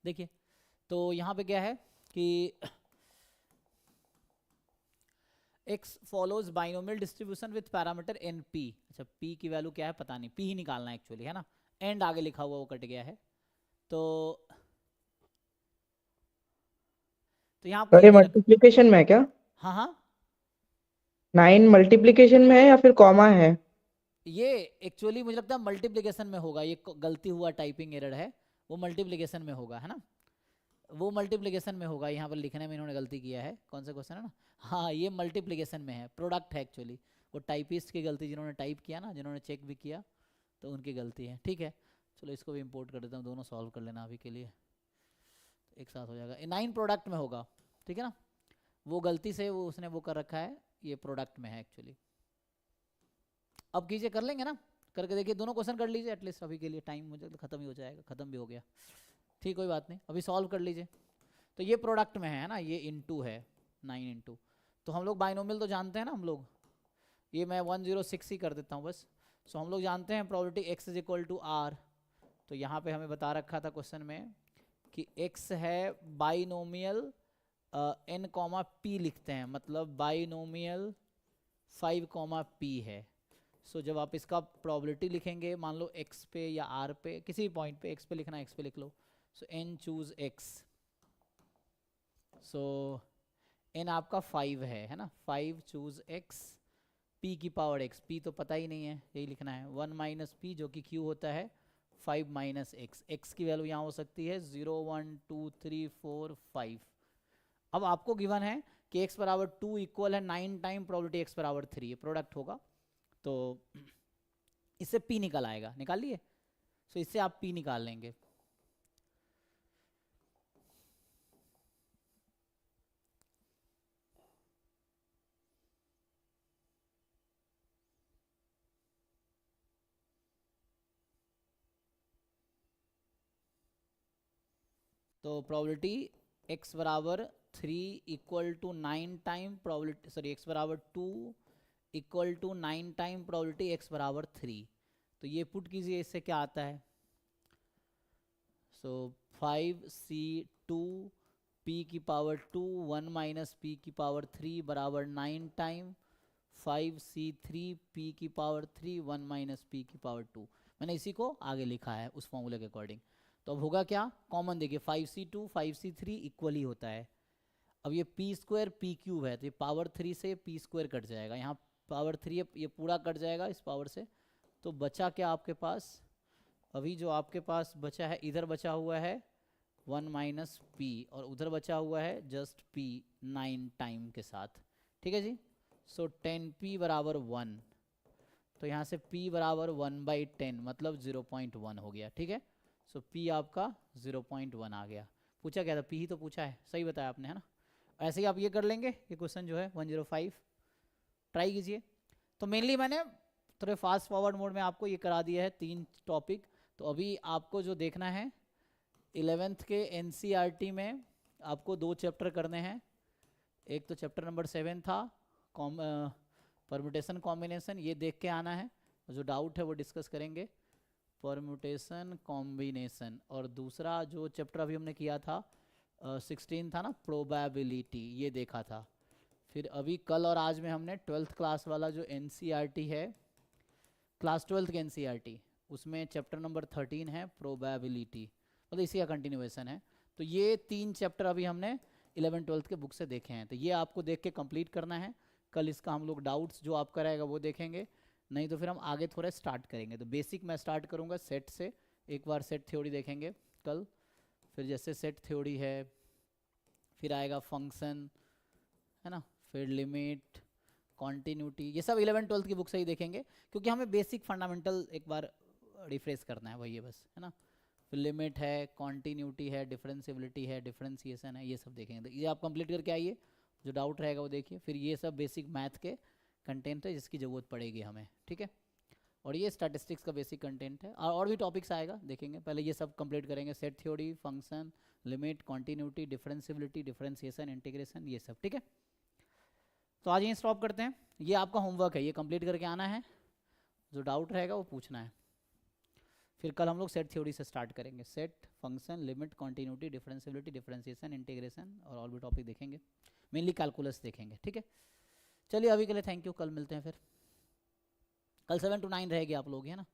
देखिए तो यहाँ पे क्या है कि x follows binomial distribution with parameter np। अच्छा p की वैल्यू क्या है पता नहीं, p ही निकालना है एक्चुअली, है ना, एंड आगे लिखा हुआ वो कट गया है। तो यहाँ अरे मल्टीप्लिकेशन में है क्या? हाँ हाँ 9 मल्टीप्लिकेशन में है या फिर कॉमा है? ये एक्चुअली मुझे लगता है मल्टीप्लिकेशन में होगा, ये गलती हुआ टाइपिंग एरर है, वो मल्टीप्लिकेशन में होगा, है ना, वो मल्टीप्लिकेशन में होगा, यहाँ पर लिखने में इन्होंने गलती किया है। कौन सा क्वेश्चन है ना, हाँ ये मल्टीप्लिकेशन में है, प्रोडक्ट है एक्चुअली, वो टाइपिस्ट की गलती, जिन्होंने टाइप किया ना, जिन्होंने चेक भी किया, तो उनकी गलती है। ठीक है, चलो इसको भी इंपोर्ट कर देता हूँ, दोनों सॉल्व कर लेना अभी के लिए, तो एक साथ हो जाएगा। 9 प्रोडक्ट में होगा, ठीक है ना, वो गलती से वो उसने वो कर रखा है, ये प्रोडक्ट में है एक्चुअली। अब कीजिए, कर लेंगे ना, करके देखिए, दोनों क्वेश्चन कर लीजिए एटलीस्ट, अभी के लिए टाइम मुझे खत्म ही हो जाएगा, खत्म भी हो गया, ठीक, कोई बात नहीं, अभी सॉल्व कर लीजिए। तो ये प्रोडक्ट में है ना, ये इनटू है 9 इंटू, तो हम लोग बाइनोमियल तो जानते हैं ना हम लोग, ये मैं 106 ही कर देता हूँ बस। सो हम लोग जानते हैं probability x is equal to r, तो यहाँ पे हमें बता रखा था क्वेश्चन में कि x है बाइनोमियल n कॉमा p लिखते हैं, मतलब बाइनोमियल 5 कॉमा p है। सो जब आप इसका प्रोबेबिलिटी लिखेंगे, मान लो x पे या r पे, किसी भी पॉइंट पे, x पे लिखना है x पे लिख लो, सो n चूज x, सो n आपका 5 है ना, 5 चूज x, p की पावर x, p तो पता ही नहीं है, यही लिखना है, 1 माइनस पी जो कि q होता है 5 माइनस x, x की वैल्यू यहाँ हो सकती है 0 1 2 3 4 5। अब आपको गिवन है कि x बराबर 2 इक्वल है 9 टाइम प्रोबेबिलिटी x बराबर 3, ये प्रोडक्ट होगा, तो इससे p निकल आएगा, निकाल लिए, सो इससे आप p निकाल लेंगे। तो प्रोबेबिलिटी x बराबर 3 equal to 9 time probability, sorry x बराबर 2 equal to 9 time probability x बराबर 3, तो ये पुट कीजिए, इससे क्या आता है, सो 5c2 p की पावर 2 1 माइनस p की पावर 3 बराबर 9 टाइम 5c3 p की पावर 3 1 माइनस p की पावर 2, मैंने इसी को आगे लिखा है उस फॉर्मूले के अकॉर्डिंग। तो अब होगा क्या, कॉमन देखिए, 5c2 5c3 इक्वल ही होता है। अब ये p स्क्वायर p क्यूब है, तो ये पावर 3 से p स्क्वायर कट जाएगा, यहाँ पावर 3 ये पूरा कट जाएगा इस पावर से, तो बचा क्या आपके पास, अभी जो आपके पास बचा है, इधर बचा हुआ है 1 माइनस p, और उधर बचा हुआ है जस्ट p 9 टाइम के साथ, ठीक है जी। सो 10p बराबर 1, तो यहाँ से p बराबर 1/10 मतलब 0.1 हो गया, ठीक है। सो p आपका 0.1 आ गया, पूछा क्या था, p ही तो पूछा है, सही बताया आपने, है ना। ऐसे ही आप ये कर लेंगे, ये क्वेश्चन जो है 105 ट्राई कीजिए। तो मेनली मैंने थोड़े फास्ट फॉरवर्ड मोड में आपको ये करा दिया है 3 टॉपिक। तो अभी आपको जो देखना है 11th के NCERT में आपको 2 चैप्टर करने हैं, एक तो चैप्टर नंबर 7 था परम्यूटेशन कॉम्बिनेशन, ये देख के आना है, जो डाउट है वो डिस्कस करेंगे, परम्यूटेशन कॉम्बिनेशन, और दूसरा जो चैप्टर अभी हमने किया था 16 था ना, प्रोबेबिलिटी, ये देखा था। फिर अभी कल और आज में हमने 12th क्लास वाला जो NCERT है, क्लास 12th के NCERT, उसमें चैप्टर नंबर 13 है प्रोबेबिलिटी, मतलब इसी का कंटिन्यूएशन है। तो ये 3 चैप्टर अभी हमने 11 12th के बुक से देखे हैं, तो ये आपको देख के कंप्लीट करना है। कल इसका हम लोग डाउट्स जो आपका रहेगा वो देखेंगे, नहीं तो फिर हम आगे थोड़ा स्टार्ट करेंगे। तो बेसिक मैं स्टार्ट करूँगा सेट से, एक बार सेट थ्योरी देखेंगे कल, फिर जैसे सेट थ्योरी है, फिर आएगा फंक्शन, है ना, फिर लिमिट, कॉन्टिन्यूटी, ये सब 11 12th की बुक से ही देखेंगे, क्योंकि हमें बेसिक फंडामेंटल एक बार रिफ्रेश करना है, वही है बस, है ना। फिर लिमिट है, कॉन्टिन्यूटी है, डिफरेंशियबिलिटी है, डिफरेंशिएशन है, ये सब देखेंगे। तो ये आप कंप्लीट करके आइए, जो डाउट रहेगा वो देखिए। फिर ये सब बेसिक मैथ के कंटेंट है जिसकी ज़रूरत पड़ेगी हमें, ठीक है। और ये स्टैटिस्टिक्स का बेसिक कंटेंट है, और भी टॉपिक्स आएगा देखेंगे, पहले ये सब कंप्लीट करेंगे, set theory, function, limit, continuity, differentiability, differentiation, integration, ये सब, ठीक है। तो आज यहीं स्टॉप करते हैं, ये आपका होमवर्क है, ये कंप्लीट करके आना है, जो डाउट रहेगा वो पूछना है। फिर कल हम लोग सेट थ्योरी से स्टार्ट करेंगे, set, function, limit, continuity, differentiability, differentiation, integration, और भी टॉपिक देखेंगे, मेनली कैलकुलस देखेंगे, ठीक है। चलिए अभी के लिए थैंक यू, कल मिलते हैं फिर, कल 7 to 9 रहेगी आप लोग, है ना।